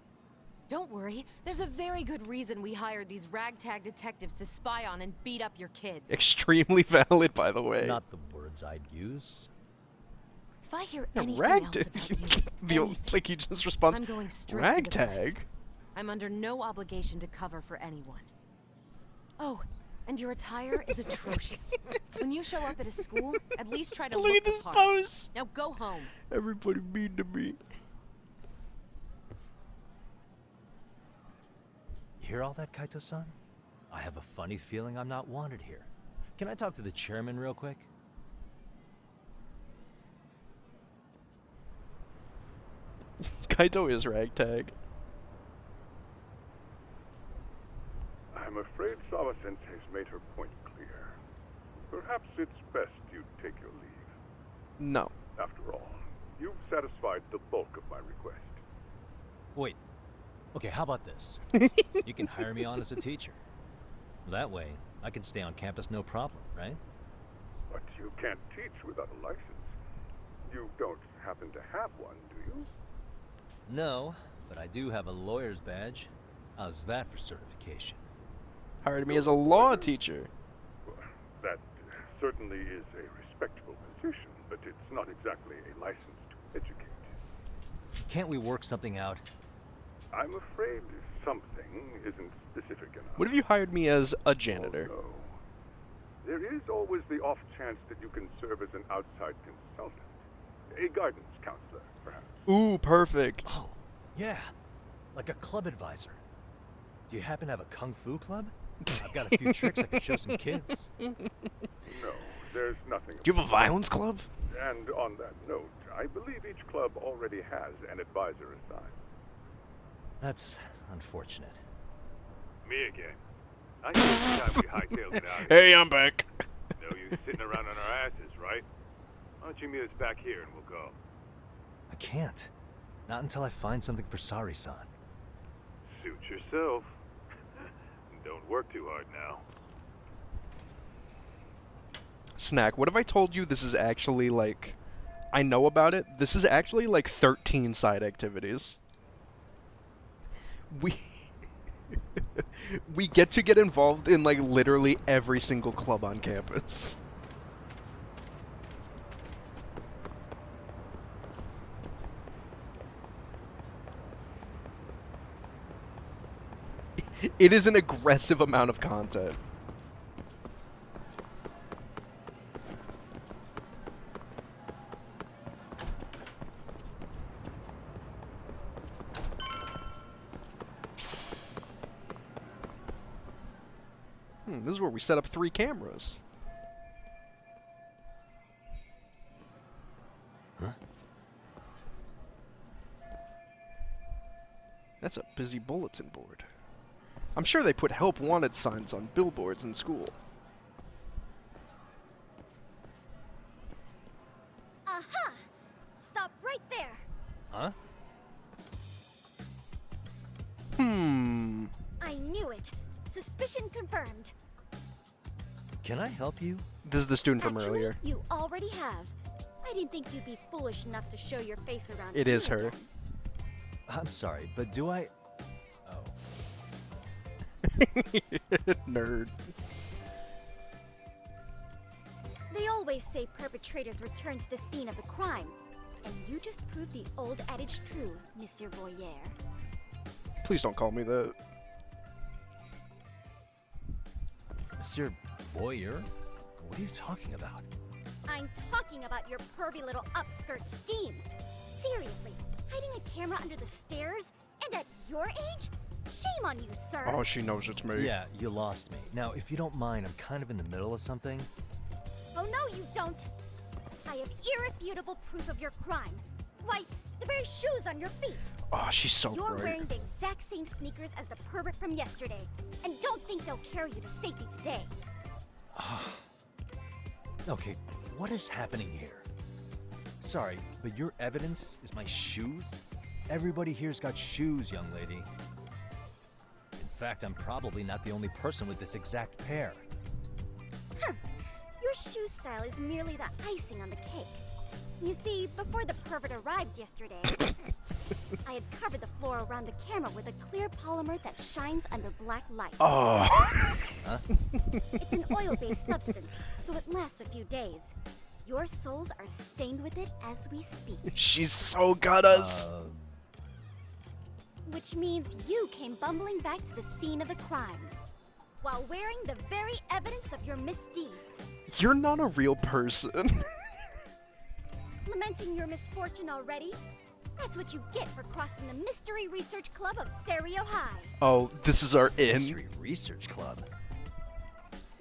Don't worry, there's a very good reason we hired these ragtag detectives to spy on and beat up your kids. Extremely valid, by the way. Not the words I'd use. If I hear Yeah, anything ragtag. else about you, Like he just responds, I'm going straight to the press. ragtag? I'm under no obligation to cover for anyone. Oh, and your attire is atrocious. When you show up at a school, at least try to Look look at this the part. pose. Now go home. Everybody mean to me. You hear all that, Kaito-san? I have a funny feeling I'm not wanted here. Can I talk to the chairman real quick? Kaito is ragtag. I'm afraid Sawa-sensei's made her point clear. Perhaps it's best you take your leave. No. After all, you've satisfied the bulk of my request. Wait. Okay, how about this? You can hire me on as a teacher. That way, I can stay on campus no problem, right? But you can't teach without a license. You don't happen to have one, do you? No, but I do have a lawyer's badge. How's that for certification? Hired me as a law teacher. Well, that certainly is a respectable position, but it's not exactly a license to educate. Can't we work something out? I'm afraid something isn't specific enough. What if you hired me as a janitor? Oh, no. There is always the off chance that you can serve as an outside consultant. A guidance counselor, perhaps. Ooh, perfect. Oh, yeah. Like a club advisor. Do you happen to have a kung fu club? I've got a few tricks I could show some kids. No, there's nothing. Do you have a violence club? And on that note, I believe each club already has an advisor assigned. That's unfortunate. Me again. I think it's time we hightailed it out. Hey, I'm back. No use sitting around on our asses, right? Why don't you meet us back here and we'll go? I can't. Not until I find something for Sari-san. Suit yourself. Don't work too hard now. Snack, what if I told you this is actually like... I know about it. This is actually like 13 side activities. We get to get involved in like literally every single club on campus. It is an aggressive amount of content. This is where we set up 3 cameras. Huh? That's a busy bulletin board. I'm sure they put help wanted signs on billboards in school. Aha! Stop right there. Huh? I knew it. Suspicion confirmed. Can I help you? This is the student from Actually, earlier. You already have. I didn't think you'd be foolish enough to show your face around. It is here her. again. I'm sorry, but do I... Oh. Nerd. They always say perpetrators return to the scene of the crime. And you just proved the old adage true, Monsieur Voyeur. Please don't call me that. Monsieur Voyeur? What are you talking about? I'm talking about your pervy little upskirt scheme. Seriously, hiding a camera under the stairs? And at your age? Shame on you, sir. Oh, she knows it's me. Yeah, you lost me. Now, if you don't mind, I'm kind of in the middle of something. Oh, no, you don't. I have irrefutable proof of your crime. Why, the very shoes on your feet. Oh, she's so You're bright. wearing the exact same sneakers as the pervert from yesterday. And don't think they'll carry you to safety today. Okay, what is happening here? Sorry, but your evidence is my shoes? Everybody here's got shoes, young lady. In fact, I'm probably not the only person with this exact pair. Your shoe style is merely the icing on the cake. You see, before the pervert arrived yesterday, I had covered the floor around the camera with a clear polymer that shines under black light. Oh. Huh? It's an oil-based substance, so it lasts a few days. Your soles are stained with it as we speak. She's so got us. Which means you came bumbling back to the scene of the crime, while wearing the very evidence of your misdeeds. You're not a real person. Lamenting your misfortune already? That's what you get for crossing the Mystery Research Club of Serio High. Oh, this is our in. Mystery Research Club?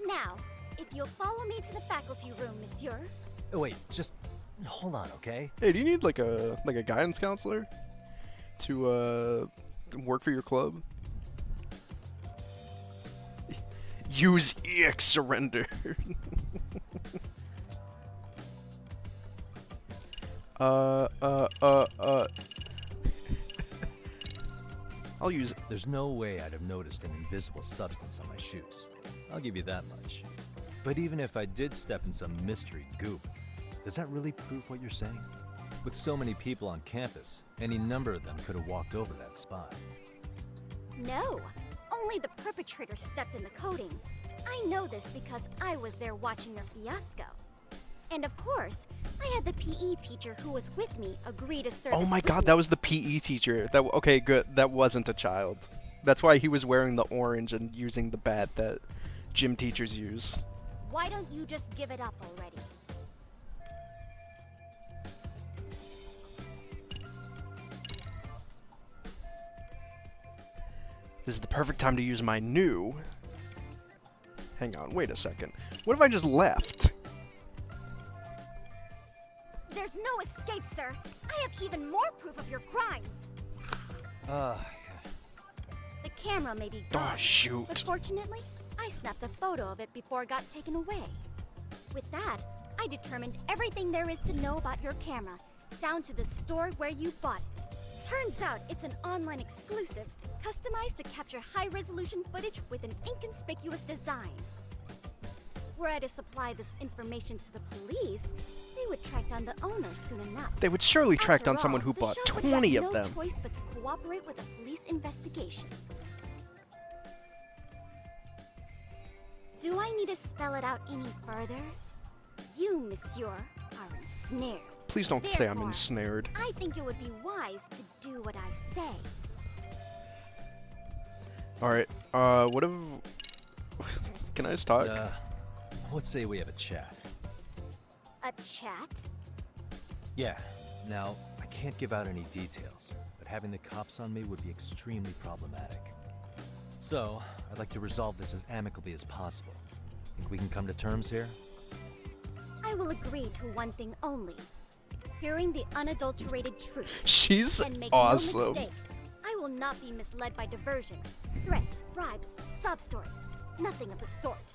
Now, if you'll follow me to the faculty room, monsieur. Oh, wait, just hold on, okay? Hey, do you need like a guidance counselor? to work for your club? Use EX surrender. I'll use it. There's no way I'd have noticed an invisible substance on my shoes. I'll give you that much. But even if I did step in some mystery goop, does that really prove what you're saying? With so many people on campus, any number of them could have walked over that spot. No, only the perpetrator stepped in the coating. I know this because I was there watching their fiasco. And of course, I had the PE teacher who was with me agree to serve. Oh my god, that was the PE teacher. Okay, good. That wasn't a child. That's why he was wearing the orange and using the bat that gym teachers use. Why don't you just give it up already? This is the perfect time to use my new... Hang on, wait a second. What if I just left? There's no escape, sir. I have even more proof of your crimes. The camera may be gone, shoot. but fortunately, I snapped a photo of it before it got taken away. With that, I determined everything there is to know about your camera, down to the store where you bought it. Turns out it's an online exclusive, customized to capture high-resolution footage with an inconspicuous design. Were I to supply this information to the police, they would track down the owner soon enough. They would surely track After down someone all, who the bought shop would 20 have of no them. choice but to cooperate with the police investigation. Do I need to spell it out any further? You, monsieur, are ensnared. Please don't say I'm Therefore, ensnared. I think it would be wise to do what I say. Alright, what if... Can I just talk? Let's say we have a chat. A chat? Yeah. Now, I can't give out any details, but having the cops on me would be extremely problematic. So, I'd like to resolve this as amicably as possible. Think we can come to terms here? I will agree to one thing only. Hearing the unadulterated truth. She's and make awesome. no mistake, I will not be misled by diversion, threats, bribes, sob stories. Nothing of the sort.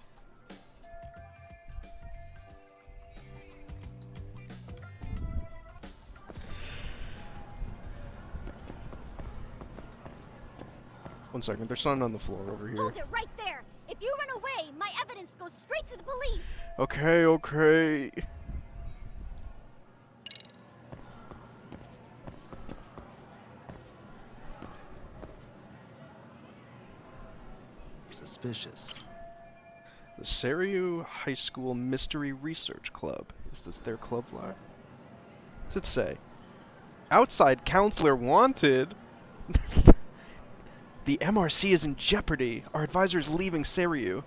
One second, there's something on the floor over here. Hold it right there! If you run away, my evidence goes straight to the police! Okay, okay. Suspicious. The Seiryu High School Mystery Research Club. Is this their club flyer? What's it say? Outside counselor wanted. The MRC is in jeopardy. Our advisor is leaving Seiryu.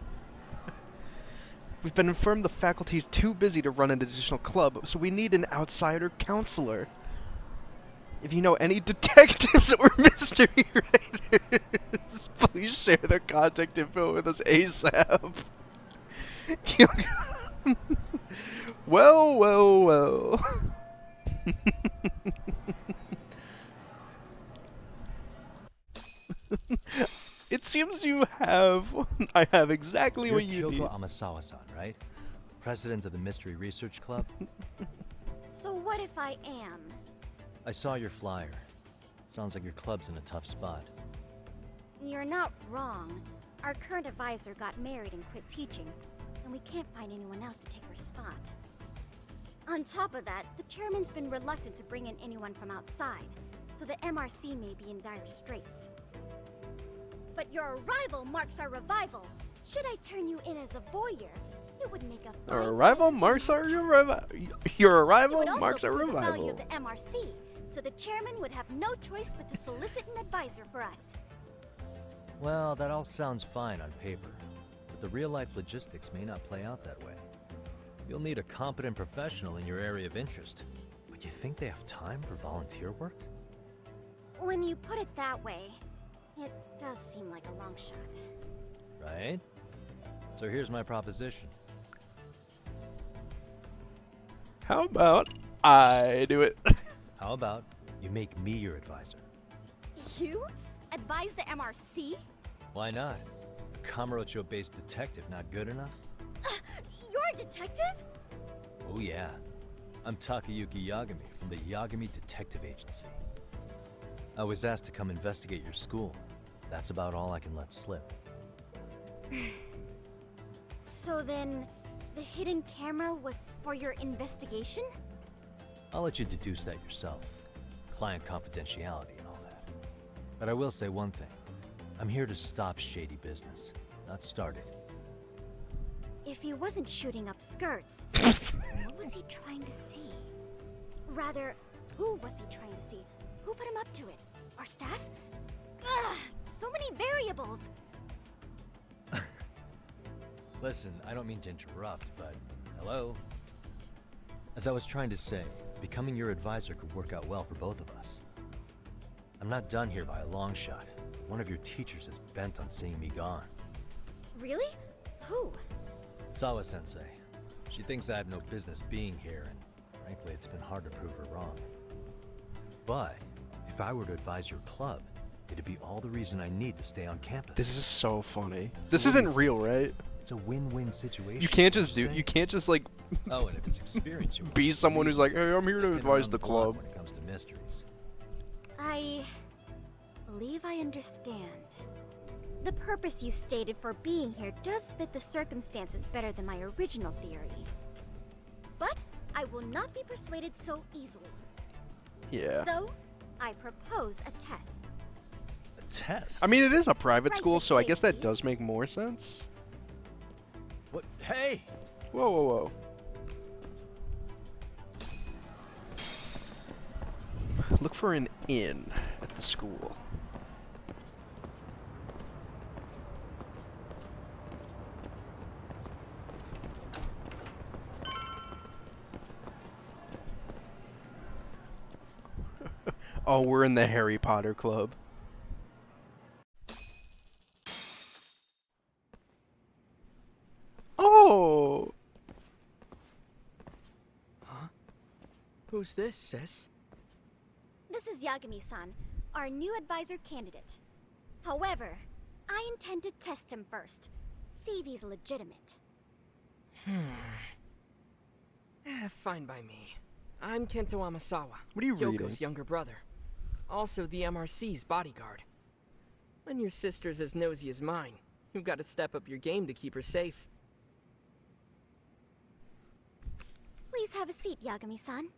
We've been informed the faculty is too busy to run an additional club, so we need an outsider counselor. If you know any detectives or mystery writers, please share their contact info with us ASAP. Well, well, well. It seems you have... I have exactly You're what you need. Kyoko Amasawa-san, right? President of the Mystery Research Club? So what if I am? I saw your flyer. Sounds like your club's in a tough spot. You're not wrong. Our current advisor got married and quit teaching, and we can't find anyone else to take her spot. On top of that, the chairman's been reluctant to bring in anyone from outside, so the MRC may be in dire straits. But your arrival marks our revival. Should I turn you in as a voyeur, it would make a fine... Our arrival marks our revival. Your It arrival would also marks our prove the value revival. of the MRC, so the chairman would have no choice but to solicit an advisor for us. Well, that all sounds fine on paper, but the real-life logistics may not play out that way. You'll need a competent professional in your area of interest, but you think they have time for volunteer work? When you put it that way, it does seem like a long shot. Right? So here's my proposition. How about I do it? How about you make me your advisor? You? Advise the MRC? Why not? Kamurocho-based detective not good enough? You're a detective? Oh yeah. I'm Takayuki Yagami from the Yagami Detective Agency. I was asked to come investigate your school. That's about all I can let slip. So then, the hidden camera was for your investigation? I'll let you deduce that yourself. Client confidentiality and all that. But I will say one thing. I'm here to stop shady business, not start it. If he wasn't shooting up skirts, what was he trying to see? Rather, who was he trying to see? Who put him up to it? Our staff? Ugh, so many variables! Listen, I don't mean to interrupt, but hello? As I was trying to say, becoming your advisor could work out well for both of us. I'm not done here by a long shot. One of your teachers is bent on seeing me gone. Really? Who? Sawa-sensei. She thinks I have no business being here, and frankly, it's been hard to prove her wrong. But if I were to advise your club, it'd be all the reason I need to stay on campus. This is so funny. So This what do you isn't real, right? It's a win-win situation. You can't don't just do. say? You can't just like. Oh, and if it's experience, you be someone who's like, hey, I'm here to Been advise around the block club. when it comes to mysteries. I believe I understand. The purpose you stated for being here does fit the circumstances better than my original theory. But I will not be persuaded so easily. Yeah. So, I propose a test. A test? I mean, it is a private Right school, this so I way, guess that please. does make more sense. What? Hey! Whoa, whoa, whoa. Look for an inn at the school. Oh, we're in the Harry Potter Club. Oh! Who's this, sis? This is Yagami-san, our new advisor candidate. However, I intend to test him first. See if he's legitimate. Fine by me. I'm Kento Amasawa. What are you Yoko's reading? younger brother. Also the MRC's bodyguard. When your sister's as nosy as mine, you've got to step up your game to keep her safe. Please have a seat, Yagami-san.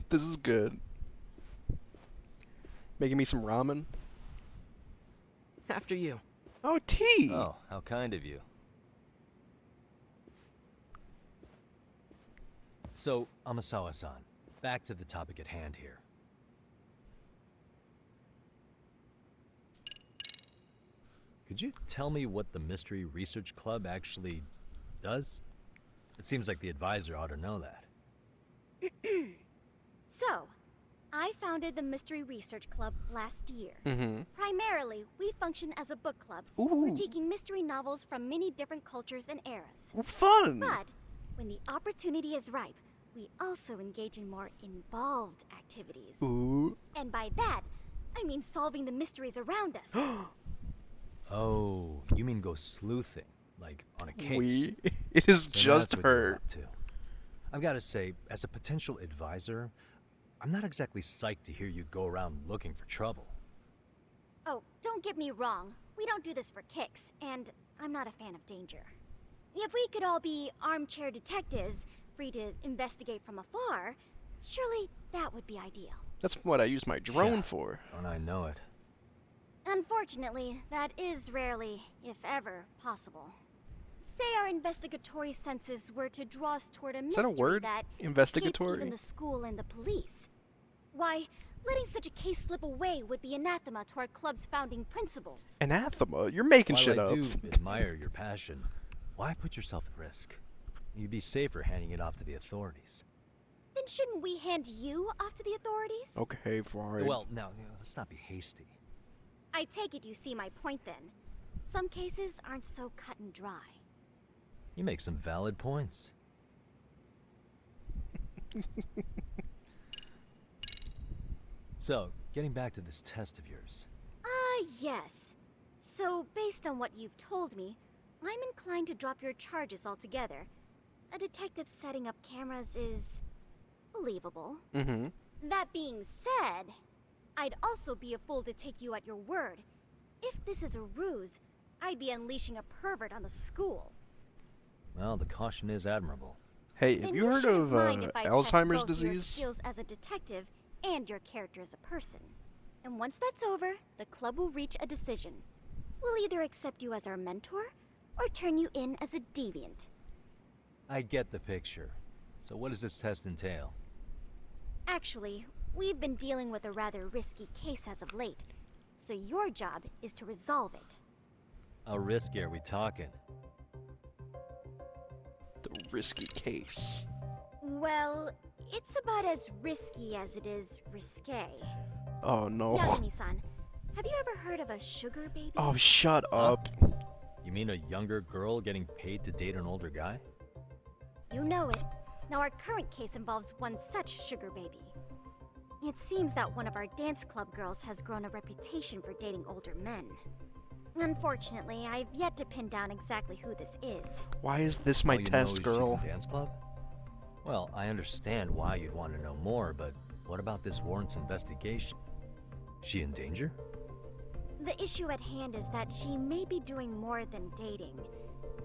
This is good. Making me some ramen. After you. Oh, tea! Oh, how kind of you. So, Amasawa-san, back to the topic at hand here. Could you tell me what the Mystery Research Club actually does? It seems like the advisor ought to know that. So, I founded the Mystery Research Club last year. Mm-hmm. Primarily, we function as a book club, Ooh. critiquing mystery novels from many different cultures and eras. Fun! But, when the opportunity is ripe, we also engage in more involved activities. Ooh. And by that, I mean solving the mysteries around us. Oh, you mean go sleuthing, like on a case? We? It is So just that's what you're her. up to. I've got to say, as a potential advisor, I'm not exactly psyched to hear you go around looking for trouble. Oh, don't get me wrong. We don't do this for kicks, and I'm not a fan of danger. If we could all be armchair detectives, free to investigate from afar, surely that would be ideal. That's what I use my drone Yeah. for. Don't I know it? Unfortunately, that is rarely, if ever, possible. Say our investigatory senses were to draw us toward a Is mystery that a word? that escapes Investigatory? even the school and the police. Why, letting such a case slip away would be anathema to our club's founding principles. Anathema? You're making While shit I up. do admire your passion, why put yourself at risk? You'd be safer handing it off to the authorities. Then shouldn't we hand you off to the authorities? Okay, fine. Well, now, let's not be hasty. I take it you see my point then. Some cases aren't so cut and dry. You make some valid points. So, getting back to this test of yours. Yes. So, based on what you've told me, I'm inclined to drop your charges altogether. A detective setting up cameras is believable. Mm-hmm. That being said, I'd also be a fool to take you at your word. If this is a ruse, I'd be unleashing a pervert on the school. Well, the caution is admirable. Hey, Then have you heard shouldn't of mind if I test Alzheimer's both your disease? skills as a detective and your character as a person. And once that's over, the club will reach a decision. We'll either accept you as our mentor, or turn you in as a deviant. I get the picture. So what does this test entail? Actually, we've been dealing with a rather risky case as of late, so your job is to resolve it. How risky are we talking? The risky case. Well, it's about as risky as it is risque. Oh no. Yagami-san, have you ever heard of a sugar baby? Oh, shut up. You mean a younger girl getting paid to date an older guy? You know it. Now our current case involves one such sugar baby. It seems that one of our dance club girls has grown a reputation for dating older men. Unfortunately, I've yet to pin down exactly who this is. Why is this my All you know test, is girl? She's a dance club? Well, I understand why you'd want to know more, but what about this warrants investigation? She in danger? The issue at hand is that she may be doing more than dating,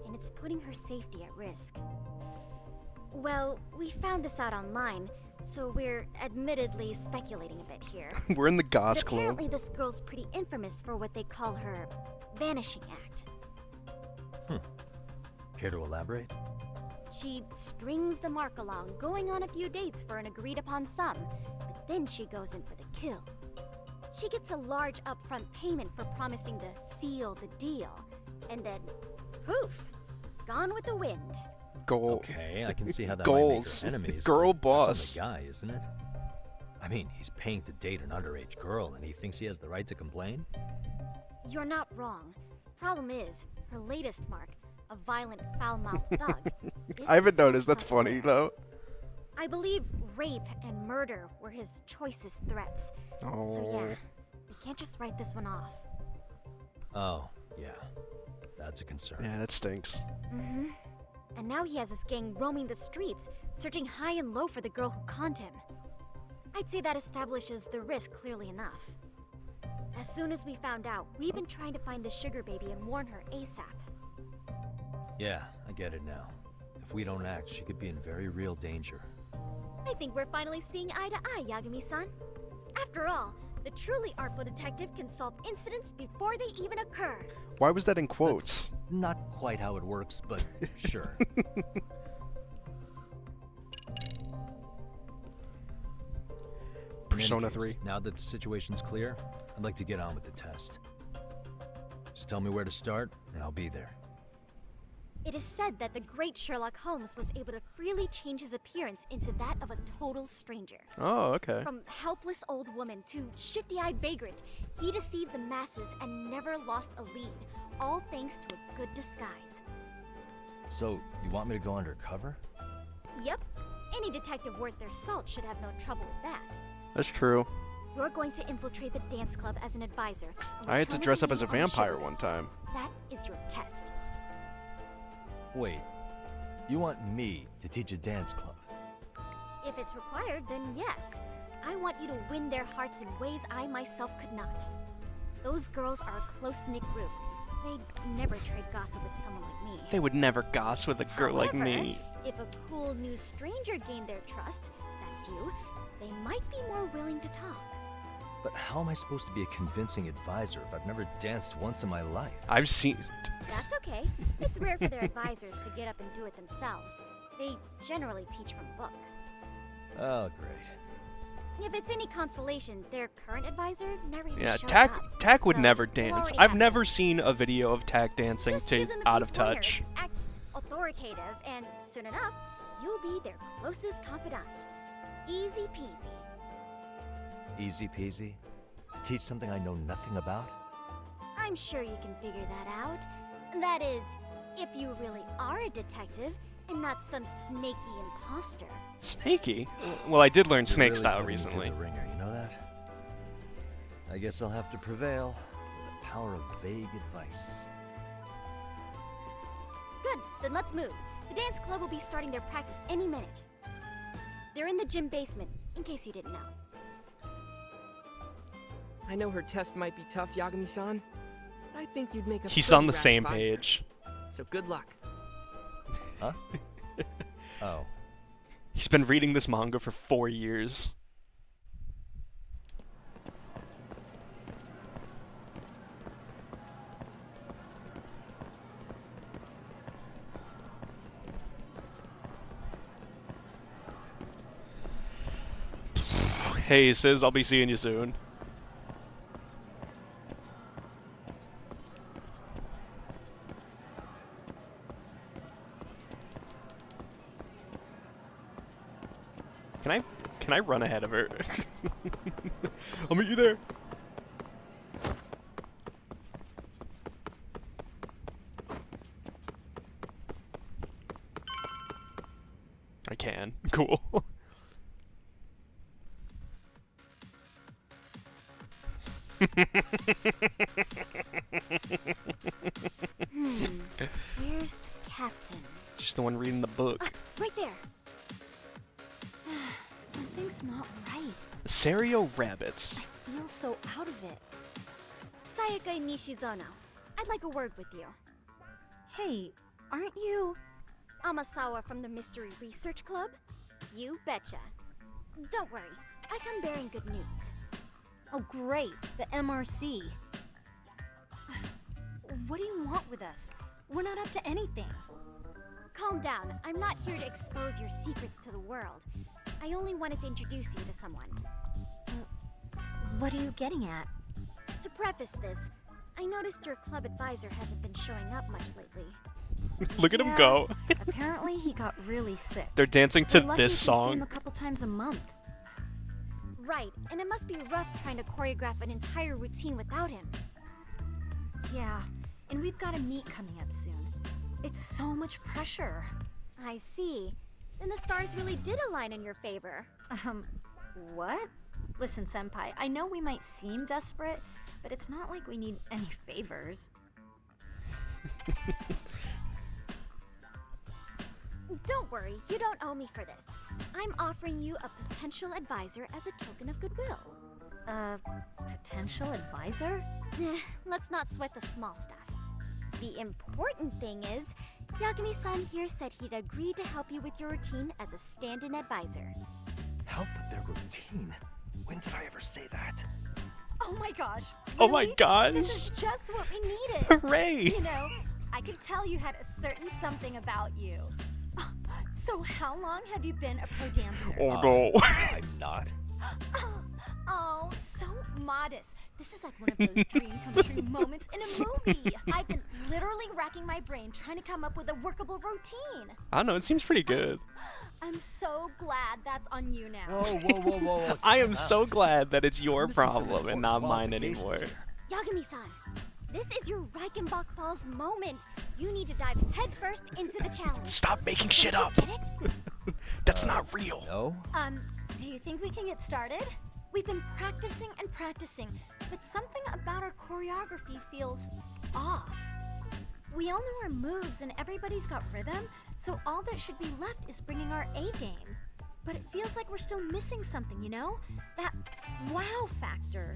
and it's putting her safety at risk. Well, we found this out online, so we're admittedly speculating a bit here. We're in the Goss But Club. apparently this girl's pretty infamous for what they call her vanishing act. Care to elaborate? She strings the mark along, going on a few dates for an agreed upon sum, but then she goes in for the kill. She gets a large upfront payment for promising to seal the deal, and then, poof, gone with the wind. Goal. Okay, I can see how that Goals. might make her enemies. Girl but boss. That's on the guy, isn't it? I mean, he's paying to date an underage girl, and he thinks he has the right to complain? You're not wrong. Problem is, her latest mark, a violent, foul-mouthed thug. I haven't isn't noticed. That's something funny, there. though. I believe rape and murder were his choicest threats. So yeah, we can't just write this one off. Oh, yeah. That's a concern. Yeah, that stinks. Mm-hmm. And now he has his gang roaming the streets, searching high and low for the girl who conned him. I'd say that establishes the risk clearly enough. As soon as we found out, we've been trying to find the sugar baby and warn her ASAP. Yeah, I get it now. If we don't act, she could be in very real danger. I think we're finally seeing eye to eye, Yagami-san. After all, the truly artful detective can solve incidents before they even occur. Why was that in quotes? That's not quite how it works, but sure. Persona In any case, 3. Now that the situation's clear, I'd like to get on with the test. Just tell me where to start, and I'll be there. It is said that the great Sherlock Holmes was able to freely change his appearance into that of a total stranger. Oh, okay. From helpless old woman to shifty-eyed vagrant, he deceived the masses and never lost a lead, all thanks to a good disguise. So, you want me to go undercover? Yep, any detective worth their salt should have no trouble with that. That's true. You're going to infiltrate the dance club as an advisor. and I had to return dress with up as a you on the vampire ship. one time. That is your test. Wait, you want me to teach a dance club? If it's required, then yes. I want you to win their hearts in ways I myself could not. Those girls are a close-knit group. They'd never trade gossip with someone like me. They would never goss with a girl like However, me. if a cool new stranger gained their trust, that's you, they might be more willing to talk. But how am I supposed to be a convincing advisor if I've never danced once in my life? I've seen... That's okay. It's rare for their advisors to get up and do it themselves. They generally teach from a book. Oh, great. If it's any consolation, their current advisor never even Yeah, shows Tack up. would So, never you dance. already I've have never seen a video of Tack dancing Just to give them a Out few of Touch. pointers, act authoritative, and soon enough, you'll be their closest confidant. Easy peasy. Easy peasy? To teach something I know nothing about? I'm sure you can figure that out. That is, if you really are a detective And not some snaky imposter. Snaky? Well, I did learn You're snake really style putting me through recently. the ringer, you know that? I guess I'll have to prevail with the power of vague advice. Good, then let's move. The dance club will be starting their practice any minute. They're in the gym basement, in case you didn't know. I know her test might be tough, Yagami-san. But I think you'd make a He's pretty on the rad same advisor. page. So good luck. Huh? Oh. He's been reading this manga for 4 years. Hey, Sis, I'll be seeing you soon. Can I run ahead of her? I'll meet you there. I can. Cool. Where's the captain? She's the one reading the book. Right there. Something's not right. Serio rabbits. I feel so out of it. Sayaka Nishizono, I'd like a word with you. Hey, aren't you Amasawa from the Mystery Research Club? You betcha. Don't worry, I come bearing good news. Oh great, the MRC. What do you want with us? We're not up to anything. Calm down, I'm not here to expose your secrets to the world. I only wanted to introduce you to someone. What are you getting at? To preface this, I noticed your club advisor hasn't been showing up much lately. Look at him go. Apparently he got really sick. They're dancing to We're lucky this if we see song. him a couple times a month. Right, and it must be rough trying to choreograph an entire routine without him. Yeah, and we've got a meet coming up soon. It's so much pressure. I see. Then the stars really did align in your favor. What? Listen, Senpai, I know we might seem desperate, but it's not like we need any favors. Don't worry, you don't owe me for this. I'm offering you a potential advisor as a token of goodwill. Potential advisor? Let's not sweat the small stuff. The important thing is, Yagami-san here said he'd agree to help you with your routine as a stand-in advisor. Help with their routine? When did I ever say that? Oh my gosh. Oh my really? gosh. This is just what we needed. Hooray. You know, I could tell you had a certain something about you. So how long have you been a pro dancer? Oh no. I'm not. Oh, so modest. This is like one of those dream come true moments in a movie. I've been literally racking my brain trying to come up with a workable routine. I don't know, it seems pretty good. I'm so glad that's on you now. Whoa. I am so glad that it's your problem and not mine anymore. Yagami-san, this is your Reichenbach Falls moment. You need to dive headfirst into the challenge. Stop making shit up. Get it? That's not real. No? Do you think we can get started? We've been practicing and practicing, but something about our choreography feels off. We all know our moves and everybody's got rhythm, so all that should be left is bringing our A game. But it feels like we're still missing something, you know? That wow factor.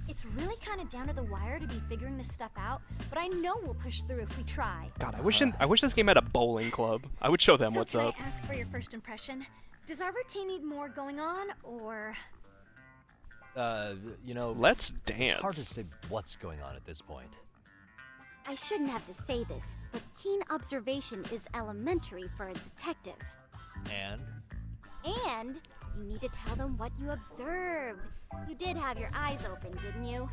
It's really kind of down to the wire to be figuring this stuff out, but I know we'll push through if we try. God, I wish this game had a bowling club. I would show them what's can up. I ask for your first impression? Does our routine need more going on, or... You know... Let's dance. It's hard to say what's going on at this point. I shouldn't have to say this, but keen observation is elementary for a detective. And? And you need to tell them what you observed. You did have your eyes open, didn't you?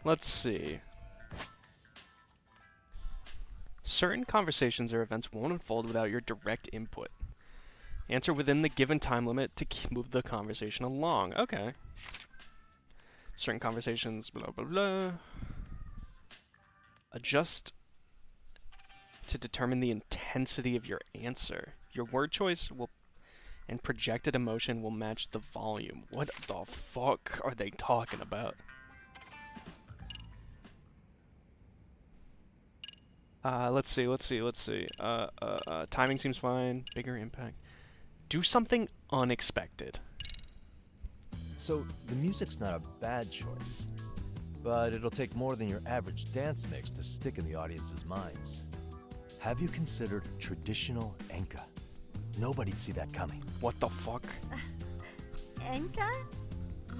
Let's see. Certain conversations or events won't unfold without your direct input. Answer within the given time limit to move the conversation along. Okay. Certain conversations, blah, blah, blah. Adjust to determine the intensity of your answer. Your word choice will and projected emotion will match the volume. What the fuck are they talking about? Let's see. Timing seems fine. Bigger impact. Do something unexpected. So, the music's not a bad choice, but it'll take more than your average dance mix to stick in the audience's minds. Have you considered traditional enka? Nobody'd see that coming. What the fuck? Enka?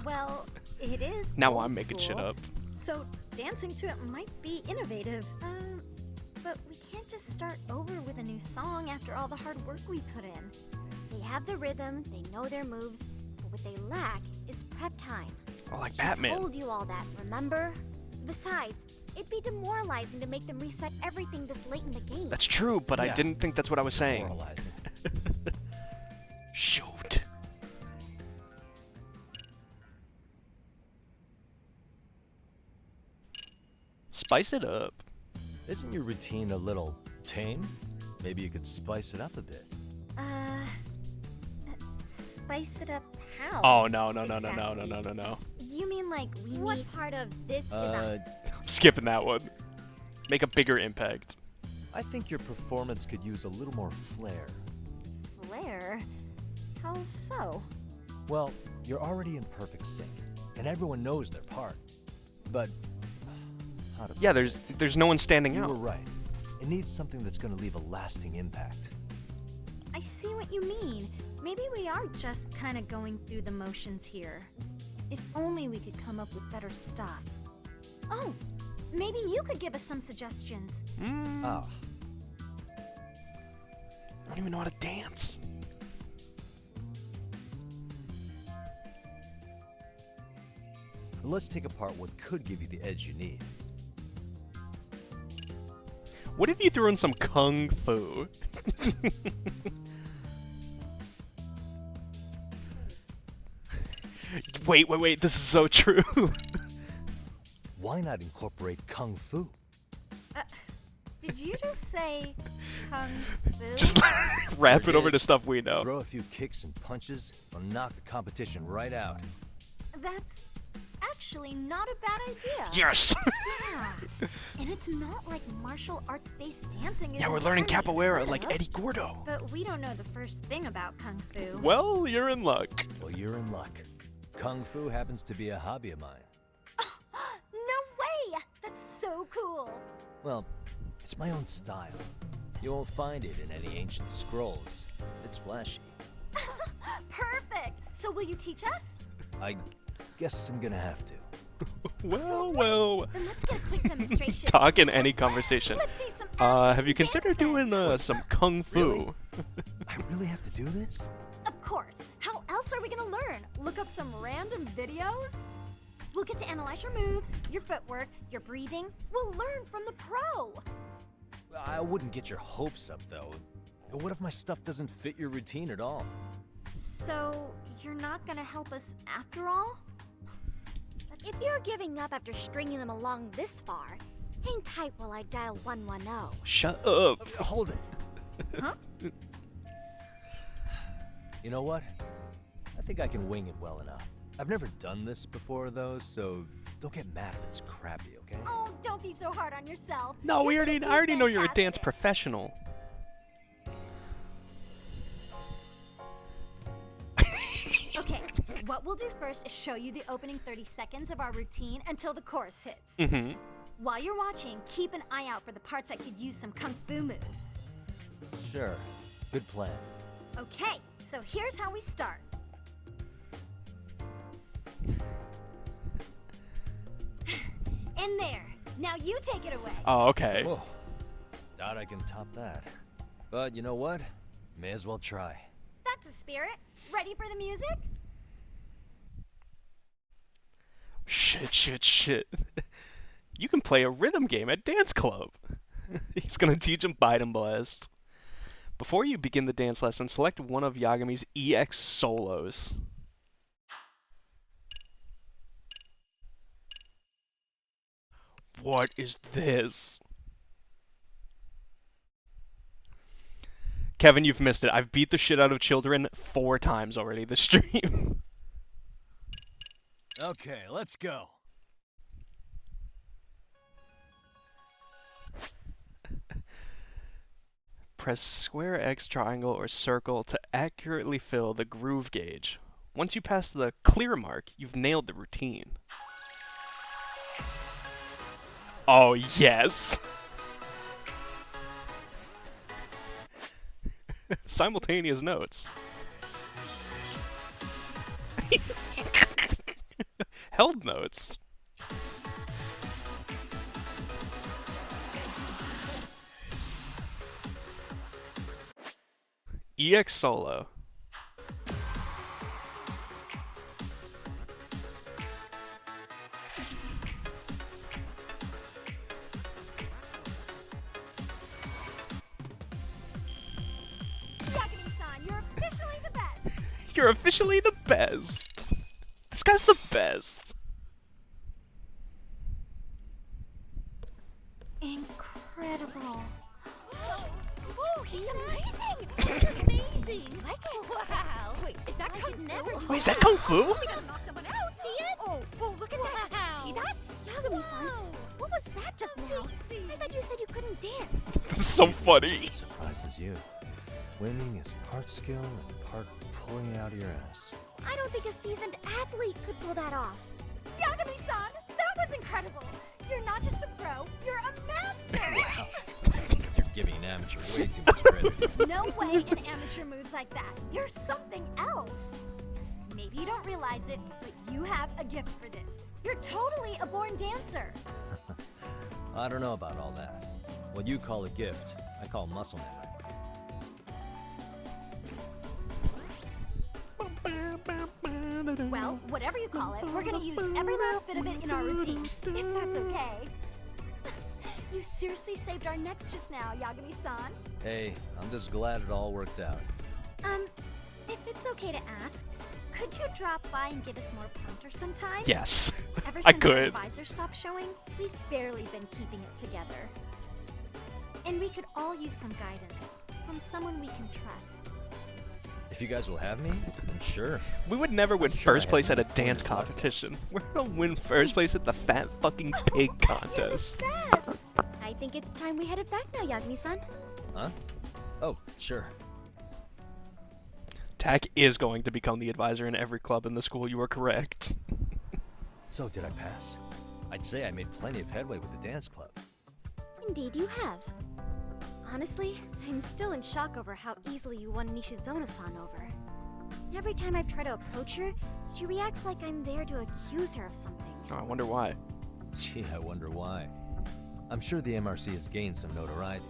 Well, it is Now old I'm making shit school, up. So dancing to it might be innovative. But we can't just start over with a new song after all the hard work we put in. They have the rhythm, they know their moves, but what they lack is prep time. Oh, like She Batman. told you all that, remember? Besides, it'd be demoralizing to make them reset everything this late in the game. That's true, but I didn't think that's what I was saying. Demoralizing. Shoot. Spice it up. Isn't your routine a little tame? Maybe you could spice it up a bit. Spice it up how? Oh, no. You mean like we What need... part of this is a... I'm skipping that one. Make a bigger impact. I think your performance could use a little more flair. Flair? How so? Well, you're already in perfect sync, and everyone knows their part. But how to Yeah, put there's no one standing you out. were right. It needs something that's going to leave a lasting impact. I see what you mean. Maybe we are just kind of going through the motions here. If only we could come up with better stuff. Oh, maybe you could give us some suggestions. Ah, I don't even know how to dance. let's take apart what could give you the edge you need. What if you threw in some kung fu? Wait, this is so true. Why not incorporate kung fu? Did you just say kung fu? Just wrap it over to stuff we know. Throw a few kicks and punches, will knock the competition right out. That's actually not a bad idea. Yes! Yeah. And it's not like martial arts-based dancing is Yeah, we're learning entirely capoeira unheard like of. Eddie Gordo. But we don't know the first thing about kung fu. Well, you're in luck. Well, you're in luck. Kung fu happens to be a hobby of mine. No way! That's so cool. Well, it's my own style. You won't find it in any ancient scrolls. It's flashy. Perfect. So will you teach us? I guess I'm gonna have to. Well. Then let's get a quick demonstration. Talk in any conversation. Let's see some Have you considered doing some kung fu? Really? I really have to do this? Of course. How else are we gonna learn? Look up some random videos? We'll get to analyze your moves, your footwork, your breathing. We'll learn from the pro. I wouldn't get your hopes up, though. What if my stuff doesn't fit your routine at all? So, you're not gonna help us after all? If you're giving up after stringing them along this far, hang tight while I dial 110. Shut up. Hold it. Huh? You know what? I think I can wing it well enough. I've never done this before, though, so don't get mad if it's crappy, okay? Oh, don't be so hard on yourself. No, I already know you're a dance fantastic. professional. Okay, what we'll do first is show you the opening 30 seconds of our routine until the chorus hits. Mm-hmm. While you're watching, keep an eye out for the parts that could use some kung fu moves. Sure. Good plan. Okay, so here's how we start. In there. Now you take it away. Oh, okay. Whoa. Doubt I can top that. But you know what? May as well try. That's a spirit. Ready for the music? Shit. You can play a rhythm game at dance club. He's gonna teach him Bite and Blast. Before you begin the dance lesson, select one of Yagami's EX solos. What is this? Kevin, you've missed it. I've beat the shit out of children 4 times already this stream. Okay, let's go. Press square, X, triangle, or circle to accurately fill the groove gauge. Once you pass the clear mark, you've nailed the routine. Oh, yes! Simultaneous notes. Held notes. EX solo. Yagami-san, you're officially the best. You're officially the best. This guy's the best. Incredible. Oh, he's amazing! He's amazing! Wow! Wait, is that kung fu? Wait, is that kung fu? We gotta knock someone out! See it? Oh, look at that! Did you see that? Yagami-san, what was that just now? I thought you said you couldn't dance. This is so funny. Just as surprised as you. Winning is part skill and part pulling it out of your ass. I don't think a seasoned athlete could pull that off. Yagami-san, that was incredible! You're not just a pro, you're a master! Wow. You're giving an amateur way too much credit. No way an amateur moves like that. You're something else. Maybe you don't realize it, but you have a gift for this. You're totally a born dancer. I don't know about all that. What you call a gift, I call muscle memory. Well, whatever you call it, we're gonna use every last bit of it in our routine, if that's okay. You seriously saved our necks just now, Yagami-san. Hey, I'm just glad it all worked out. If it's okay to ask, could you drop by and give us more pointers sometime? Yes, Ever I since our could. advisor stopped showing, we've barely been keeping it together. And we could all use some guidance from someone we can trust. If you guys will have me, then sure. We would never win sure first I place have at a enough dance pointers left. competition. We're gonna win first place at the fat fucking pig contest. Best! I think it's time we headed back now, Yagami-san. Huh? Oh, sure. Tak is going to become the advisor in every club in the school, you are correct. So, did I pass? I'd say I made plenty of headway with the dance club. Indeed you have. Honestly, I'm still in shock over how easily you won Nishizono-san over. Every time I try to approach her, she reacts like I'm there to accuse her of something. Oh, I wonder why. Gee, I wonder why. I'm sure the MRC has gained some notoriety.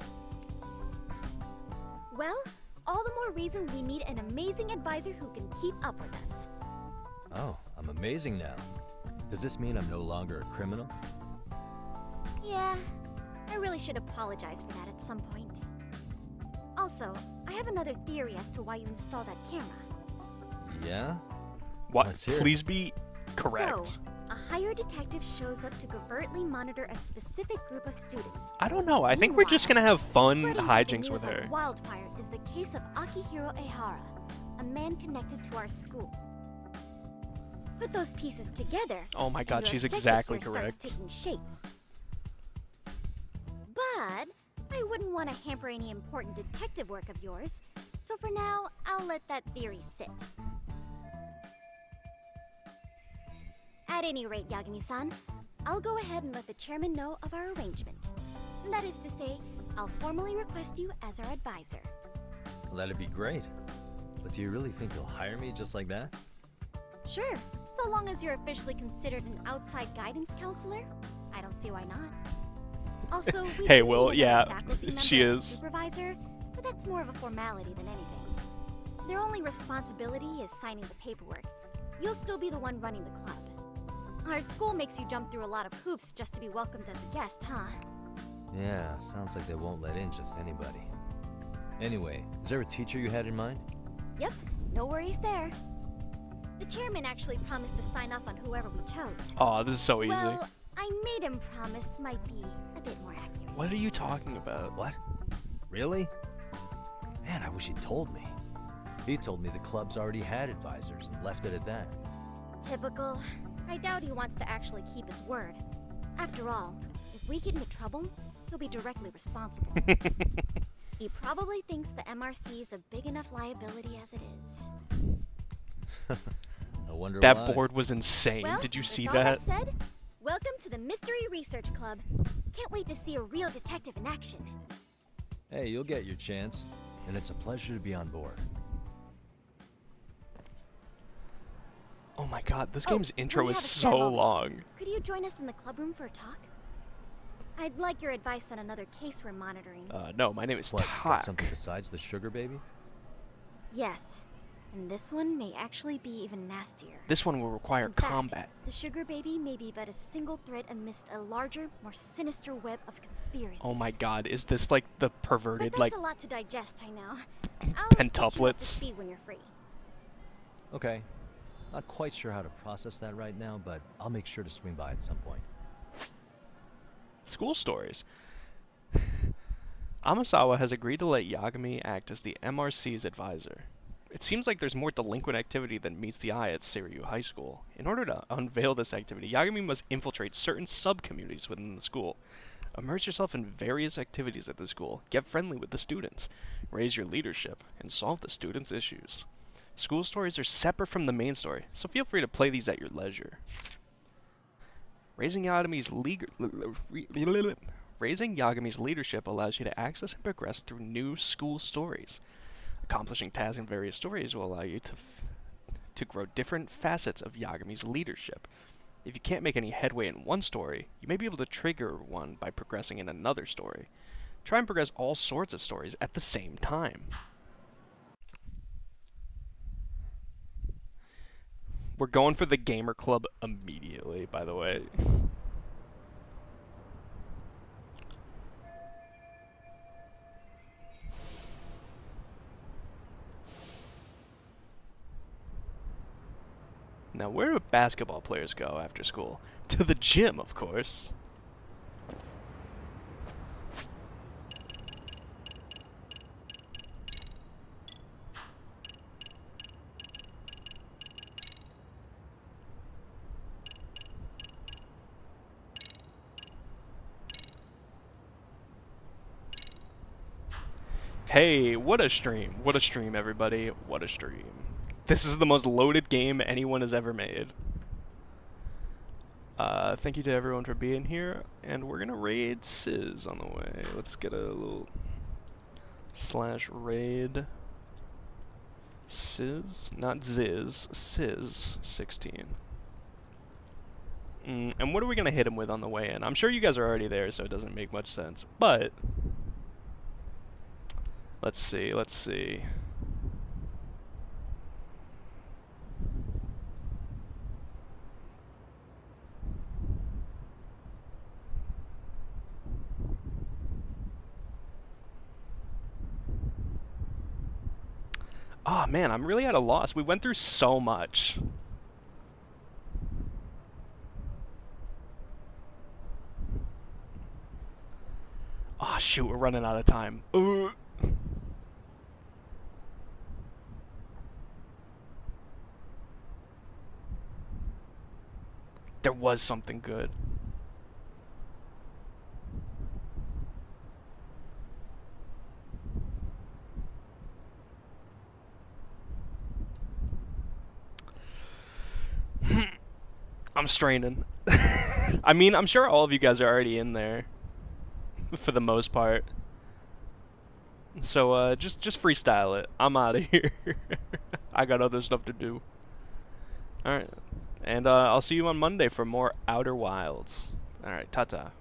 Well, all the more reason we need an amazing advisor who can keep up with us. Oh, I'm amazing now. Does this mean I'm no longer a criminal? Yeah, I really should apologize for that at some point. Also, I have another theory as to why you installed that camera. Yeah? What? Let's hear it. Please be correct. So, a hired detective shows up to covertly monitor a specific group of students. I don't know. I think we're just gonna have fun Spreading hijinks the with news her. like wildfire is the case of Akihiro Ehara, a man connected to our school. Put those pieces together. Oh my god, and your she's objective exactly here starts correct. taking shape. But I wouldn't want to hamper any important detective work of yours, so for now, I'll let that theory sit. At any rate, Yagami-san, I'll go ahead and let the chairman know of our arrangement. That is to say, I'll formally request you as our advisor. Well, that'd be great. But do you really think you'll hire me just like that? Sure, so long as you're officially considered an outside guidance counselor, I don't see why not. Also, we Hey, do Will, need yeah, another faculty member she as a is. supervisor, but that's more of a formality than anything. Their only responsibility is signing the paperwork. You'll still be the one running the club. Our school makes you jump through a lot of hoops just to be welcomed as a guest, huh? Yeah, sounds like they won't let in just anybody. Anyway, is there a teacher you had in mind? Yep, no worries there. The chairman actually promised to sign off on whoever we chose. Oh, this is so easy. Well, I made him promise might be a bit more accurate. What are you talking about? What? Really? Man, I wish he'd told me. He told me the club's already had advisors and left it at that. Typical. I doubt he wants to actually keep his word. After all, if we get into trouble, he'll be directly responsible. He probably thinks the MRC is a big enough liability as it is. I wonder that why. board was insane. Well, Did you see with all that? Said, welcome to the Mystery Research Club. Can't wait to see a real detective in action. Hey, you'll get your chance, and it's a pleasure to be on board. Oh my god, this Oh, game's intro when you is have a spare so moment, long. Could you join us in the clubroom for a talk? I'd like your advice on another case we're monitoring. No, my name is What, Tak. got something besides the sugar baby? Yes, and this one may actually be even nastier. This one will require In fact, combat. The sugar baby may be but a single thread amidst a larger, more sinister web of conspiracy. Oh my god, is this like the But perverted, that's like, a lot to digest, I know. I'll get you up to pentuplets? speed when you're free. Okay. Not quite sure how to process that right now, but I'll make sure to swing by at some point. School stories. Amasawa has agreed to let Yagami act as the MRC's advisor. It seems like there's more delinquent activity than meets the eye at Seiryu High School. In order to unveil this activity, Yagami must infiltrate certain sub-communities within the school. Immerse yourself in various activities at the school, get friendly with the students, raise your leadership, and solve the students' issues. School stories are separate from the main story, so feel free to play these at your leisure. Raising Yagami's leadership allows you to access and progress through new school stories. Accomplishing tasks in various stories will allow you to grow different facets of Yagami's leadership. If you can't make any headway in one story, you may be able to trigger one by progressing in another story. Try and progress all sorts of stories at the same time. We're going for the gamer club immediately, by the way. Now, where do basketball players go after school? To the gym, of course. Hey, what a stream. What a stream, everybody. What a stream. This is the most loaded game anyone has ever made. Thank you to everyone for being here, and we're gonna raid Sizz on the way. Let's get a little /raid Sizz, not Ziz, Sizz 16. And what are we gonna hit him with on the way in? I'm sure you guys are already there, so it doesn't make much sense, but let's see. Oh man, I'm really at a loss. We went through so much. Oh shoot, we're running out of time. There was something good. I'm straining. I mean, I'm sure all of you guys are already in there for the most part. So just freestyle it. I'm out of here. I got other stuff to do. All right. And I'll see you on Monday for more Outer Wilds. All right, ta-ta.